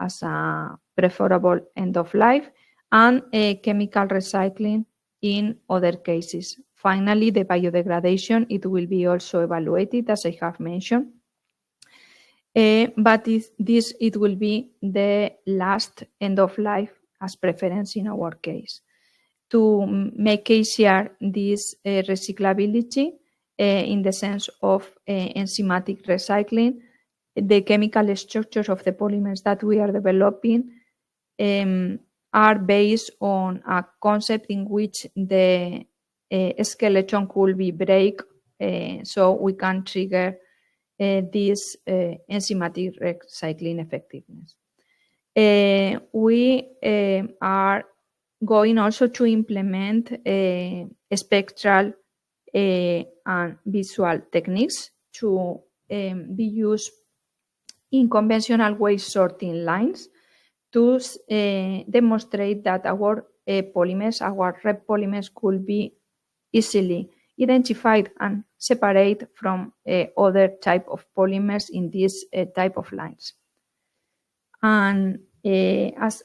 as a preferable end of life, and chemical recycling in other cases. Finally, the biodegradation, it will be also evaluated, as I have mentioned. But it will be the last end of life as preference in our case. To make easier this recyclability in the sense of enzymatic recycling, the chemical structures of the polymers that we are developing are based on a concept in which the skeleton could be break, so we can trigger this enzymatic recycling effectiveness. We are going also to implement spectral and visual techniques to be used in conventional waste sorting lines to demonstrate that our polymers, our REP polymers, could be easily identified and separate from other type of polymers in this type of lines. And as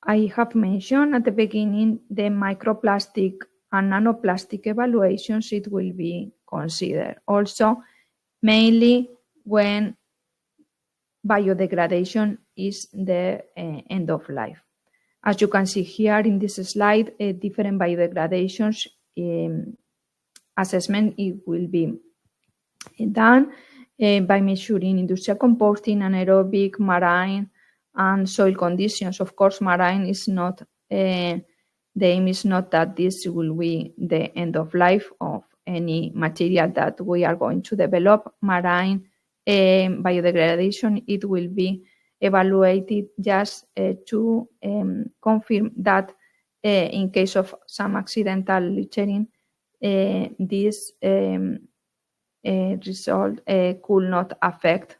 I have mentioned at the beginning, the microplastic and nanoplastic evaluations, it will be considered also, mainly when biodegradation is the end of life. As you can see here in this slide, different biodegradations assessment, it will be done by measuring industrial composting, anaerobic, marine, and soil conditions. Of course, marine is not, the aim is not that this will be the end of life of any material that we are going to develop. Marine biodegradation, it will be evaluated just to confirm that in case of some accidental littering, this result could not affect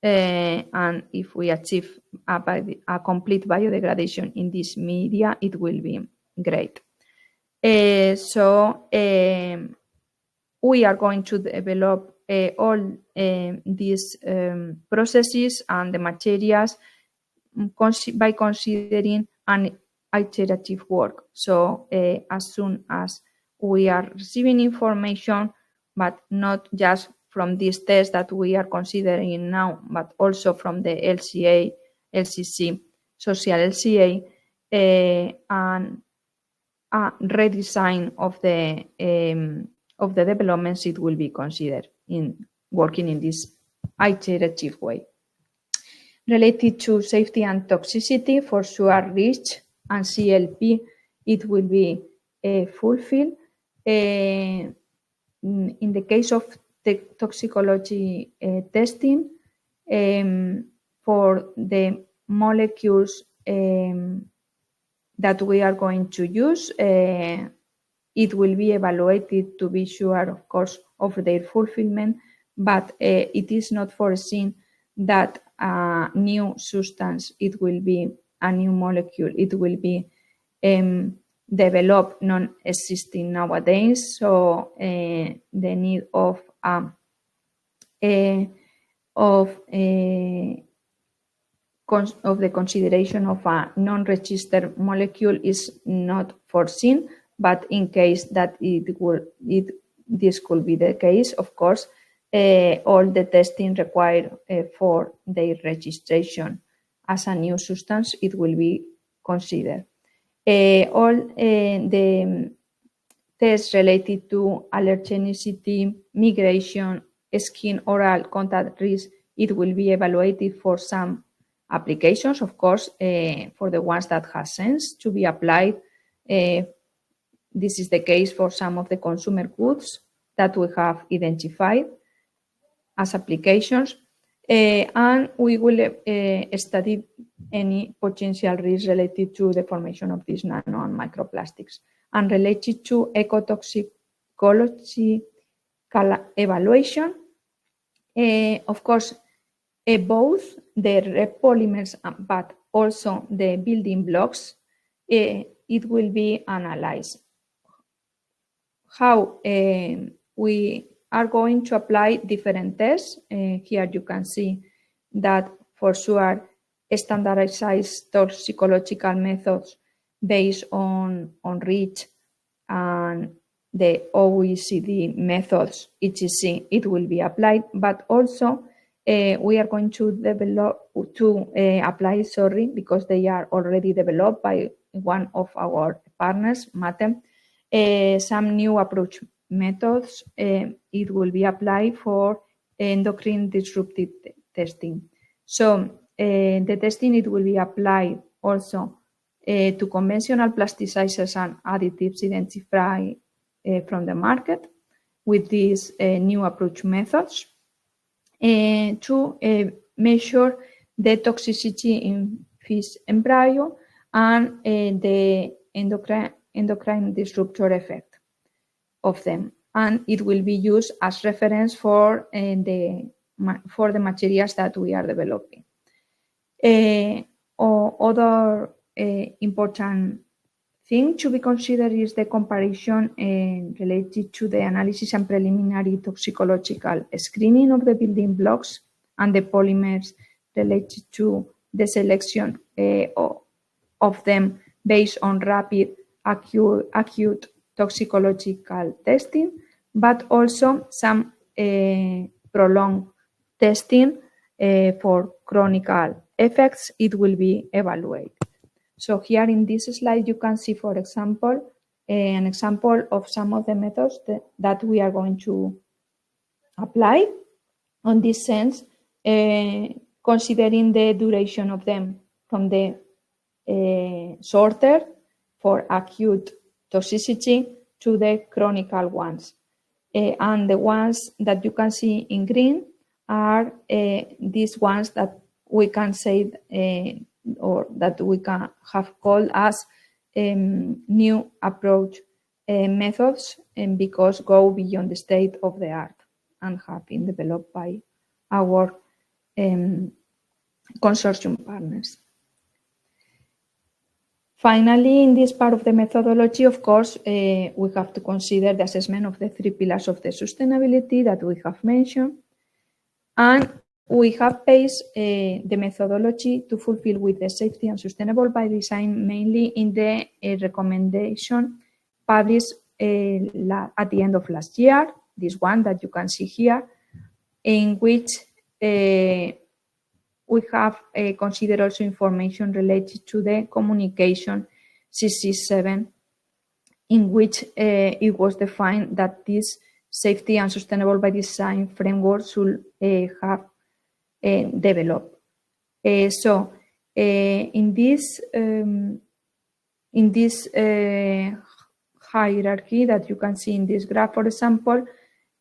and if we achieve a complete biodegradation in this media, it will be great. So we are going to develop all these processes and the materials by considering an iterative work. So as soon as we are receiving information, but not just from this test that we are considering now, but also from the LCA, LCC, social LCA, and a redesign of the developments, it will be considered in working in this iterative way. Related to safety and toxicity, for sure, REACH and CLP, it will be fulfilled. In the case of the toxicology testing, for the molecules that we are going to use, it will be evaluated to be sure, of course, of their fulfillment, but it is not foreseen that a new substance, it will be a new molecule, it will be developed non-existing nowadays. So the need of the consideration of a non-registered molecule is not foreseen, but in case that this could be the case, of course, all the testing required for their registration as a new substance, it will be considered. All the tests related to allergenicity, migration, skin oral contact risk, it will be evaluated for some applications, of course, for the ones that have sense to be applied. This is the case for some of the consumer goods that we have identified as applications, and we will study any potential risk related to the formation of these nano and microplastics. And related to ecotoxicological evaluation, of course, both the repolymers but also the building blocks, it will be analyzed. How we are going to apply different tests. Here you can see that for sure standardized toxicological methods based on REACH and the OECD methods, ETC, it will be applied, but also we are going to apply, because they are already developed by one of our partners, MATEM, some new approach methods. It will be applied for endocrine disruptive testing. So the testing, it will be applied also to conventional plasticizers and additives identified from the market with these new approach methods to measure the toxicity in fish embryo and the endocrine disruptor effect of them. And it will be used as reference for the materials that we are developing. Other important thing to be considered is the comparison related to the analysis and preliminary toxicological screening of the building blocks and the polymers related to the selection of them based on rapid acute toxicological testing, but also some prolonged testing for chronic effects. It will be evaluated. So here in this slide, you can see, for example, an example of some of the methods that we are going to apply on this sense, considering the duration of them from the shorter for acute toxicity to the chronic ones. And the ones that you can see in green are these ones that we can say or that we can have called as new approach methods, and because go beyond the state of the art and have been developed by our consortium partners. Finally, in this part of the methodology, of course, we have to consider the assessment of the 3 pillars of the sustainability that we have mentioned. And we have based the methodology to fulfill with the safety and sustainable by design mainly in the recommendation published at the end of last year, this one that you can see here, in which we have considered also information related to the communication CC7, in which it was defined that this safety and sustainable by design framework should have developed. So in this hierarchy that you can see in this graph, for example,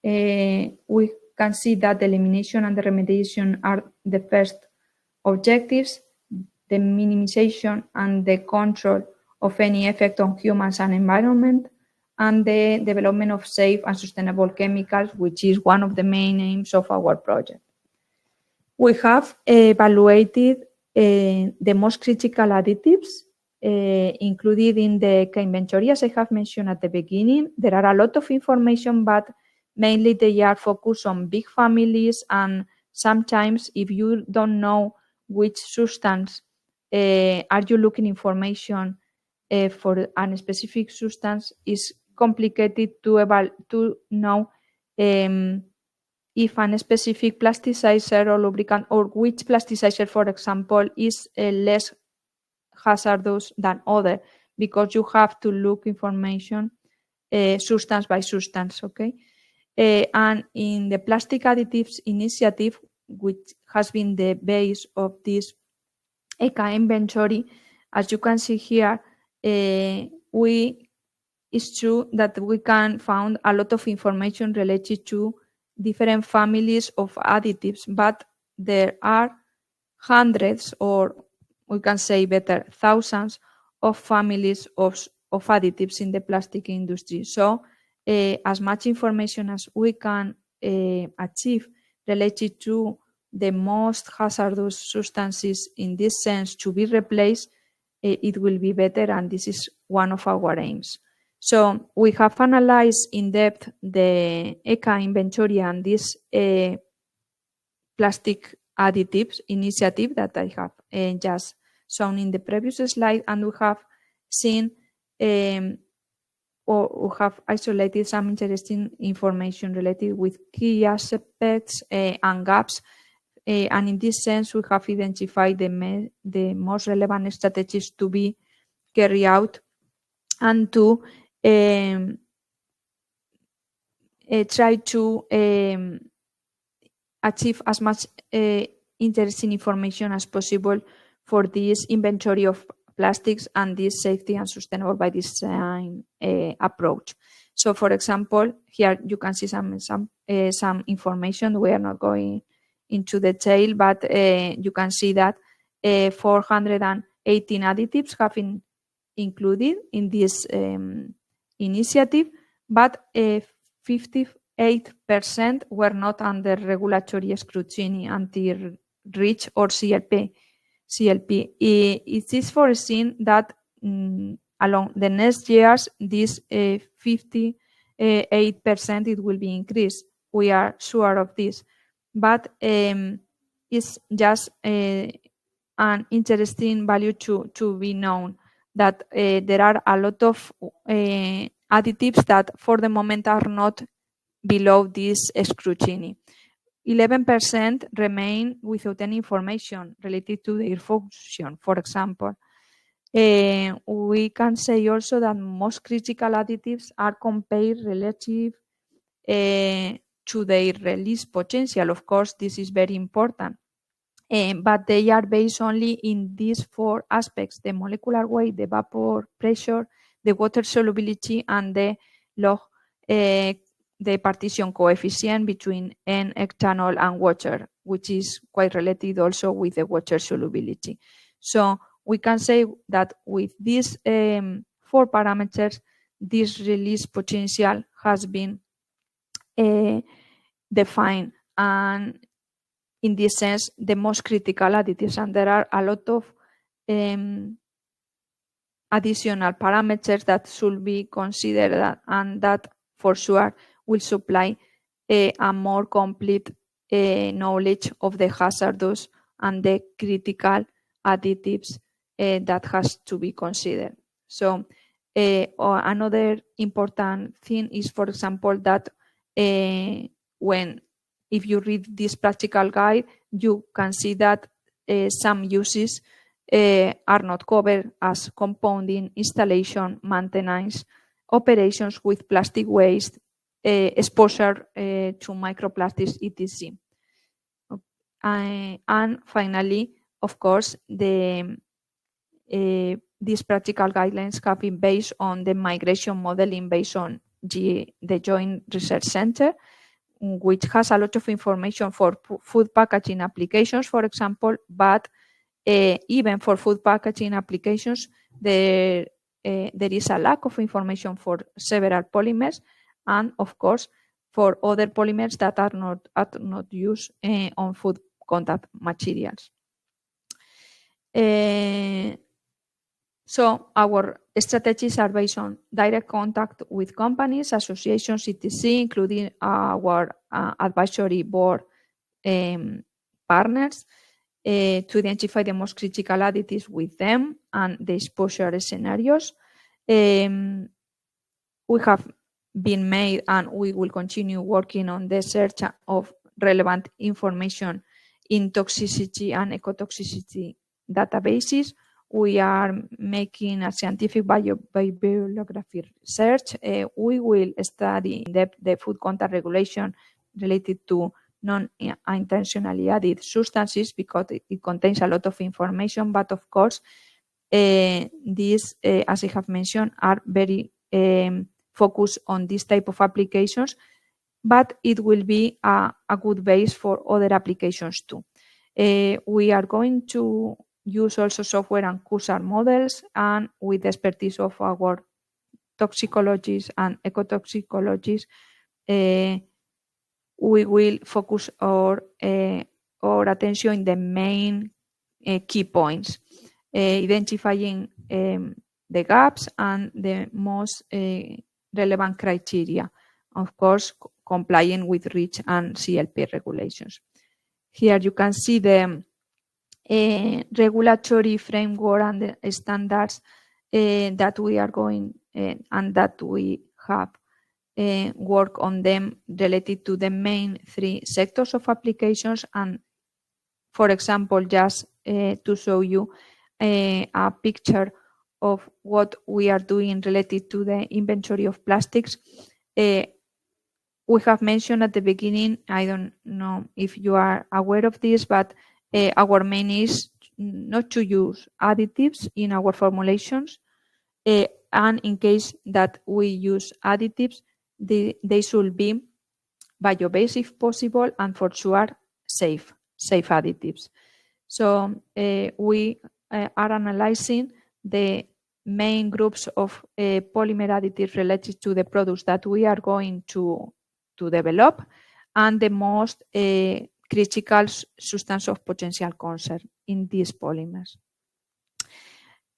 we can see that the elimination and the remediation are the first objectives, the minimization and the control of any effect on humans and environment, and the development of safe and sustainable chemicals, which is one of the main aims of our project. We have evaluated the most critical additives included in the inventory. As I have mentioned at the beginning, there are a lot of information, but mainly they are focused on big families, and sometimes if you don't know which substance are you looking information for a specific substance, is complicated to know if a specific plasticizer or lubricant, or which plasticizer, for example, is less hazardous than other, because you have to look information substance by substance, okay? And in the Plastic Additives Initiative, which has been the base of this ECA inventory, as you can see here, it's true that we can find a lot of information related to different families of additives, but there are hundreds, or we can say better, thousands of families of additives in the plastic industry. So as much information as we can achieve related to the most hazardous substances in this sense to be replaced, it will be better, and this is one of our aims. So we have analyzed in depth the ECA inventory and this Plastic Additives Initiative that I have just shown in the previous slide, and we have seen or we have isolated some interesting information related with key aspects and gaps. And in this sense, we have identified the most relevant strategies to be carried out and to try to achieve as much interesting information as possible for this inventory of plastics and this safety and sustainable by design approach. So, for example, here you can see some information. We are not going into detail, but you can see that 418 additives have been included in this initiative, but 58% were not under regulatory scrutiny until REACH or CLP. It is foreseen that along the next years, this 58% it will be increased. We are sure of this, but it's just an interesting value to be known that there are a lot of additives that for the moment are not below this scrutiny. 11% remain without any information related to their function, for example. We can say also that most critical additives are compared relative to their release potential. Of course, this is very important, but they are based only in these 4 aspects: the molecular weight, the vapor pressure, the water solubility, and the log the partition coefficient between N-hectanol and water, which is quite related also with the water solubility. So we can say that with these 4 parameters, this release potential has been defined. And in this sense, the most critical additives, and there are a lot of additional parameters that should be considered, and that for sure will supply a more complete knowledge of the hazardous and the critical additives that has to be considered. So another important thing is, for example, that if you read this practical guide, you can see that some uses are not covered, as compounding, installation, maintenance, operations with plastic waste, exposure to microplastics, etc. And finally, of course, these practical guidelines have been based on the migration modeling based on the Joint Research Center, which has a lot of information for food packaging applications, for example, but even for food packaging applications, there is a lack of information for several polymers, and of course, for other polymers that are not used on food contact materials. So our strategies are based on direct contact with companies, associations, etc., including our advisory board partners, to identify the most critical additives with them and the exposure scenarios. We have been made, and we will continue working on the search of relevant information in toxicity and ecotoxicity databases. We are making a scientific bibliography research. We will study in depth the food contact regulation related to non-intentionally added substances, because it contains a lot of information. But of course, these, as I have mentioned, are very focused on this type of applications, but it will be a good base for other applications too. We are going to use also software and CUSAR models, and with the expertise of our toxicologists and ecotoxicologists, we will focus our attention in the main key points, identifying the gaps and the most relevant criteria, of course, complying with REACH and CLP regulations. Here you can see the regulatory framework and the standards that we are going and that we have work on them related to the main 3 sectors of applications. And for example, just to show you a picture of what we are doing related to the inventory of plastics, we have mentioned at the beginning, I don't know if you are aware of this, but our main is not to use additives in our formulations, and in case that we use additives, they should be bio-based if possible, and for sure safe additives. So we are analyzing the main groups of polymer additives related to the products that we are going to develop, and the most critical substance of potential concern in these polymers.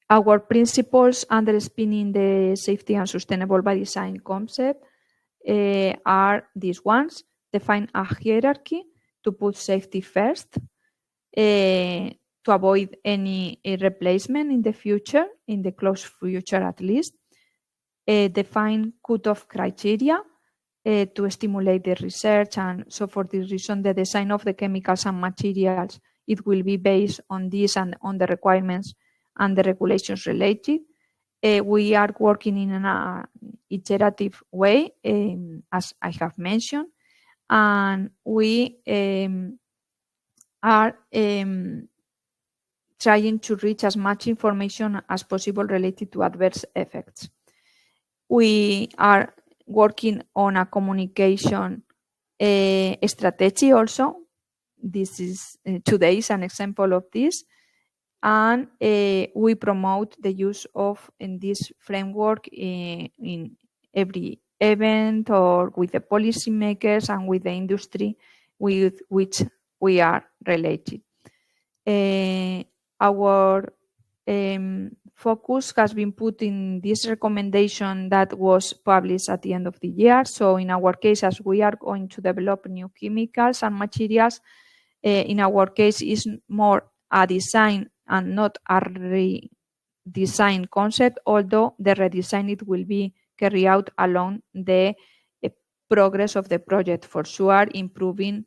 Our principles underpinning the safety and sustainable by design concept are these ones: define a hierarchy to put safety first, to avoid any replacement in the future, in the close future at least, define cut-off criteria to stimulate the research. And so for this reason, the design of the chemicals and materials, it will be based on this and on the requirements and the regulations related. We are working in an iterative way, as I have mentioned, and we are trying to reach as much information as possible related to adverse effects. We are working on a communication strategy also. This is today is an example of this, and we promote the use of this framework in every event or with the policymakers and with the industry with which we are related. Our focus has been put in this recommendation that was published at the end of the year. So in our case, as we are going to develop new chemicals and materials, in our case is more a design and not a redesign concept, although the redesign it will be carried out along the progress of the project, for sure, improving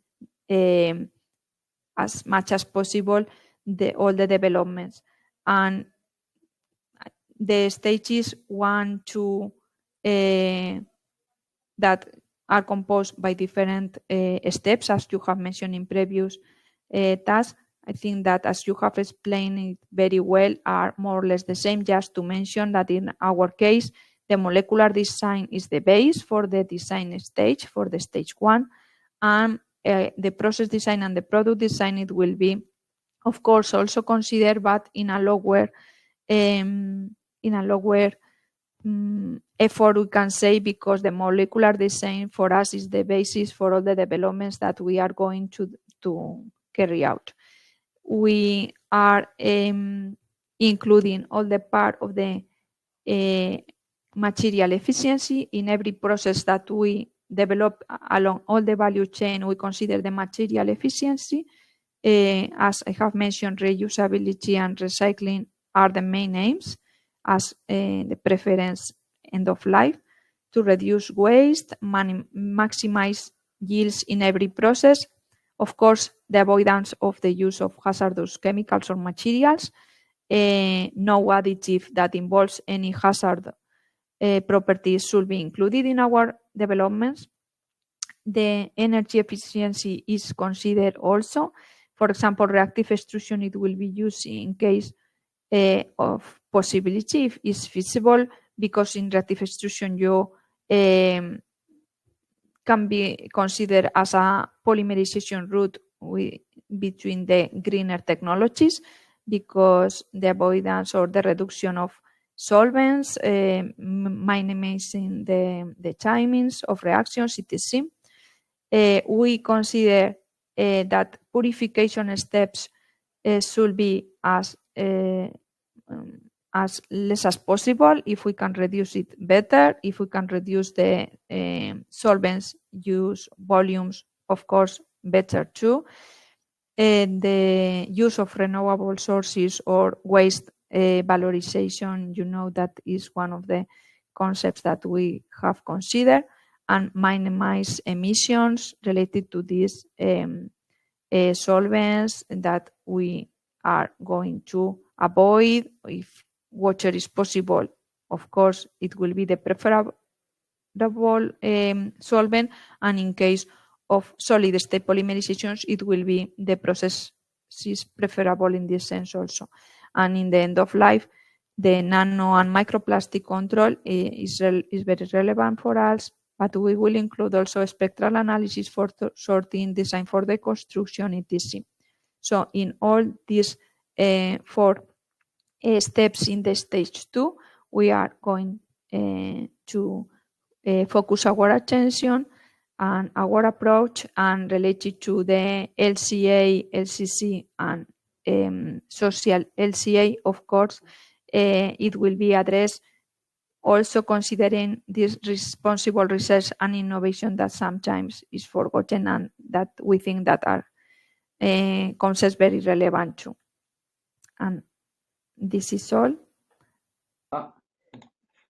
as much as possible all the developments. And the stages 1, 2 that are composed by different steps, as you have mentioned in previous tasks. I think that, as you have explained it very well, are more or less the same. Just to mention that in our case, the molecular design is the base for the design stage, for the stage 1, and the process design and the product design, it will be, of course, also considered, but in a lower effort, we can say, because the molecular design for us is the basis for all the developments that we are going to carry out. We are including all the part of the material efficiency in every process that we develop along all the value chain. We consider the material efficiency. As I have mentioned, reusability and recycling are the main aims as the preference end of life, to reduce waste, maximize yields in every process. Of course, the avoidance of the use of hazardous chemicals or materials, no additive that involves any hazard properties should be included in our developments. The energy efficiency is considered also. For example, reactive extrusion, it will be used in case of possibility, if it's feasible, because in reactive extrusion you can be considered as a polymerization route between the greener technologies, because the avoidance or the reduction of solvents, minimizing the timings of reactions, etc. We consider that purification steps should be as less as possible. If we can reduce it, better. If we can reduce the solvents use volumes, of course, better too. The use of renewable sources or waste valorization, you know, that is one of the concepts that we have considered, and minimize emissions related to these solvents that we are going to avoid. If water is possible, of course, it will be the preferable solvent, and in case of solid state polymerizations, it will be the process is preferable in this sense also. And in the end of life, the nano and microplastic control is very relevant for us, but we will include also spectral analysis for sorting, design for the construction, etc. So in all these 4 steps in the stage 2, we are going to focus our attention and our approach, and related to the LCA, LCC, and social LCA, of course, it will be addressed also considering this responsible research and innovation that sometimes is forgotten, and that we think that are concepts very relevant too. And this is all.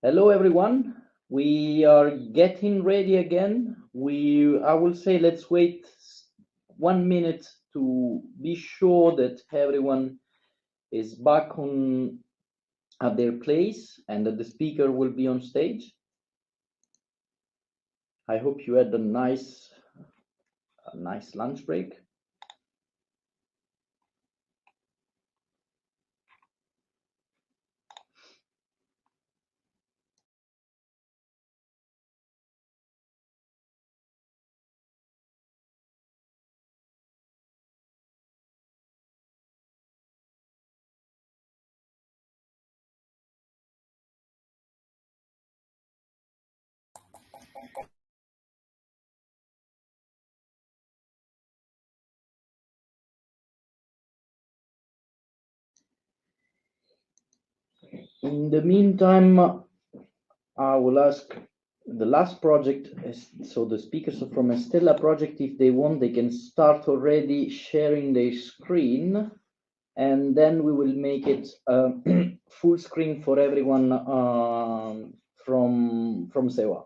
Hello, everyone. We are getting ready again. I will say let's wait 1 minute to be sure that everyone is back at their place and that the speaker will be on stage. I hope you had a nice lunch break. In the meantime, I will ask the last project, so the speakers from Estella project, if they want, they can start already sharing their screen, and then we will make it full screen for everyone from SEWA.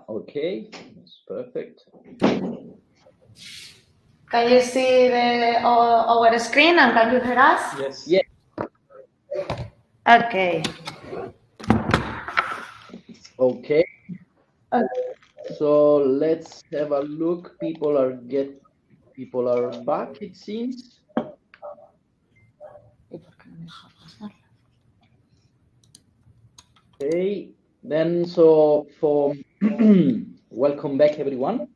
Okay, that's perfect. Can you see our screen and can you hear us? Yes. Yeah. Okay. Okay. So let's have a look. People are back, it seems. Okay. Then so for welcome back everyone.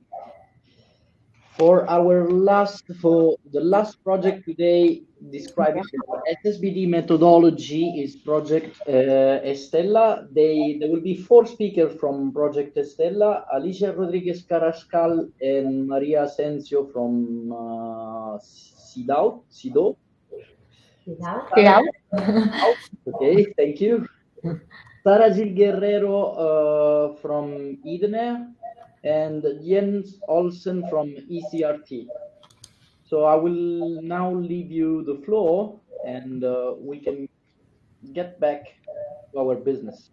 For the last project today, describing the SSBD methodology is Project Estella. There will be 4 speakers from Project Estella: Alicia Rodriguez Carrascal and Maria Asensio from CIDAO. Okay, thank you. Sara Gil Guerrero from Edener, and Jens Olsen from ECRT. So I will now leave you the floor, and we can get back to our business.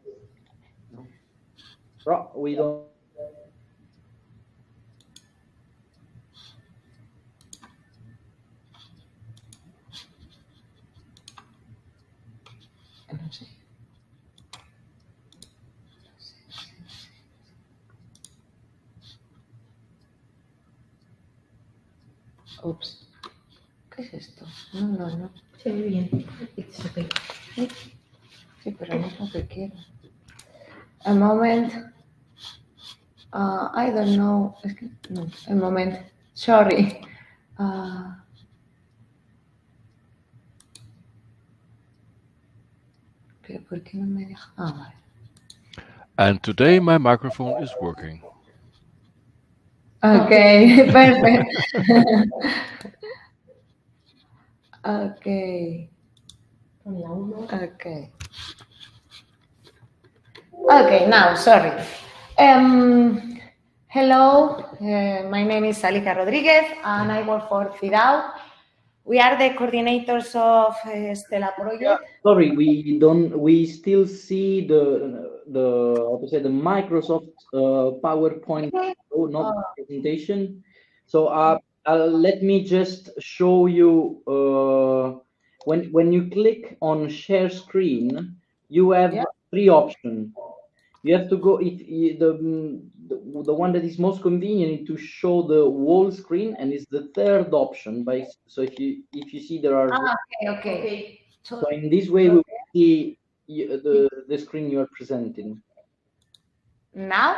We don't. Ups. ¿Qué es esto? No. Se ve bien. It's okay. Sí, pero no es lo que quiero. A moment. I don't know. Es que, no, a moment. Sorry. Pero ¿por qué no me deja? Vale. And today my microphone is working. Okay, perfect. Okay. Okay, now, sorry. Hello, my name is Alicia Rodriguez and I work for CIDAO. We are the coordinators of Estella project. Sorry, we still see the Microsoft PowerPoint not presentation. So let me just show you when you click on share screen, you have 3 options. You have to go the one that is most convenient to show the whole screen, and it's the 3rd option. So if you see there are Okay. So in this way we will see the screen you are presenting. Now?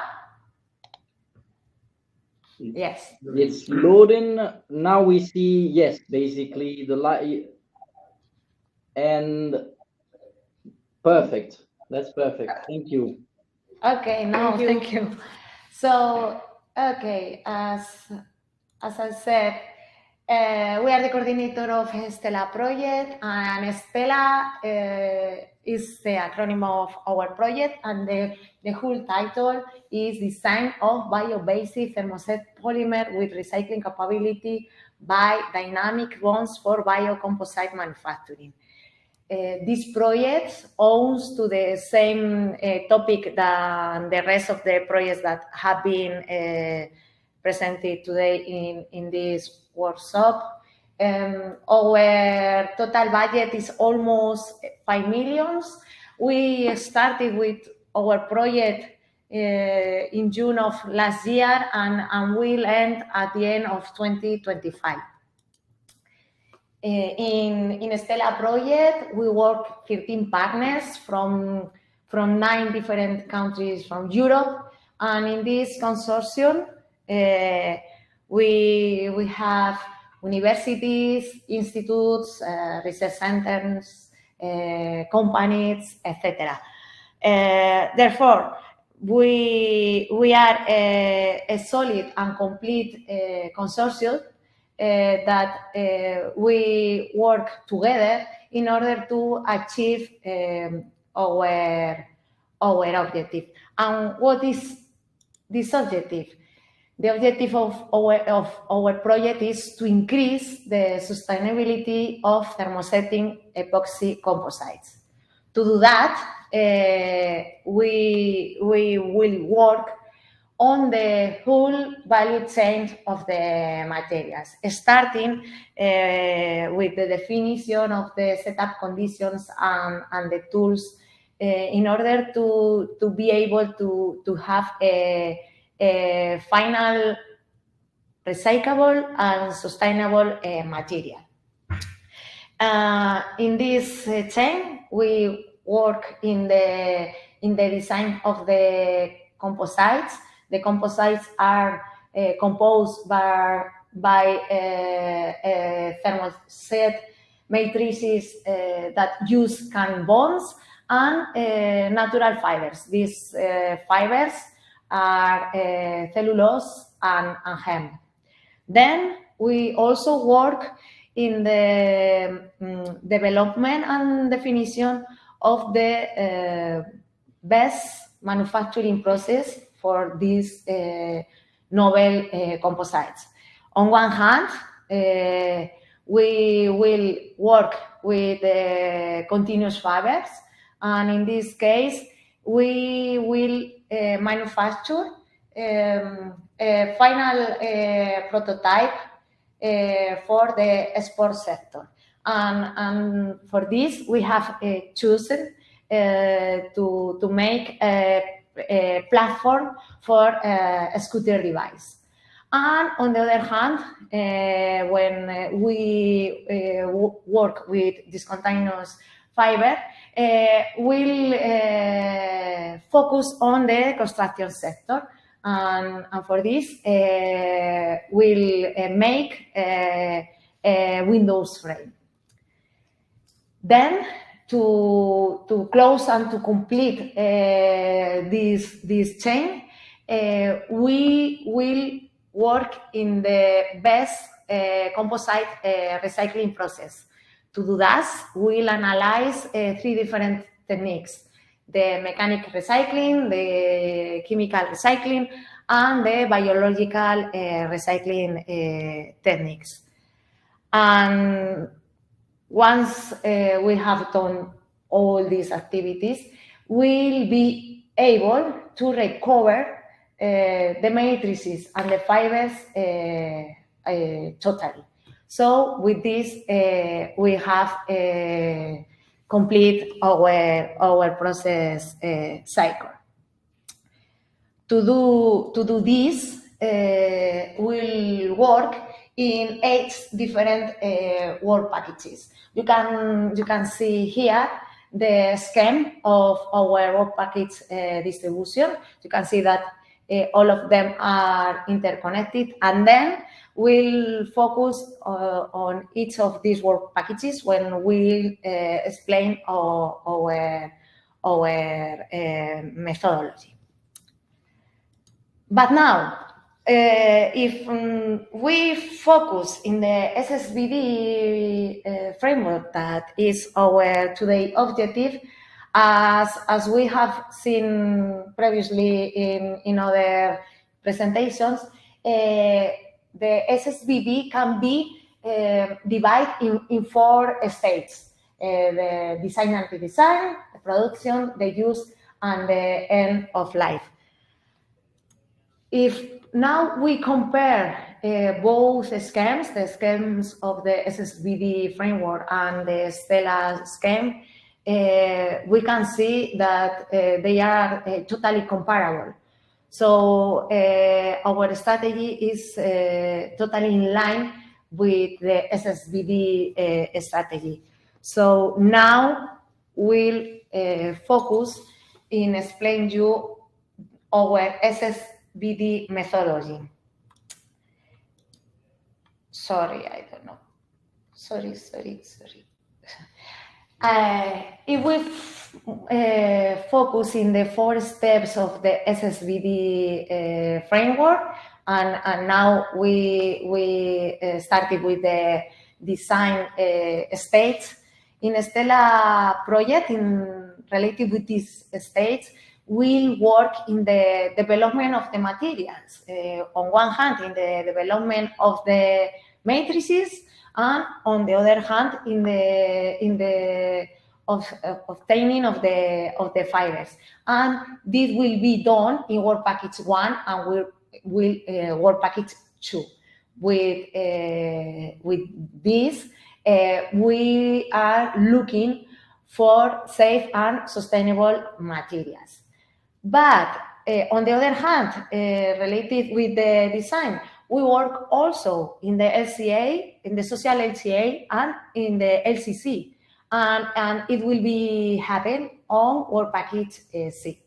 Yes. It's loading. Now we see, yes, basically the light, and perfect. That's perfect. Thank you. Okay, no, thank you. So, okay, as I said, we are the coordinator of Estella project, and Estella is the acronym of our project, and the whole title is Design of Bio-Based Thermoset Polymer with Recycling Capability by Dynamic Bonds for Biocomposite Manufacturing. This project owns to the same topic than the rest of the projects that have been presented today in this workshop. Our total budget is almost 5 million. We started with our project in June of last year and will end at the end of 2025. In Estella project, we work 13 partners from 9 different countries from Europe, and in this consortium, we have universities, institutes, research centers, companies, etc. Therefore, we are a solid and complete consortium that we work together in order to achieve our objective. And what is this objective? The objective of our project is to increase the sustainability of thermosetting epoxy composites. To do that, we will work on the whole value chain of the materials, starting with the definition of the setup conditions and the tools in order to be able to have a final recyclable and sustainable material. In this chain, we work in the design of the composites. The composites are composed by thermoset matrices that use can bonds and natural fibers. These fibers are cellulose and hemp. Then we also work in the development and definition of the best manufacturing process for these novel composites. On one hand, we will work with continuous fibers, and in this case, we will manufacture a final prototype for the export sector. And for this, we have chosen to make a platform for a scooter device. And on the other hand, when we work with discontinuous fiber, we'll focus on the construction sector. And for this, we'll make a windows frame. Then, to close and to complete this chain, we will work in the best composite recycling process. To do that, we'll analyze 3 different techniques: the mechanical recycling, the chemical recycling, and the biological recycling techniques. And once we have done all these activities, we'll be able to recover the matrices and the fibers totally. So with this, we have complete our process cycle. To do this, we'll work in 8 different work packages. You can see here the scheme of our work package distribution. You can see that all of them are interconnected, and then we'll focus on each of these work packages when we explain our methodology. But now, if we focus in the SSBD framework, that is our today objective, as we have seen previously in other presentations, the SSBD can be divided in 4 stages: the design and redesign, the production, the use, and the end of life. If now we compare both schemes, the schemes of the SSBD framework and the Stella scheme, we can see that they are totally comparable. So our strategy is totally in line with the SSBD strategy. So now we'll focus in explain you our SSBD methodology. Sorry, I don't know. Sorry. If we focus in the 4 steps of the SSBD framework and now we started with the design stage. In Stella project, in related with these states, we'll work in the development of the materials. On one hand, in the development of the matrices, and on the other hand, in the obtaining of the fibers. And this will be done in work package 1 and will work package 2. With this, we are looking for safe and sustainable materials. But on the other hand, related with the design, we work also in the LCA, in the social LCA, and in the LCC, and it will be happen on work package C.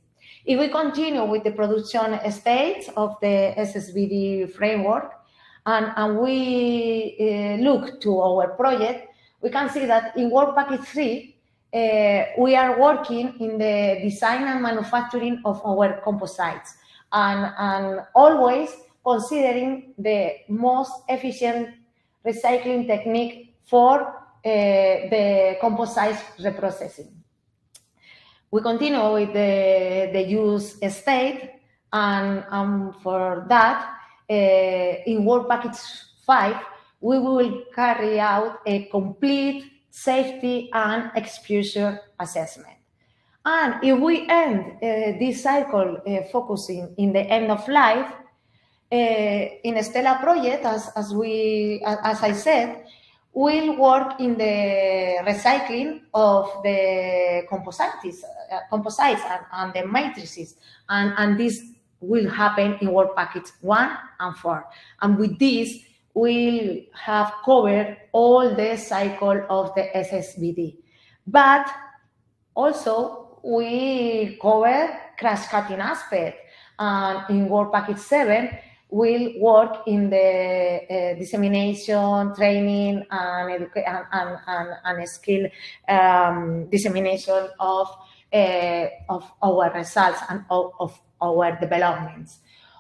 If we continue with the production stage of the SSBD framework, and we look to our project, we can see that in work package 3, we are working in the design and manufacturing of our composites, and always considering the most efficient recycling technique for the composite reprocessing. We continue with the use state, and for that, in work package 5, we will carry out a complete safety and exposure assessment. And if we end this cycle focusing in the end of life, in Stella project, as I said, we'll work in the recycling of the composites and the matrices, and this will happen in work package 1 and 4. And with this, we'll have covered all the cycle of the SSBD. But also, we cover cross-cutting aspect. And in work package 7, we'll work in the dissemination, training, and skill dissemination of our results and of our developments.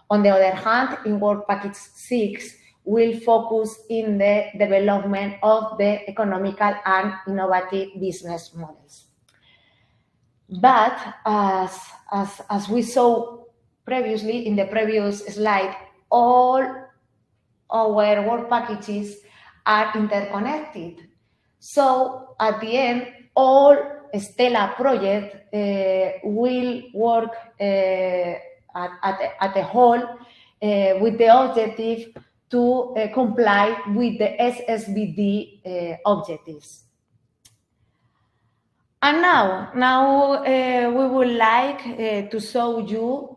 On the other hand, in work package 6, we'll focus in the development of the economical and innovative business models. But as we saw previously in the previous slide, all our work packages are interconnected. So at the end, all Stella project will work at a whole with the objective to comply with the SSBD objectives. And now we would like to show you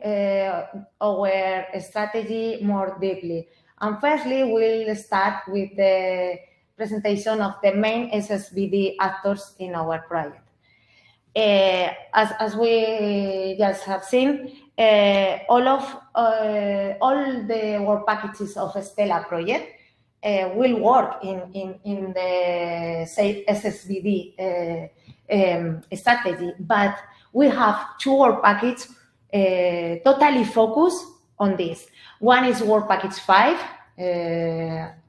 our strategy more deeply. And firstly, we'll start with the presentation of the main SSBD actors in our project. As we just have seen, all the work packages of Stella project will work in the SSBD strategy, but we have 2 work packages totally focused on this. One is work package 5,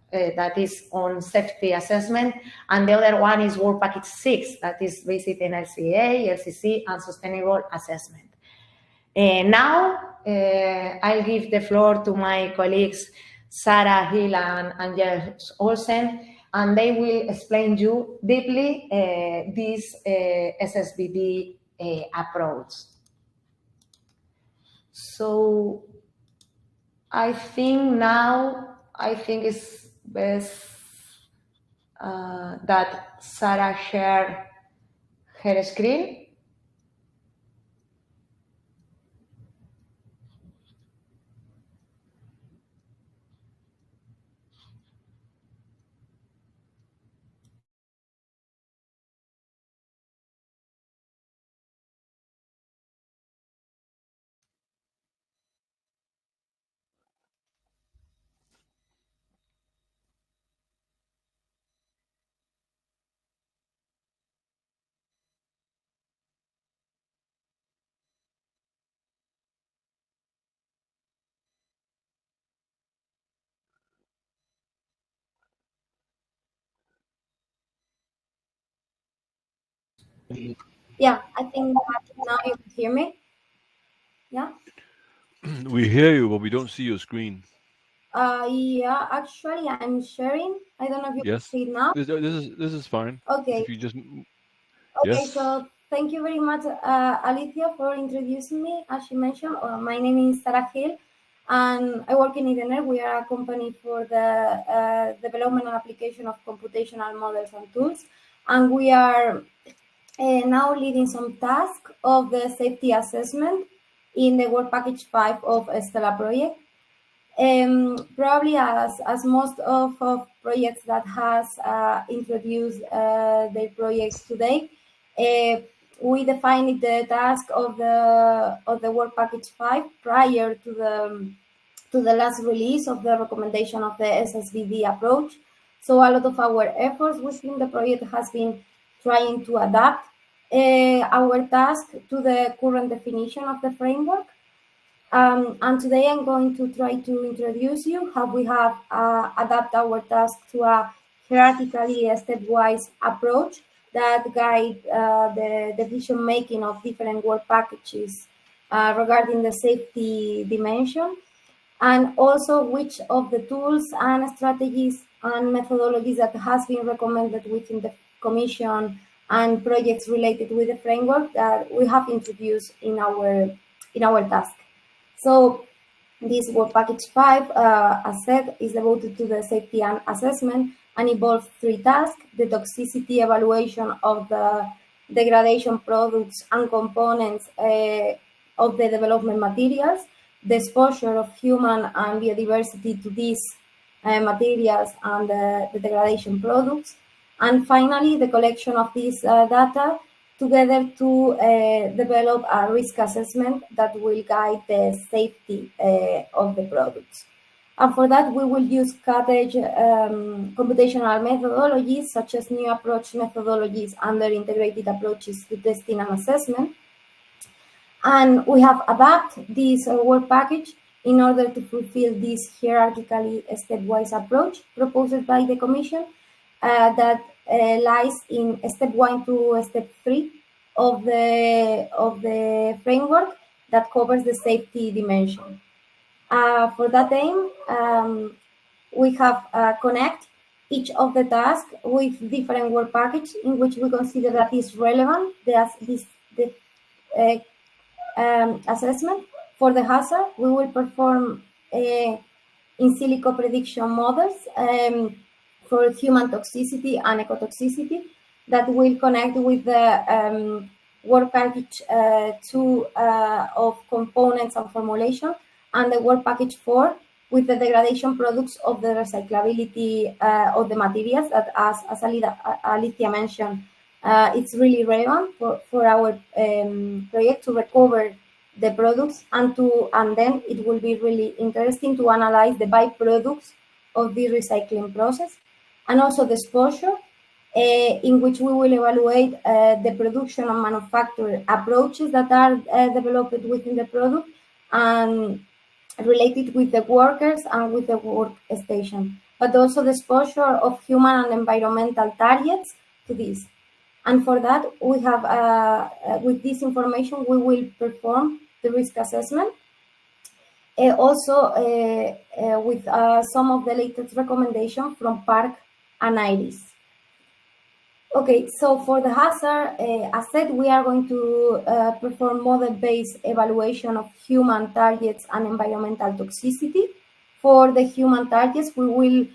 that is on safety assessment, and the other one is work package 6, that is based in LCA, LCC, and sustainable assessment. Now, I'll give the floor to my colleagues, Sarah Hill and Jens Olsen, and they will explain you deeply this SSBD approach. So I think it's best that Sarah share her screen. Yeah, I think that now you can hear me. Yeah. We hear you, but we don't see your screen. Yeah, actually I'm sharing. I don't know if you can Yes. see it now. This is fine. Okay. If you just Okay, yes. so thank you very much, Alicia, for introducing me. As she mentioned, my name is Sarah Hill, and I work in IDENER. We are a company for the development and application of computational models and tools, and we are now leading some tasks of the safety assessment in the Work Package 5 of Stella project. Probably as most of projects that has introduced their projects today, we defined the task of the Work Package 5 prior to the last release of the recommendation of the SSBD approach. So a lot of our efforts within the project has been trying to adapt our task to the current definition of the framework. And today I'm going to try to introduce you how we have adapted our task to a hierarchically stepwise approach that guide the decision making of different work packages regarding the safety dimension, and also which of the tools and strategies and methodologies that has been recommended within the Commission and projects related with the framework that we have introduced in our task. So this Work Package 5, as said, is devoted to the safety and assessment and involves 3 tasks: the toxicity evaluation of the degradation products and components of the development materials, the exposure of human and biodiversity to these materials and the degradation products, and finally the collection of this data together to develop a risk assessment that will guide the safety of the products. And for that, we will use cutting-edge computational methodologies such as new approach methodologies under integrated approaches to testing and assessment. And we have adapted this work package in order to fulfill this hierarchically stepwise approach proposed by the Commission that lies in step 1 to step 3 of the framework that covers the safety dimension. For that aim, we have connect each of the tasks with different work package in which we consider that is relevant. The assessment for the hazard. We will perform in silico prediction models for human toxicity and ecotoxicity that will connect with the work package 2 of components and formulation, and the work package 4 with the degradation products of the recyclability of the materials that, as Alicia mentioned, it's really relevant for our project to recover the products, and then it will be really interesting to analyze the byproducts of the recycling process, and also the exposure in which we will evaluate the production and manufacture approaches that are developed within the product and related with the workers and with the workstation, but also the exposure of human and environmental targets to this. And for that, we have, with this information, we will perform the risk assessment. Also, with some of the latest recommendations from PARC and IRIS. Okay, so for the hazard, as said, we are going to perform model-based evaluation of human targets and environmental toxicity. For the human targets, we will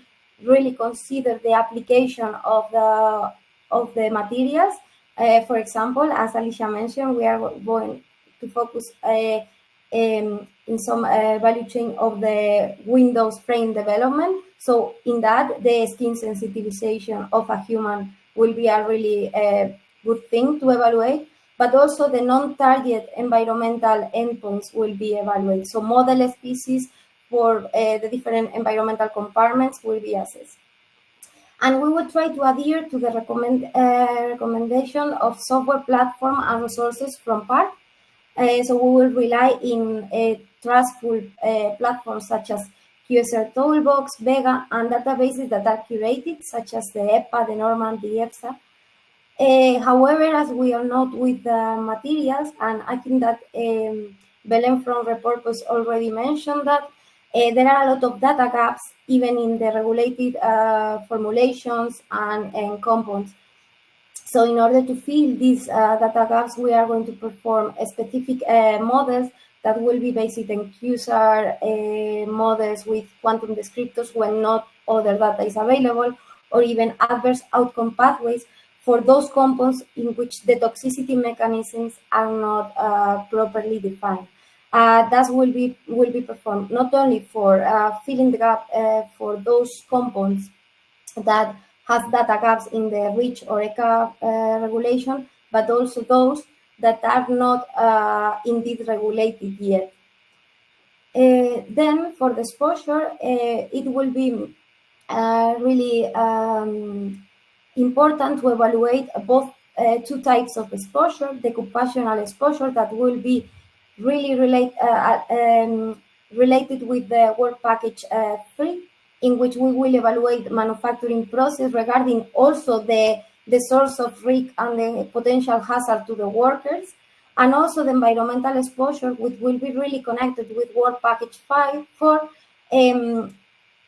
really consider the application of the materials. For example, as Alicia mentioned, we are going to focus in some value chain of the Windows frame development. So in that, the skin sensitization of a human will be a really good thing to evaluate, but also the non-target environmental endpoints will be evaluated. So model species for the different environmental compartments will be assessed. And we will try to adhere to the recommendation of software platform and resources from PARC. So we will rely in trustful platforms such as QSR Toolbox, Vega, and databases that are curated, such as the EPA, the Norman, the EFSA. However, as we are not with the materials, and I think that Belén from Repurpose already mentioned that there are a lot of data gaps even in the regulated formulations and compounds. So in order to fill these data gaps, we are going to perform specific models that will be based in QSAR models with quantum descriptors when not other data is available, or even adverse outcome pathways for those compounds in which the toxicity mechanisms are not properly defined. That will be performed not only for filling the gap for those compounds that has data gaps in the REACH or ECA regulation, but also those that are not indeed regulated yet. Then for the exposure, it will be really important to evaluate both two types of exposure: the occupational exposure that will be really related with the work package 3, in which we will evaluate manufacturing process regarding also the source of risk and the potential hazard to the workers, and also the environmental exposure, which will be really connected with work package 5 for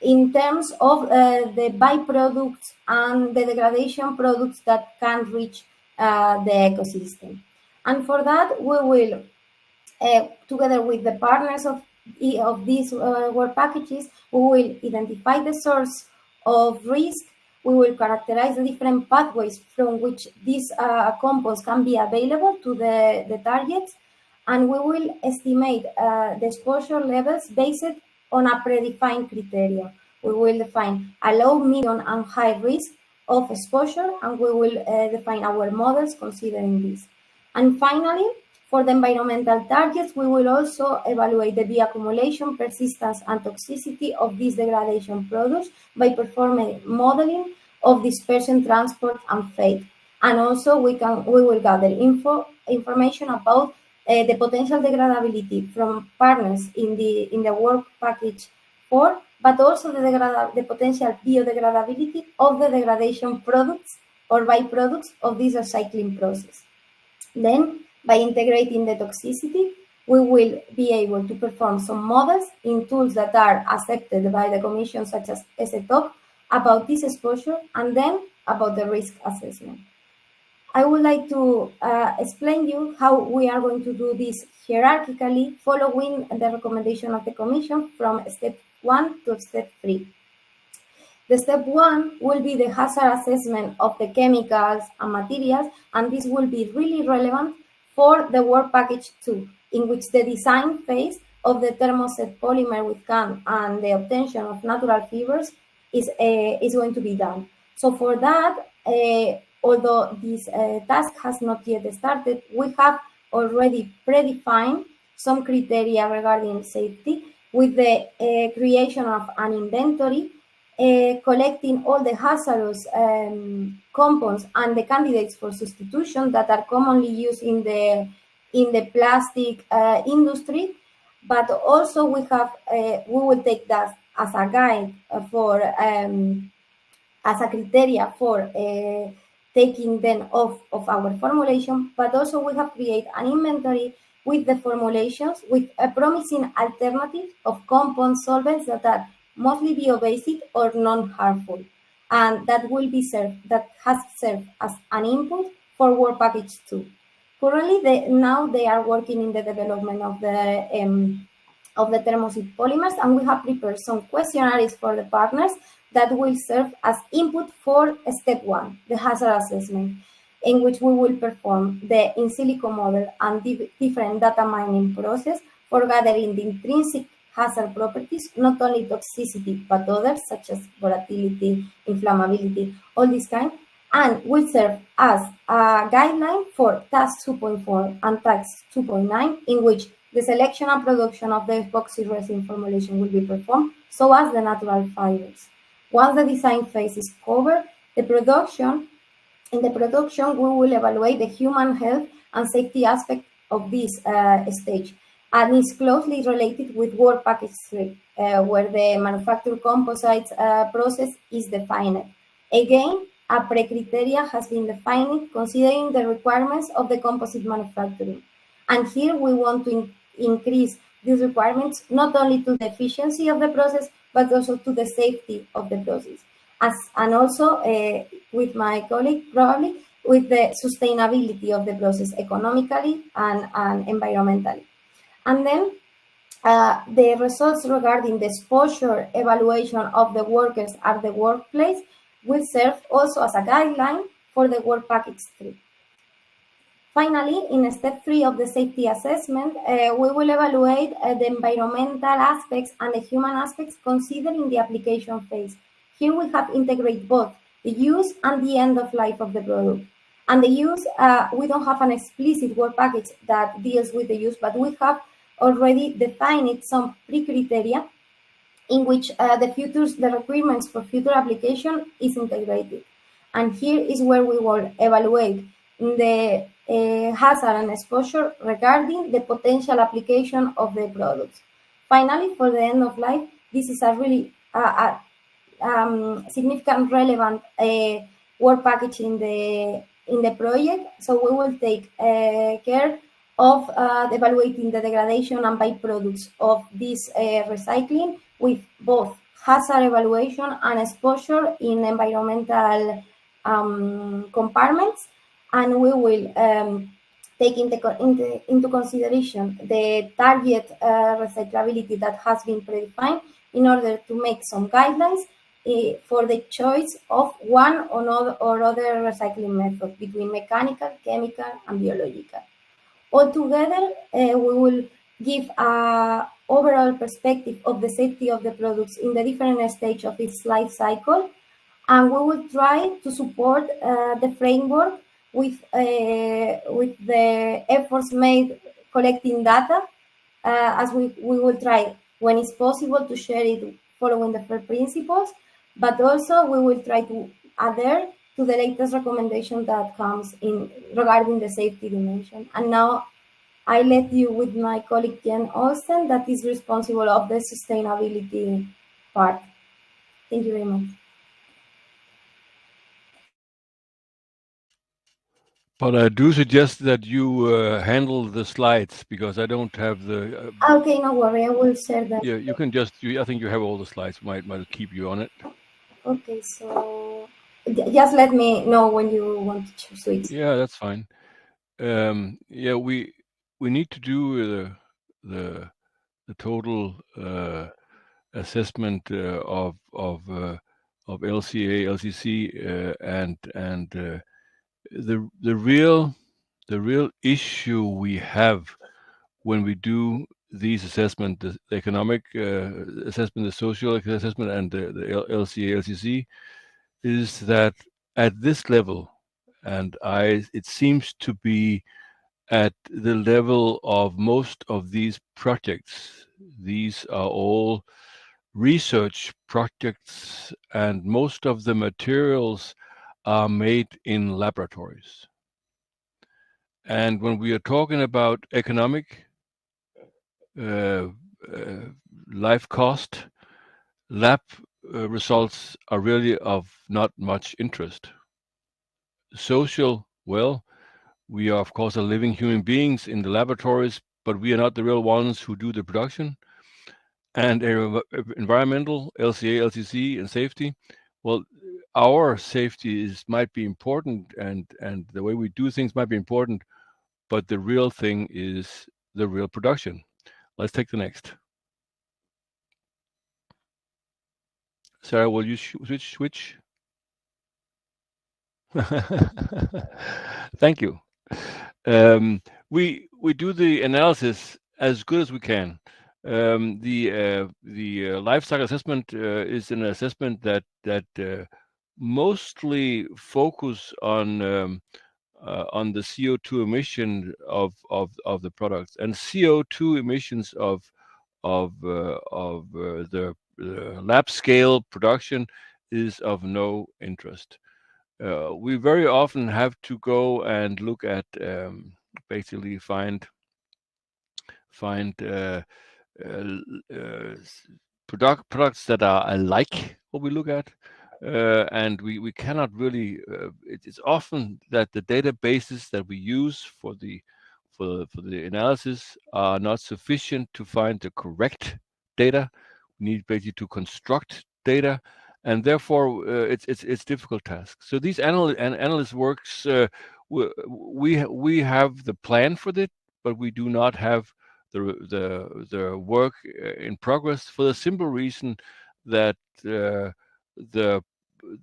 in terms of the byproducts and the degradation products that can reach the ecosystem. And for that, we will, together with the partners of these work packages, we will identify the source of risk. We will characterize the different pathways from which these compounds can be available to the targets, and we will estimate the exposure levels based on a predefined criteria. We will define a low, medium, and high risk of exposure, and we will define our models considering this. And finally, for the environmental targets, we will also evaluate the bioaccumulation, persistence, and toxicity of these degradation products by performing modeling of dispersion, transport, and fate. And also, we will gather information about the potential degradability from partners in the work package 4, but also the potential biodegradability of the degradation products or byproducts of this recycling process. Then, by integrating the toxicity, we will be able to perform some models in tools that are accepted by the Commission, such as ESETOC, about this exposure, and then about the risk assessment. I would like to explain you how we are going to do this hierarchically, following the recommendation of the Commission from step 1 to step 3. The step 1 will be the hazard assessment of the chemicals and materials, and this will be really relevant for the work package 2, in which the design phase of the thermoset polymer with CAM and the obtention of natural fibers is going to be done. So for that, although this task has not yet started, we have already predefined some criteria regarding safety with the creation of an inventory, collecting all the hazardous compounds and the candidates for substitution that are commonly used in the plastic industry, but also we will take that as a guide for as a criteria for taking them off of our formulation, but also we have created an inventory with the formulations with a promising alternative of compound solvents that are mostly bio-based or non-harmful, and that has served as an input for work package 2. Currently, now they are working in the development of the thermoset polymers, and we have prepared some questionnaires for the partners that will serve as input for step 1, the hazard assessment, in which we will perform the in silico model and different data mining process for gathering the intrinsic hazard properties, not only toxicity, but others such as volatility, inflammability, all these kind, and will serve as a guideline for task 2.4 and task 2.9, in which the selection and production of the epoxy resin formulation will be performed, so as the natural fibers. Once the design phase is covered, in the production, we will evaluate the human health and safety aspect of this stage, and is closely related with work package 3, where the manufactured composites process is defined. Again, a pre-criteria has been defined considering the requirements of the composite manufacturing. And here we want to increase these requirements not only to the efficiency of the process, but also to the safety of the process. And also with my colleague, probably, with the sustainability of the process economically and environmentally. And then the results regarding the exposure evaluation of the workers at the workplace will serve also as a guideline for the work package 3. Finally, in step 3 of the safety assessment, we will evaluate the environmental aspects and the human aspects considered in the application phase. Here we have integrated both the use and the end of life of the product. And the use, we don't have an explicit work package that deals with the use, but we have already defined some pre-criteria in which the requirements for future application is integrated. And here is where we will evaluate the hazard and exposure regarding the potential application of the products. Finally, for the end of life, this is a really significant, relevant work package in the project. So we will take care of evaluating the degradation and byproducts of this recycling with both hazard evaluation and exposure in environmental compartments. And we will take into consideration the target recyclability that has been predefined in order to make some guidelines for the choice of one or other recycling method between mechanical, chemical, and biological. Altogether, we will give an overall perspective of the safety of the products in the different stages of its life cycle, and we will try to support the framework with the efforts made collecting data, as we will try, when it's possible, to share it following the FAIR principles, but also we will try to adhere to the latest recommendation that comes in regarding the safety dimension. And now I let you with my colleague Jen Olsen, that is responsible of the sustainability part. Thank you very much. But I do suggest that you handle the slides, because I don't have the. Okay, no worry, I will share them. Yeah, you can just. I think you have all the slides. Might keep you on it. Okay, so just let me know when you want to switch. Yeah, that's fine. Yeah, we need to do the total assessment of LCA, LCC, and the real issue we have when we do these assessment, the economic assessment, the social assessment, and the LCA, LCC, is that at this level, and it seems to be at the level of most of these projects. These are all research projects, and most of the materials are made in laboratories. And when we are talking about economic life cost, lab results are really of not much interest. Social, well, we are, of course, living human beings in the laboratories, but we are not the real ones who do the production. And environmental, LCA, LCC, and safety, well, our safety might be important, and the way we do things might be important, but the real thing is the real production. Let's take the next. Sarah, will you switch? Thank you. We do the analysis as good as we can. The life cycle assessment is an assessment that mostly focus on the CO2 emission of the products, and CO2 emissions of the lab scale production is of no interest. We very often have to go and look at basically find products that are alike what we look at. and we cannot really. It's often that the databases that we use for the analysis are not sufficient to find the correct data. We need basically to construct data, and therefore it's difficult task. So these analyst works, we have the plan for it, but we do not have the work in progress for the simple reason that the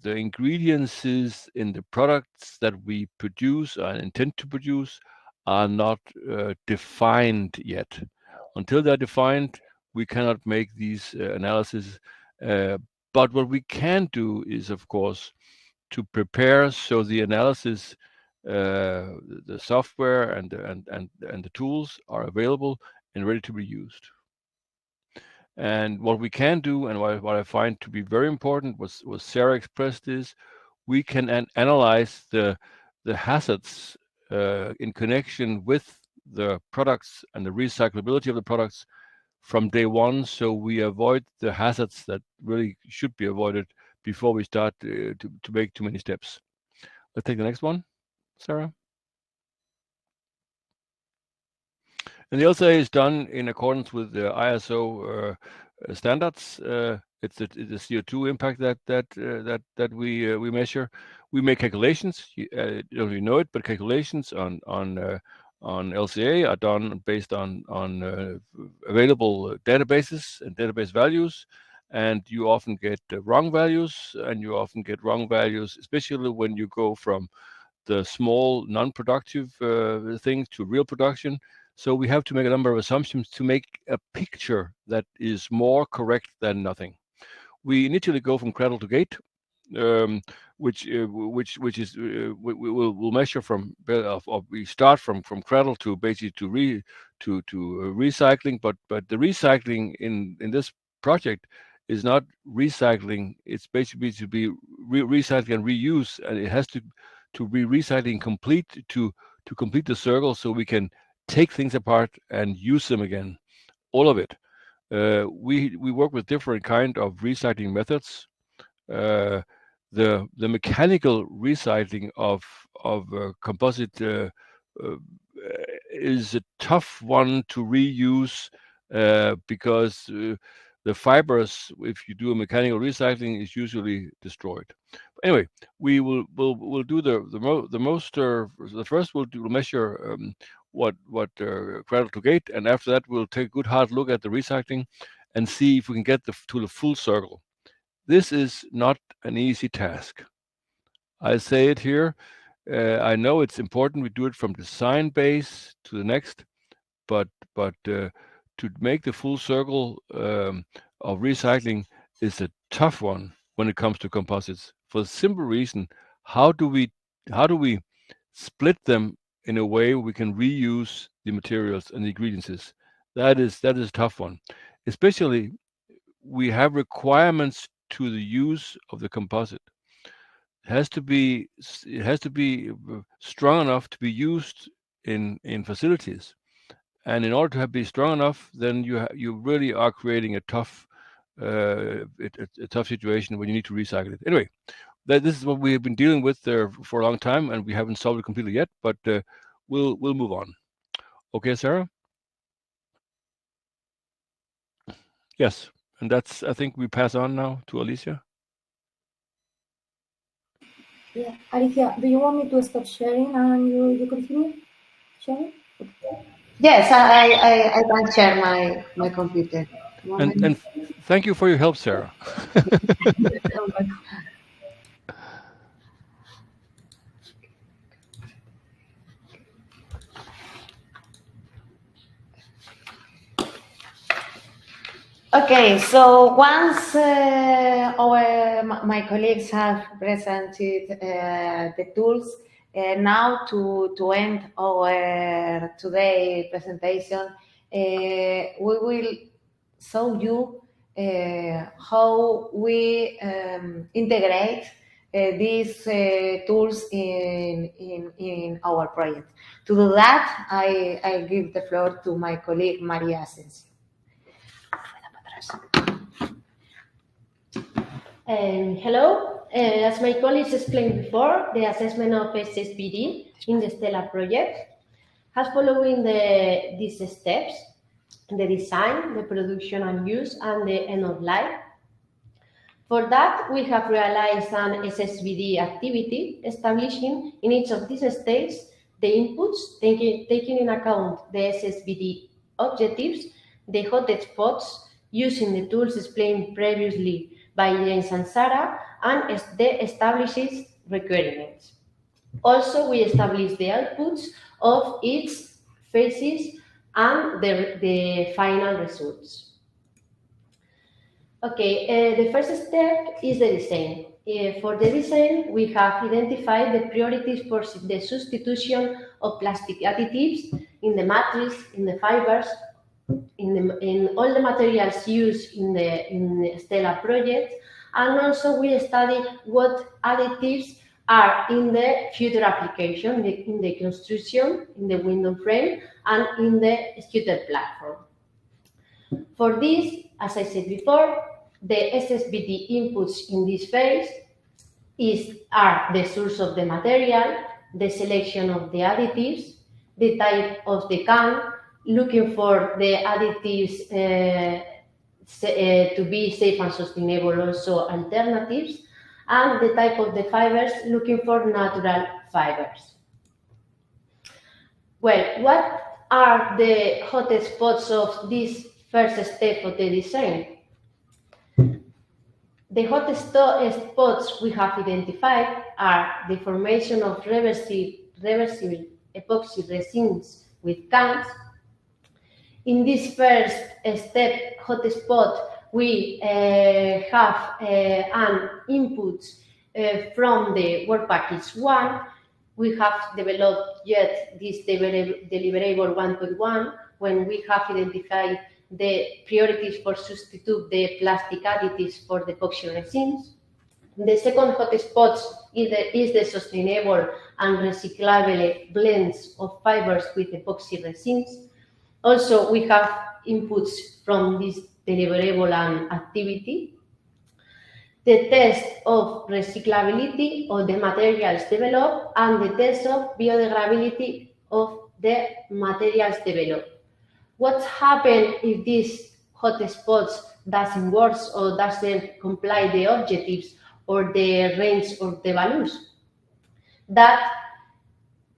ingredients in the products that we produce and intend to produce are not defined yet. Until they're defined, we cannot make these analyses. But what we can do is, of course, to prepare so the analysis, the software and the tools are available and ready to be used. And what we can do, and what I find to be very important, was Sarah expressed, is we can analyze the hazards in connection with the products and the recyclability of the products from day one, so we avoid the hazards that really should be avoided before we start to make too many steps. Let's take the next one, Sarah. And the LCA is done in accordance with the ISO standards. It's the CO2 impact that we measure. We make calculations. You don't really know it, but calculations on LCA are done based on available databases and database values, and you often get wrong values, especially when you go from the small non-productive things to real production. So we have to make a number of assumptions to make a picture that is more correct than nothing. We initially go from cradle to gate, which is we'll measure from, we start from cradle to basically to recycling, but the recycling in this project is not recycling. It's basically to be recycling and reuse, and it has to be recycling complete to complete the circle, so we can take things apart and use them again, all of it. We work with different kind of recycling methods. The mechanical recycling of composite is a tough one to reuse because the fibers, if you do a mechanical recycling, is usually destroyed. But anyway, we'll do the first we'll measure what cradle to gate, and after that we'll take a good hard look at the recycling and see if we can get to the full circle. This is not an easy task. I say it here. I know it's important we do it from design base to the next, but to make the full circle of recycling is a tough one when it comes to composites, for the simple reason: how do we split them in a way we can reuse the materials and the ingredients? That is a tough one. Especially, we have requirements to the use of the composite. It has to be strong enough to be used in facilities, and in order to be strong enough, then you really are creating a tough situation when you need to recycle it. Anyway, this is what we have been dealing with for a long time, and we haven't solved it completely yet, but we'll move on. Okay, Sarah? Yes, and I think we pass on now to Alicia. Yeah, Alicia, do you want me to stop sharing and you continue sharing? Yes, I can share my computer. And thank you for your help, Sarah. Okay, so once my colleagues have presented the tools, now to end our today presentation, we will show you how we integrate these tools in our project. To do that, I give the floor to my colleague Maria Asensio. Hello, as my colleagues explained before, the assessment of SSBD in the STELA project has following these steps: the design, the production and use, and the end of life. For that, we have realized an SSBD activity, establishing in each of these stages the inputs, taking in account the SSBD objectives, the hotspots, using the tools explained previously by James and Sarah, and the established requirements. Also, we establish the outputs of each phases and the final results. Okay, the first step is the design. For the design, we have identified the priorities for the substitution of plastic additives in the matrix, in the fibers, in all the materials used in the STELA project, and also we study what additives are in the future application, in the construction, in the window frame, and in the scooter platform. For this, as I said before, the SSBD inputs in this phase are the source of the material, the selection of the additives, the type of the can, looking for the additives to be safe and sustainable, also alternatives, and the type of the fibers, looking for natural fibers. Well, what are the hotspots of this first step of the design? The hotspots we have identified are the formation of reversible epoxy resins with cans. In this first step hotspot, we have an input from the work package 1. We have developed yet this deliverable 1.1 when we have identified the priorities for substitute the plastic additives for the epoxy resins. The second hotspot is the sustainable and recyclable blends of fibers with epoxy resins. Also, we have inputs from this deliverable and activity. The test of recyclability of the materials developed and the test of biodegradability of the materials developed. What happens if these hotspots doesn't work or doesn't comply the objectives or the range of the values? That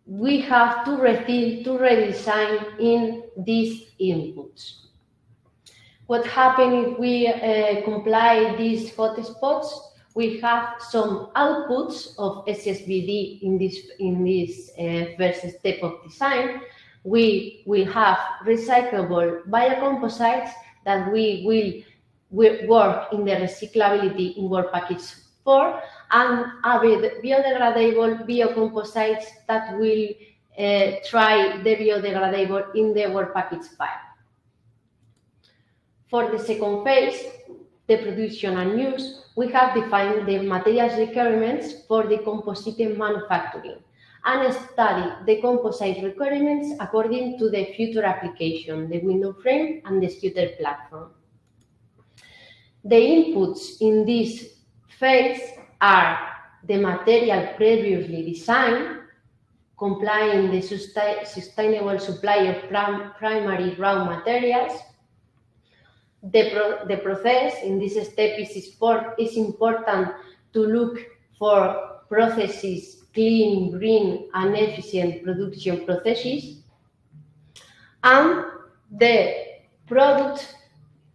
we have to redesign in these inputs. What happens if we comply these hotspots? We have some outputs of SSBD in this first step of design. We will have recyclable biocomposites that we will work in the recyclability in work package 4, and biodegradable biocomposites that will try the biodegradable in the work package 5. For the second phase, the production and use, we have defined the materials requirements for the composite manufacturing and study the composite requirements according to the future application, the window frame and the scooter platform. The inputs in this phase are the material previously designed, complying the sustainable supply of primary raw materials. The process in this step is important to look for processes, clean, green, and efficient production processes, and the product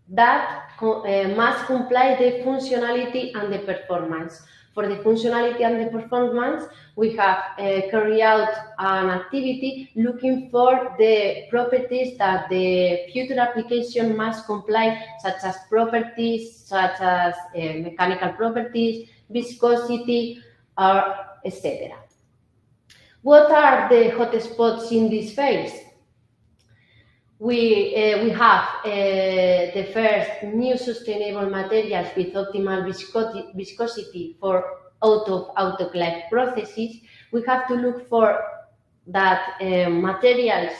that must comply the functionality and the performance. For the functionality and the performance, we have carried out an activity looking for the properties that the future application must comply, such as properties, such as mechanical properties, viscosity, or etc. What are the hotspots in this phase? We have the first new sustainable materials with optimal viscosity for out-of-autoclave processes. We have to look for that materials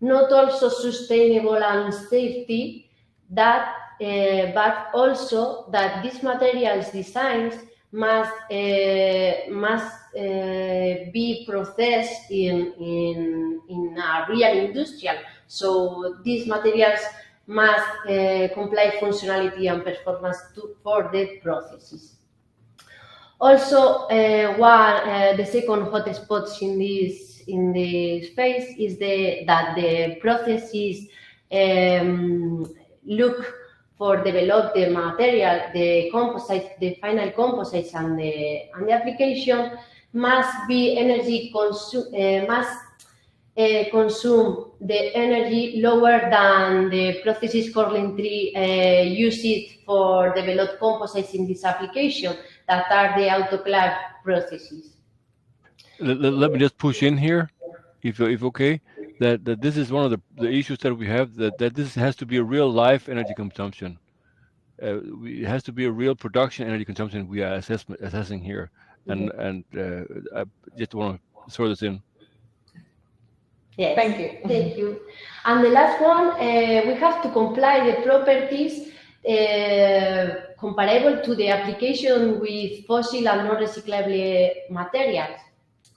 not also sustainable and safety, but also that these materials designs must be processed in a real industrial. So these materials must comply functionality and performance for the processes. Also, the second hotspot in this phase is that the processes look for develop the material, the composites, the final composites, and the application must be energy consume the energy lower than the processes currently used for develop composites in this application, that are the autoclave processes. Let me just push in here, if okay, that this is one of the issues that we have, that this has to be a real life energy consumption. It has to be a real production energy consumption we are assessing here, and I just want to throw this in. Yes. Thank you. Thank you. And the last one, we have to comply the properties comparable to the application with fossil and non-recyclable materials.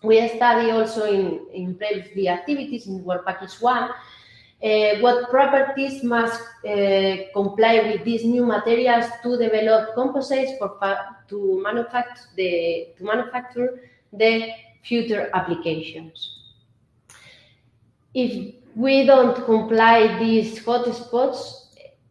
We study also in previous activities in work package 1 what properties must comply with these new materials to develop composites to manufacture the future applications. If we don't comply these hotspots,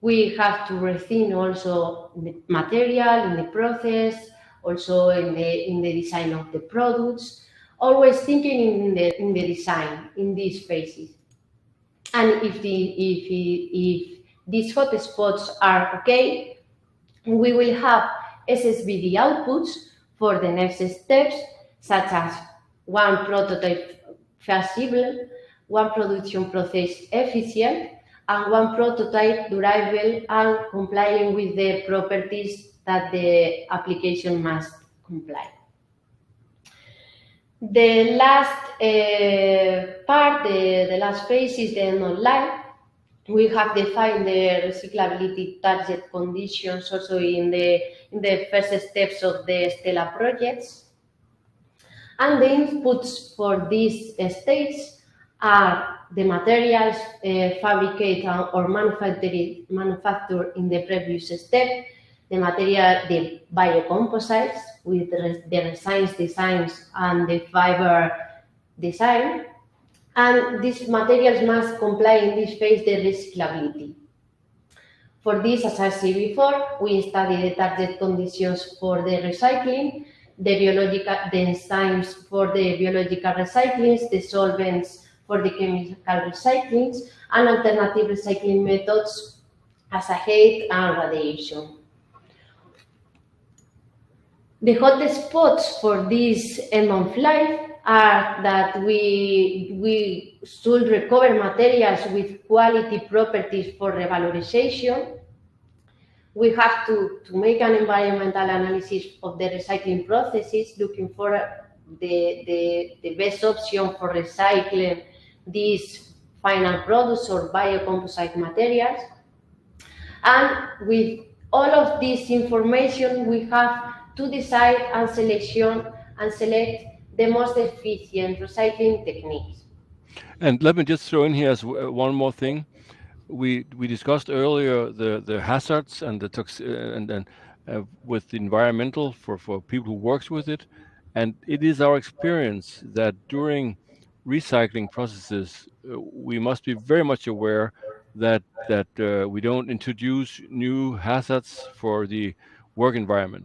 we have to rethink also the material in the process, also in the design of the products, always thinking in the design in these phases. And if these hotspots are okay, we will have SSBD outputs for the next steps, such as one prototype feasible, one production process efficient, and one prototype durable and complying with the properties that the application must comply. The last part, the last phase, is the end-of-life. We have defined the recyclability target conditions also in the first steps of the Stella projects. And the inputs for these stages are the materials fabricated or manufactured in the previous step, the biocomposites with the resins designs and the fiber design. And these materials must comply in this phase the recyclability. For this, as I said before, we study the target conditions for the recycling, the enzymes for the biological recyclings, the solvents for the chemical recyclings, and alternative recycling methods as heat and radiation. The hot spots for this end of life are that we should recover materials with quality properties for revalorization. We have to make an environmental analysis of the recycling processes, looking for the best option for recycling these final products or biocomposite materials. And with all of this information, we have to decide and select the most efficient recycling techniques. And let me just throw in here as one more thing. We discussed earlier the hazards and the with the environmental for people who works with it, and it is our experience that during recycling processes we must be very much aware that we don't introduce new hazards for the work environment.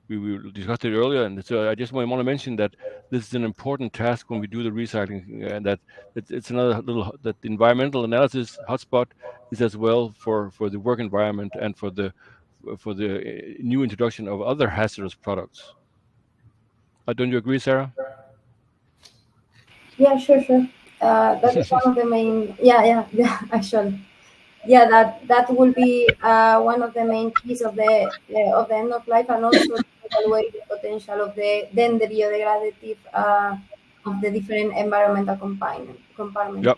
We discussed it earlier, and so I just want to mention that this is an important task when we do the recycling, and that it's another little, that the environmental analysis hotspot is as well for the work environment and for the new introduction of other hazardous products. Don't you agree, Sarah? Yeah, sure. That is one of the main. Yeah. Actually, yeah. That will be one of the main keys of the end of life, and also evaluate the potential of the biodegradative of the different environmental compartments. Yep.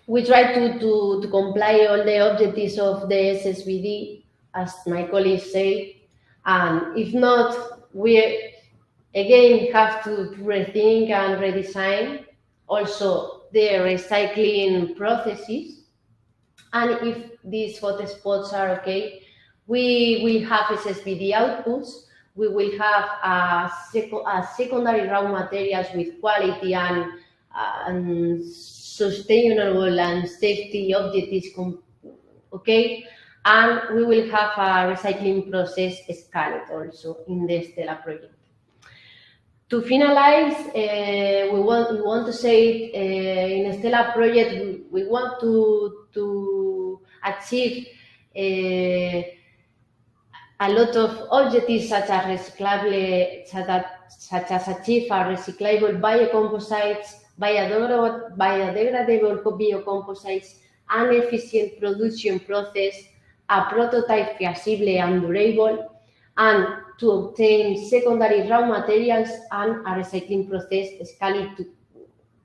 We try to comply all the objectives of the SSBD as my colleague said. And if not, we again have to rethink and redesign also the recycling processes. And if these hotspots are okay, we will have SSBD outputs. We will have a secondary raw materials with quality and sustainable and safety objectives, okay? And we will have a recycling process scaled also in the Stella project. To finalize, we want to say in the Stella project, we want to achieve a lot of objectives such as achieve a recyclable biocomposites, biodegradable biocomposites, an efficient production process, a prototype feasible and durable, and to obtain secondary raw materials and a recycling process scaled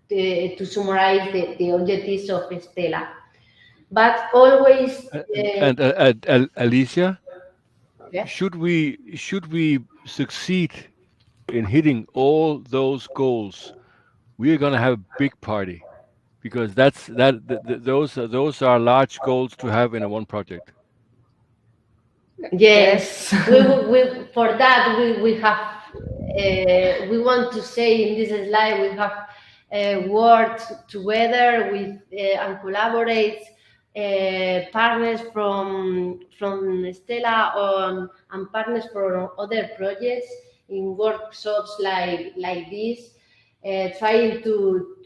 to summarize the objectives of Stella. But always... Alicia? Yeah. Should we succeed in hitting all those goals, we are going to have a big party, because those are large goals to have in a one project. Yes, for that we have we want to say in this slide we have worked together with and collaborate partners from Stella and partners from other projects in workshops like this, trying to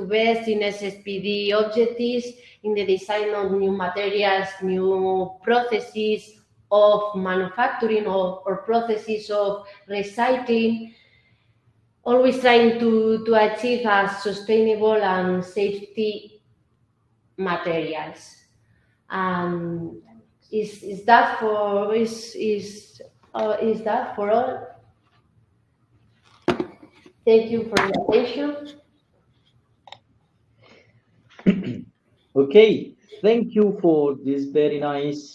best in SSBD objectives, in the design of new materials, new processes of manufacturing or processes of recycling, always trying to achieve a sustainable and safety materials. Is that for all? Thank you for your attention. Okay, thank you for this very nice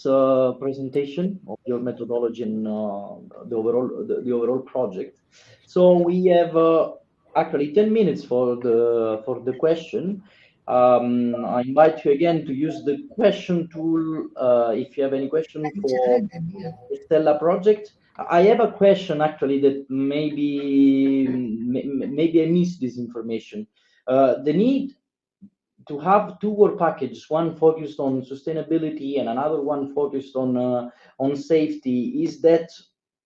presentation of your methodology and the overall project. So we have actually 10 minutes for the question. I invite you again to use the question tool if you have any question for the Stella project. I have a question actually that maybe I missed this information. The need to have two work packages, one focused on sustainability and another one focused on safety, is that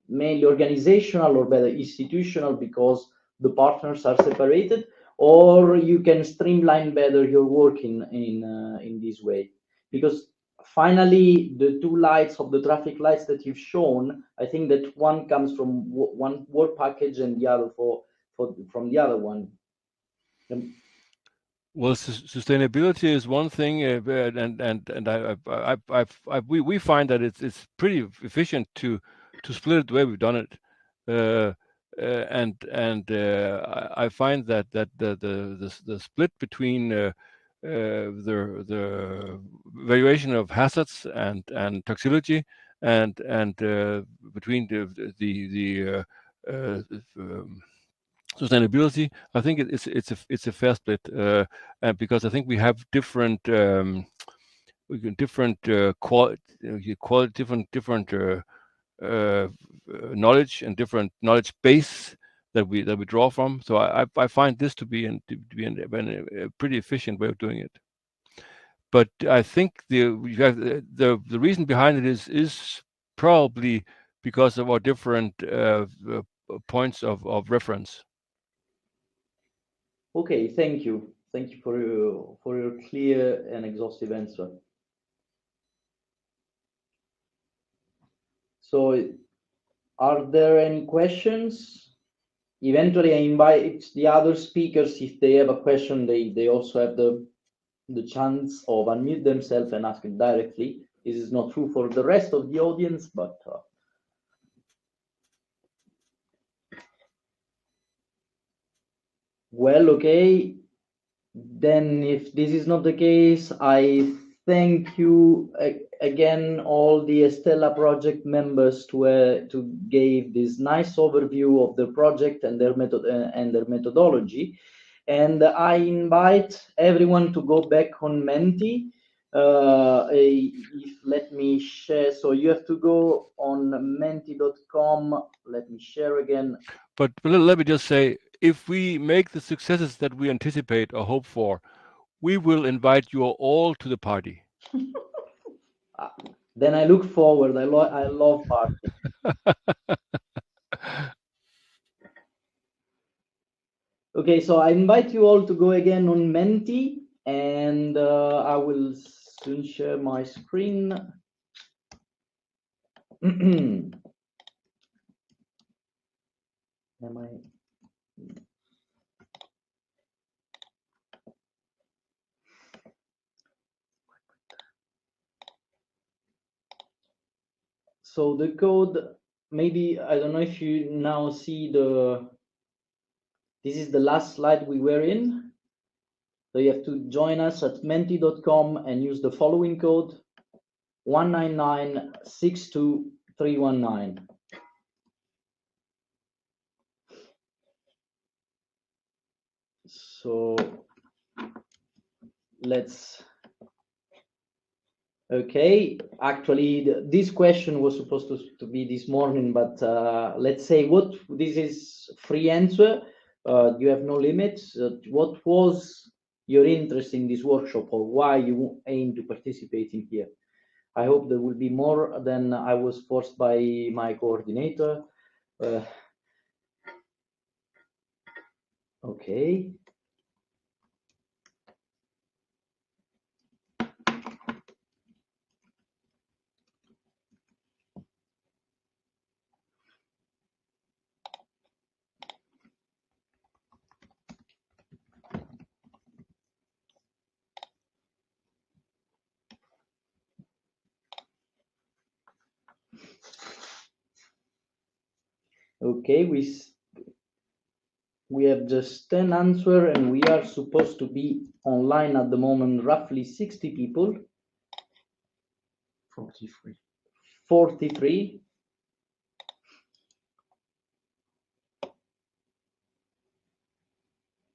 mainly organizational or better institutional because the partners are separated, or you can streamline better your work in this way? Because finally, the two lights of the traffic lights that you've shown, I think that one comes from one work package and the other from the other one. Well, sustainability is one thing, and we find that it's pretty efficient to split it the way we've done it, and I find that the split between the valuation of hazards and toxicology and between the sustainability, I think it's a fair split, because I think we have different knowledge and different knowledge base that we draw from. So I find this to be a pretty efficient way of doing it. But I think the reason behind it is probably because of our different points of reference. Okay, thank you. Thank you for your clear and exhaustive answer. So, are there any questions? Eventually, I invite the other speakers, if they have a question, they also have the chance of unmute themselves and ask it directly. This is not true for the rest of the audience, but well, okay. Then if this is not the case, I thank you again, all the Estella project members to give this nice overview of the project and their method and their methodology. And I invite everyone to go back on Menti. Let me share. So you have to go on menti.com. Let me share again. But let me just say, if we make the successes that we anticipate or hope for, we will invite you all to the party. Then I look forward. I love party. Okay, so I invite you all to go again on Menti, and I will soon share my screen. Am I? So the code, maybe, I don't know if you now see this is the last slide we were in. So you have to join us at menti.com and use the following code, 199-62319. So let's, okay, actually this question was supposed to be this morning, but let's say what, this is free answer. You have no limits. What was your interest in this workshop, or why you aim to participate in here? I hope there will be more than I was forced by my coordinator. Okay. Okay, we have just 10 answers, and we are supposed to be online at the moment, roughly 60 people. 43. 43.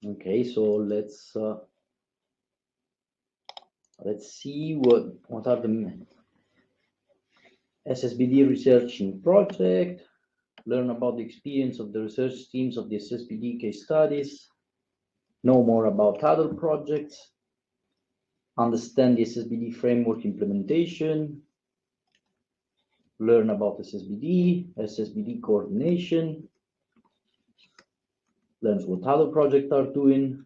Okay, so let's see what are the SSBD researching project. Learn about the experience of the research teams of the SSBD case studies, know more about other projects, understand the SSBD framework implementation, learn about SSBD coordination, learns what other projects are doing,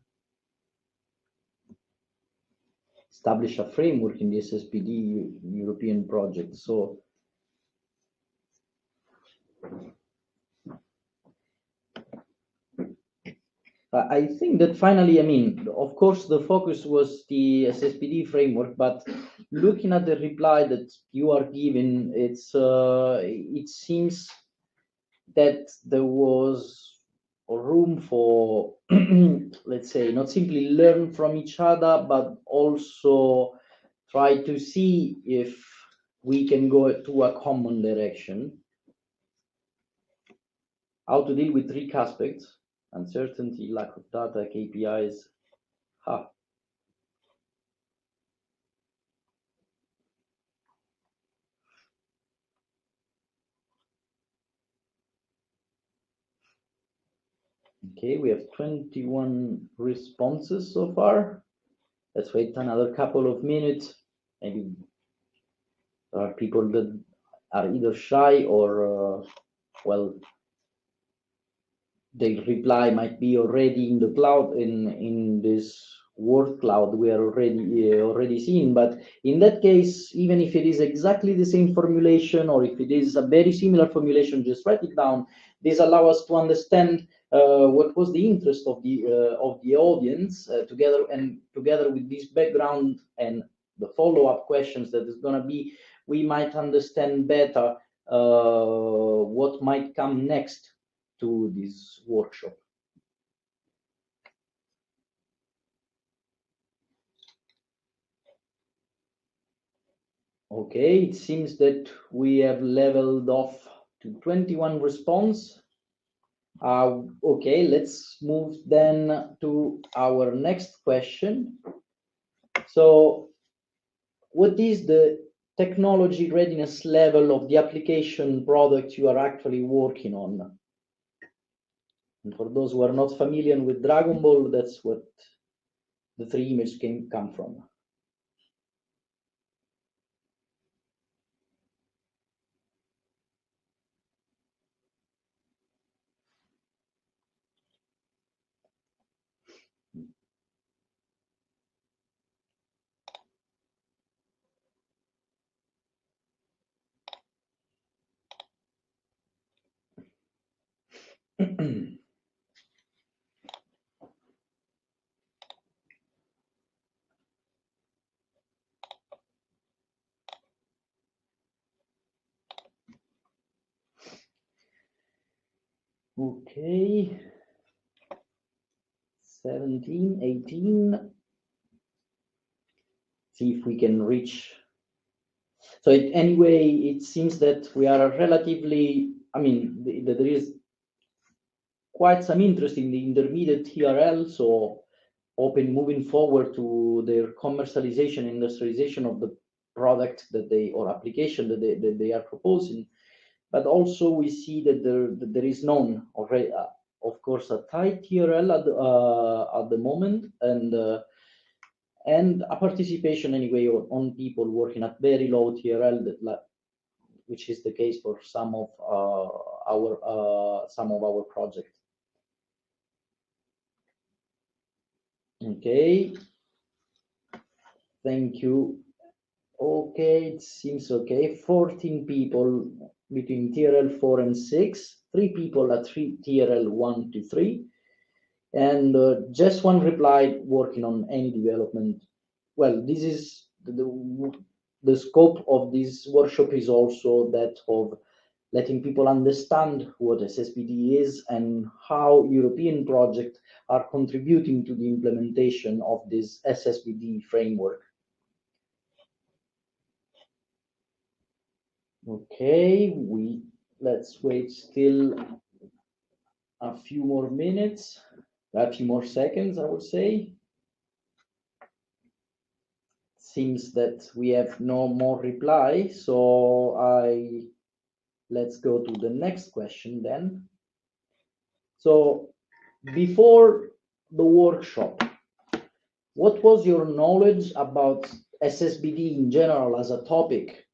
establish a framework in the SSBD European project. So I think that finally, I mean, of course, the focus was the SSBD framework, but looking at the reply that you are giving, it seems that there was room for, let's say, not simply learn from each other, but also try to see if we can go to a common direction. How to deal with 3 aspects: uncertainty, lack of data, KPIs. Okay, we have 21 responses so far. Let's wait another couple of minutes. Maybe there are people that are either shy or, well, the reply might be already in the cloud, in this word cloud we are already seeing. But in that case, even if it is exactly the same formulation, or if it is a very similar formulation, just write it down. This allows us to understand what was the interest of the audience, together with this background and the follow-up questions that is going to be, we might understand better what might come next to this workshop. Okay, it seems that we have leveled off to 21 response. Okay, let's move then to our next question. So, what is the technology readiness level of the application product you are actually working on? And for those who are not familiar with Dragon Ball, that's what the three images come from. Okay, 17, 18. See if we can reach. So anyway, it seems that we are relatively, I mean, there is quite some interest in the intermediate TRL, so open moving forward to their commercialization, industrialization of the product that they, or application that they are proposing. But also we see that there is none already, of course, a tight TRL at the moment, and a participation anyway on people working at very low TRL, which is the case for some of our projects. Okay, thank you. Okay, it seems okay. 14 people between TRL 4 and 6, 3 people at TRL 1 to 3, and just one replied working on any development. Well, this is the scope of this workshop is also that of letting people understand what SSBD is and how European projects are contributing to the implementation of this SSBD framework. Okay, let's wait still a few more minutes, a few more seconds, I would say. Seems that we have no more reply, so let's go to the next question then. So before the workshop, what was your knowledge about SSBD in general as a topic?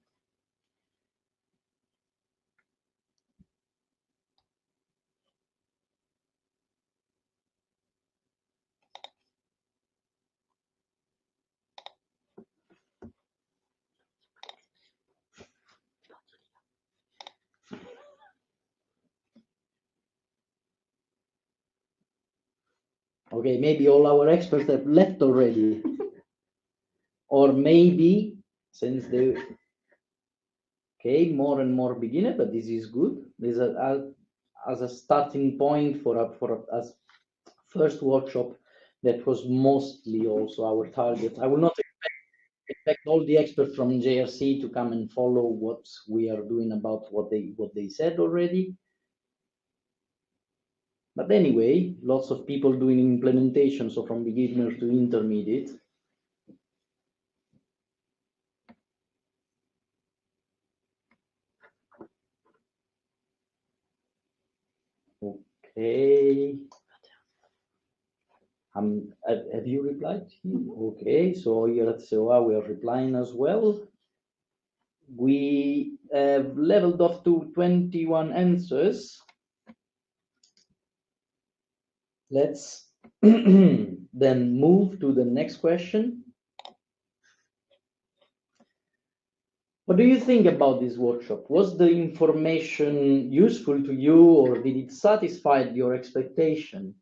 Okay, maybe all our experts have left already. Or maybe since they, okay, more and more beginner, but this is good. This is as a starting point for a first workshop that was mostly also our target. I will not expect all the experts from JRC to come and follow what we are doing about what they said already. But anyway, lots of people doing implementation, so from beginner to intermediate. Okay. Have you replied? Okay, so here at COA we are replying as well. We have leveled off to 21 answers. Let's then move to the next question. What do you think about this workshop? Was the information useful to you, or did it satisfy your expectation?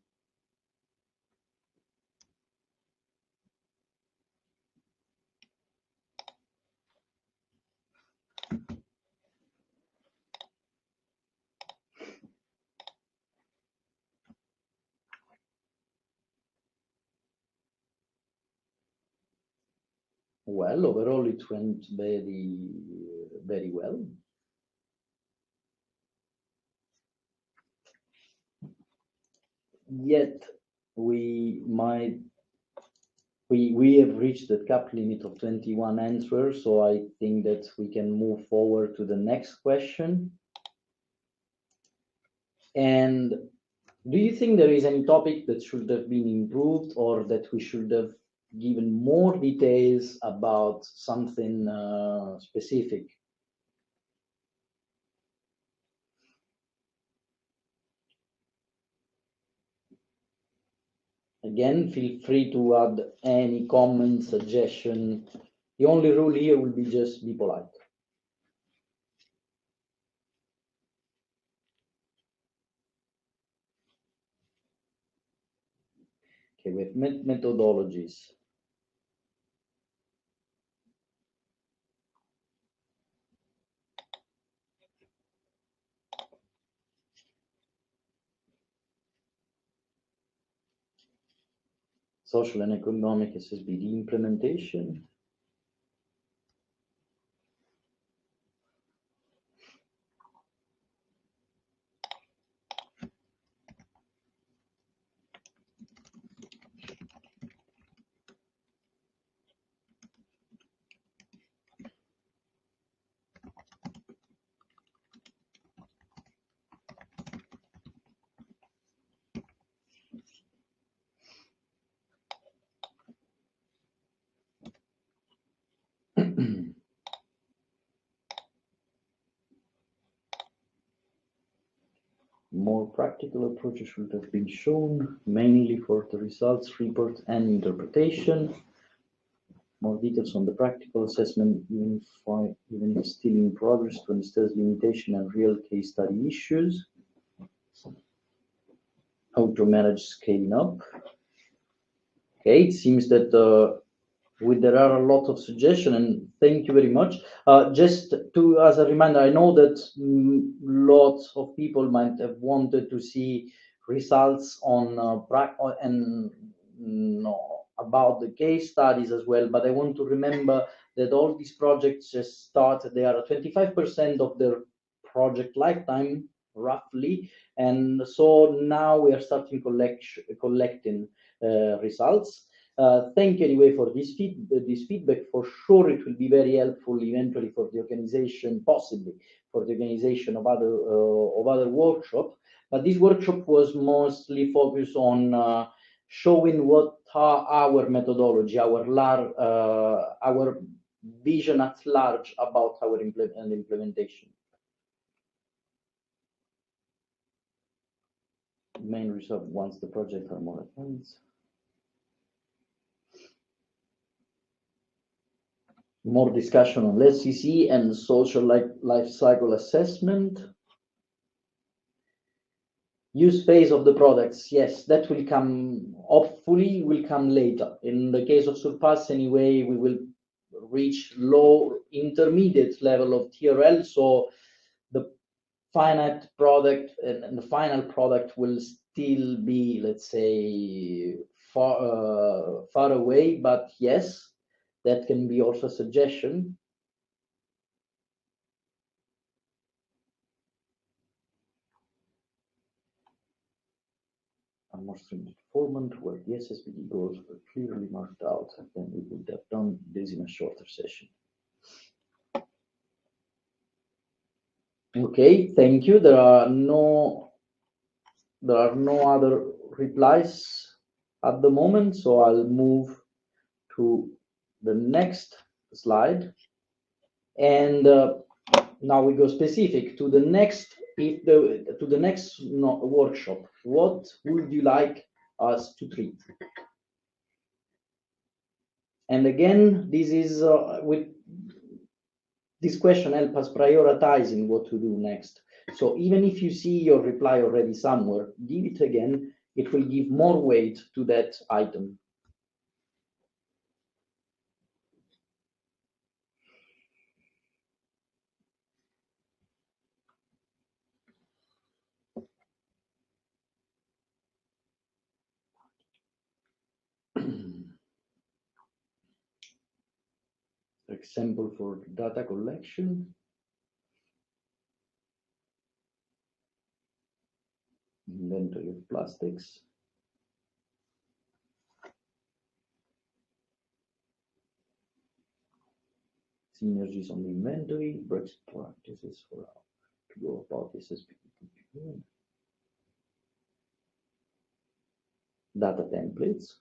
Well, overall it went very well. Yet we have reached the cap limit of 21 answers, so I think that we can move forward to the next question. And do you think there is any topic that should have been improved, or that we should have given more details about something specific? Again, feel free to add any comment, suggestion. The only rule here will be just be polite. Okay, we have methodologies. Social and economic SSBD implementation. More practical approaches should have been shown, mainly for the results report and interpretation. More details on the practical assessment, even if still in progress, to understand limitation and real case study issues. How to manage scaling up. Okay, it seems that there are a lot of suggestions, and thank you very much. Just as a reminder, I know that lots of people might have wanted to see results on about the case studies as well, but I want to remember that all these projects just started. They are 25% of their project lifetime, roughly, and so now we are starting collecting results. Thank you anyway for this feedback. For sure, it will be very helpful eventually for the organization, possibly for the organization of other workshops. But this workshop was mostly focused on showing what our methodology, our vision at large about our implementation. Main result once the project are more advanced. More discussion on SCC and social life cycle assessment. Use phase of the products, yes, that will come, hopefully will come later. In the case of Surpass anyway, we will reach low intermediate level of TRL, so the finite product and the final product will still be, let's say, far away, but yes, that can be also a suggestion. A more stringent format where the SSBD goals were clearly marked out, and then we would have done this in a shorter session. Okay, thank you. There are no other replies at the moment, so I'll move to the next slide. And now we go specific to the next workshop. What would you like us to treat? And again, this is with this question help us prioritizing what to do next. So even if you see your reply already somewhere, give it again. It will give more weight to that item. example for data collection. Inventory of plastics. Synergies on the inventory, best practices for how to go about this SPP. Data templates.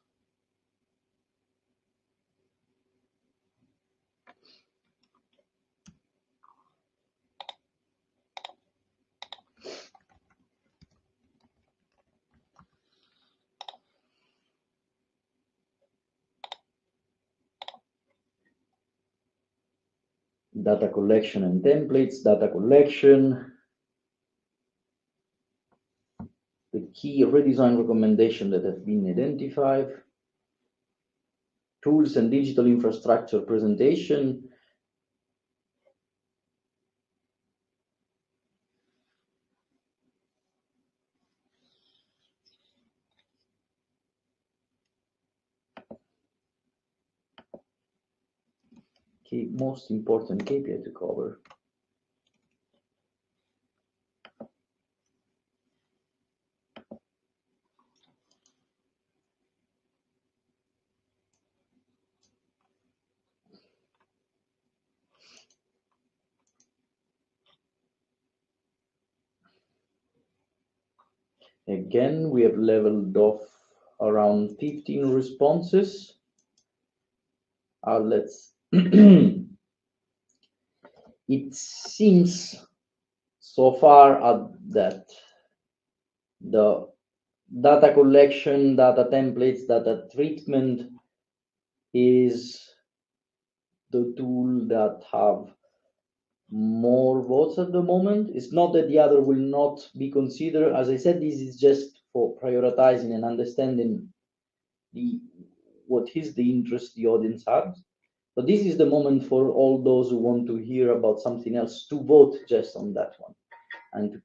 Data collection and templates, data collection. The key redesign recommendation that have been identified. Tools and digital infrastructure presentation. Most important KPI to cover. Again, we have leveled off around 15 responses. Let's it seems so far that the data collection, data templates, data treatment is the tool that have more votes at the moment. It's not that the other will not be considered. As I said, this is just for prioritizing and understanding what is the interest the audience has. But this is the moment for all those who want to hear about something else to vote just on that one. And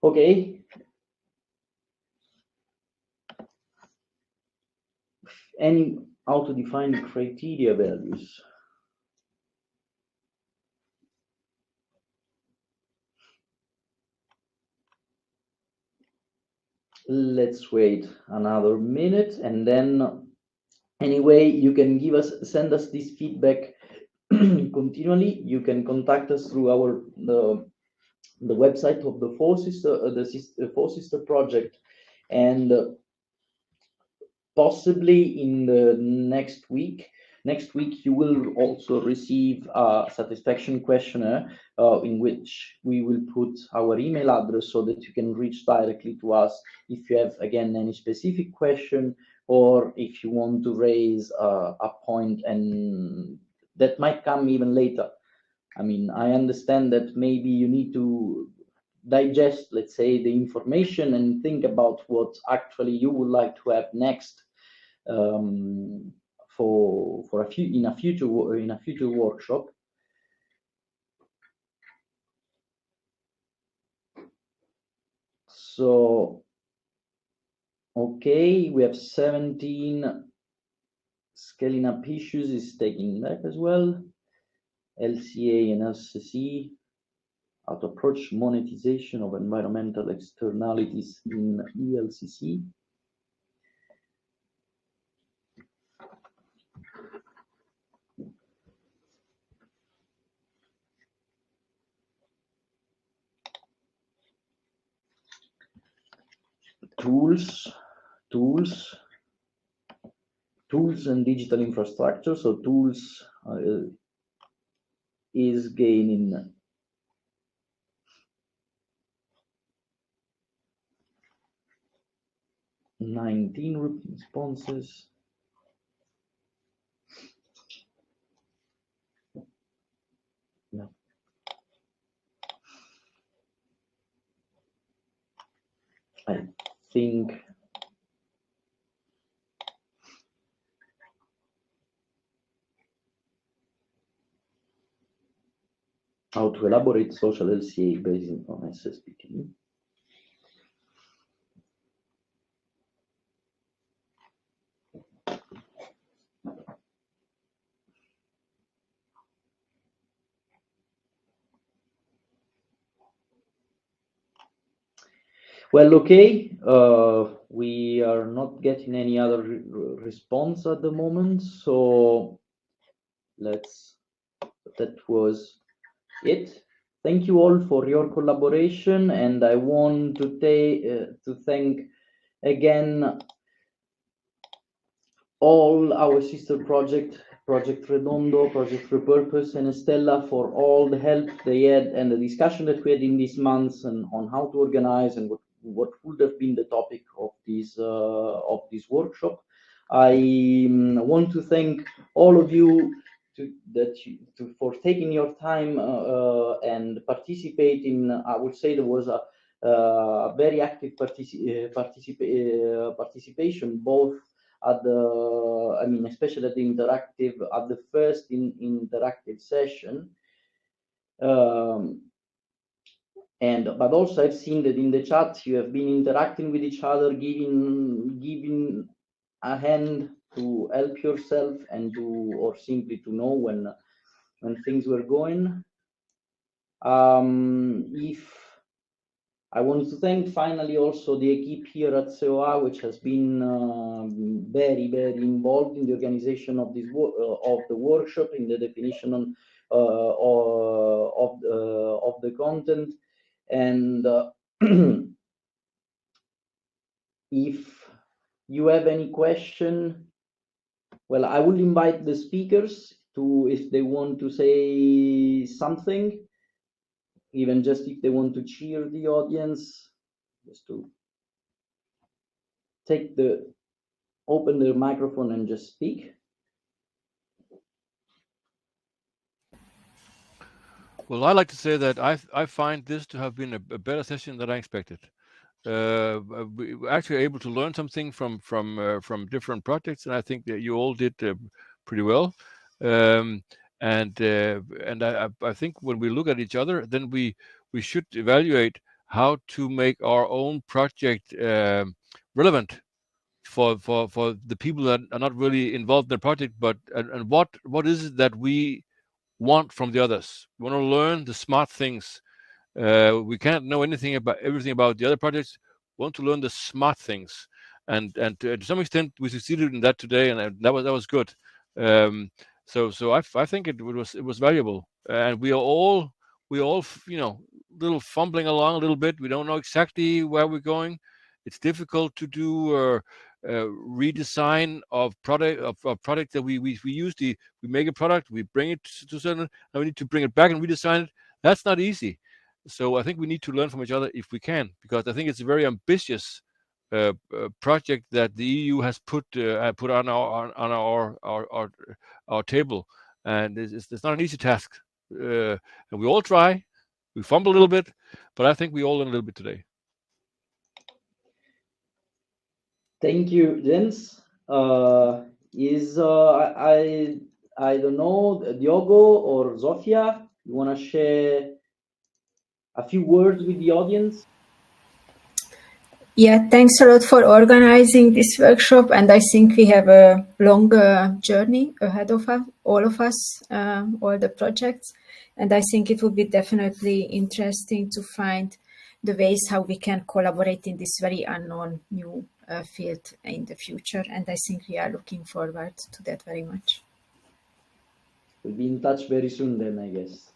okay. Any auto-defined criteria values. Let's wait another minute, and then anyway, you can send us this feedback continually. You can contact us through the website of the Four Sister project, and possibly in the next week. Next week, you will also receive a satisfaction questionnaire in which we will put our email address so that you can reach directly to us if you have, again, any specific question, or if you want to raise a point, and that might come even later. I mean, I understand that maybe you need to digest, let's say, the information and think about what actually you would like to have next in a future workshop. So, okay, we have 17 scaling up issues is taking that as well. LCA and LCC, how to approach monetization of environmental externalities in ELCC. Tools and digital infrastructure. So tools is gaining 19 responses. No. I think how to elaborate social LCA based on SSPT. Well, okay, we are not getting any other response at the moment, so that was it. Thank you all for your collaboration, and I want to thank again all our sister Project Redondo, Project Repurpose, and Estella for all the help they had and the discussion that we had in these months and on how to organize and what would have been the topic of this workshop. I want to thank all of you for taking your time and participating. I would say there was a very active participation, both at the, especially at the first interactive session. But also I've seen that in the chat you have been interacting with each other, giving a hand to help yourself and or simply to know when things were going. I want to thank finally also the equipe here at COA, which has been very, very involved in the organization of this of the workshop, in the definition of the content. And if you have any question, well, I will invite the speakers to, if they want to say something, even just if they want to cheer the audience, just to open their microphone and just speak. Well, I like to say that I find this to have been a better session than I expected. We were actually able to learn something from different projects, and I think that you all did pretty well. And I think when we look at each other, then we should evaluate how to make our own project relevant for the people that are not really involved in the project, but and what is it that we want from the others. We want to learn the smart things. We can't know everything about the other projects. We want to learn the smart things, and to some extent we succeeded in that today, and that was good. So I think it was valuable, and we are all little fumbling along a little bit. We don't know exactly where we're going. It's difficult to do redesign of product that we make a product, we bring it to certain, and we need to bring it back and redesign it. That's not easy. So I think we need to learn from each other if we can, because I think it's a very ambitious project that the EU has put on our table, and it's not an easy task. And we all try, we fumble a little bit, but I think we all learn a little bit today. Thank you, Jens. I don't know, Diogo or Zofia, you want to share a few words with the audience? Yeah, thanks a lot for organizing this workshop, and I think we have a longer journey ahead of us, all the projects, and I think it will be definitely interesting to find the ways how we can collaborate in this very unknown new field in the future, and I think we are looking forward to that very much. We'll be in touch very soon then, I guess.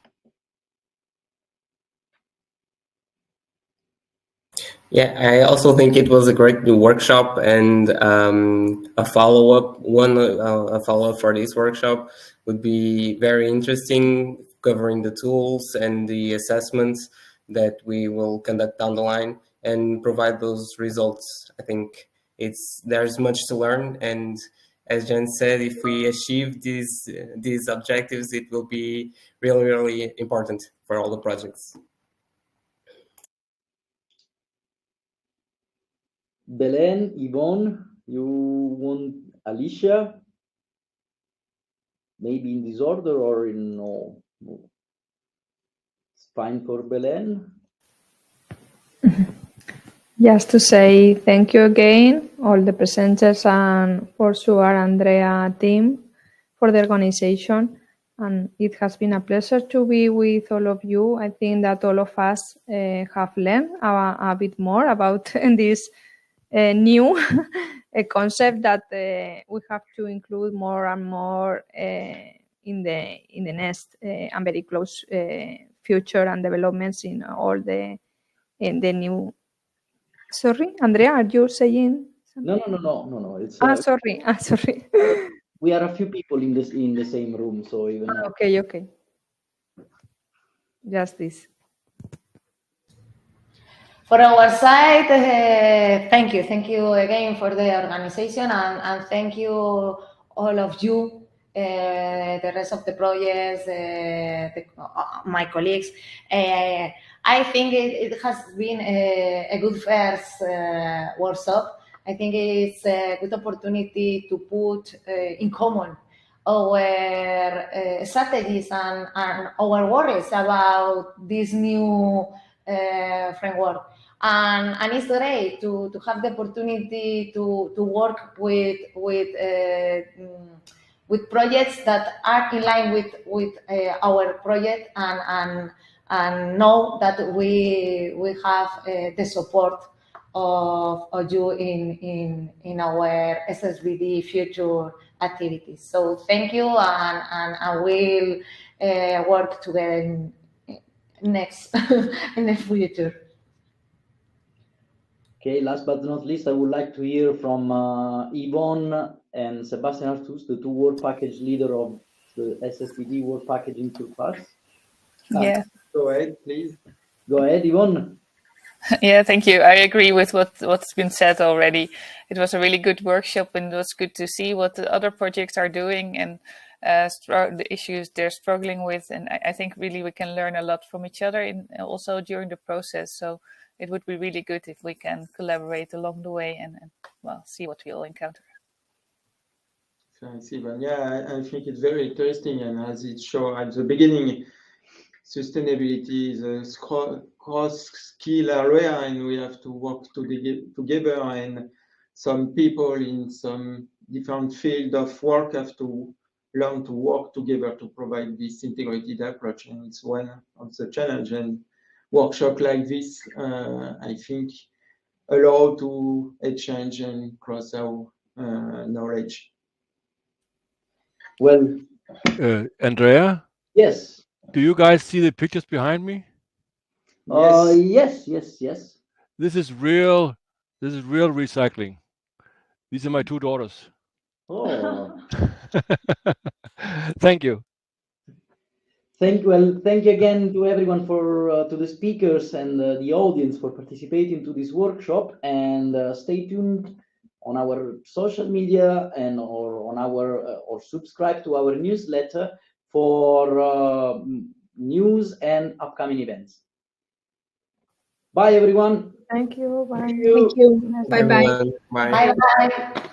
Yeah, I also think it was a great new workshop, and a follow-up for this workshop would be very interesting, covering the tools and the assessments that we will conduct down the line and provide those results. I think there's much to learn, and as Jen said, if we achieve these objectives, it will be really, really important for all the projects. Belen, Yvonne, you want Alicia? Maybe in this order or in no? fine for Belen. Just to say thank you again, all the presenters, and for sure Andrea team for the organization. And it has been a pleasure to be with all of you. I think that all of us have learned a bit more about this new concept that we have to include more and more in the next and very close future and developments in all the new. Sorry, Andrea, are you saying something? No. It's sorry. We are a few people in the same room, so even. Okay. Just this. For our side, thank you again for the organization, and thank you all of you, the rest of the projects, my colleagues. I think it has been a good first workshop. I think it's a good opportunity to put in common our strategies and our worries about this new framework. And it's great to have the opportunity to work with projects that are in line with our project and know that we have the support of you in our SSBD future activities. So thank you, and we'll work together in the future. Okay, last but not least, I would like to hear from Yvonne and Sebastian Artus, the two work package leader of the SSBD work package in Surpass. Yeah. Go ahead, please. Go ahead, Yvonne. Yeah, thank you. I agree with what's been said already. It was a really good workshop, and it was good to see what the other projects are doing and the issues they're struggling with. And I think really we can learn a lot from each other also during the process. So it would be really good if we can collaborate along the way and see what we all encounter. Thanks, Ivan. Yeah, I think it's very interesting, and as it showed at the beginning, sustainability is a cross-skill area, and we have to work together, and some people in some different field of work have to learn to work together to provide this integrated approach, and it's one of the challenge. And workshop like this, I think, allow to exchange and cross our knowledge. Well, Andrea? Yes. Do you guys see the pictures behind me? Yes. This is real recycling. These are my two daughters. Oh. Thank you. Thank you again to everyone to the speakers and the audience for participating to this workshop, and stay tuned on our social media or subscribe to our newsletter for news and upcoming events. Bye everyone. Thank you. Bye. Thank you. Bye bye. Bye. Bye.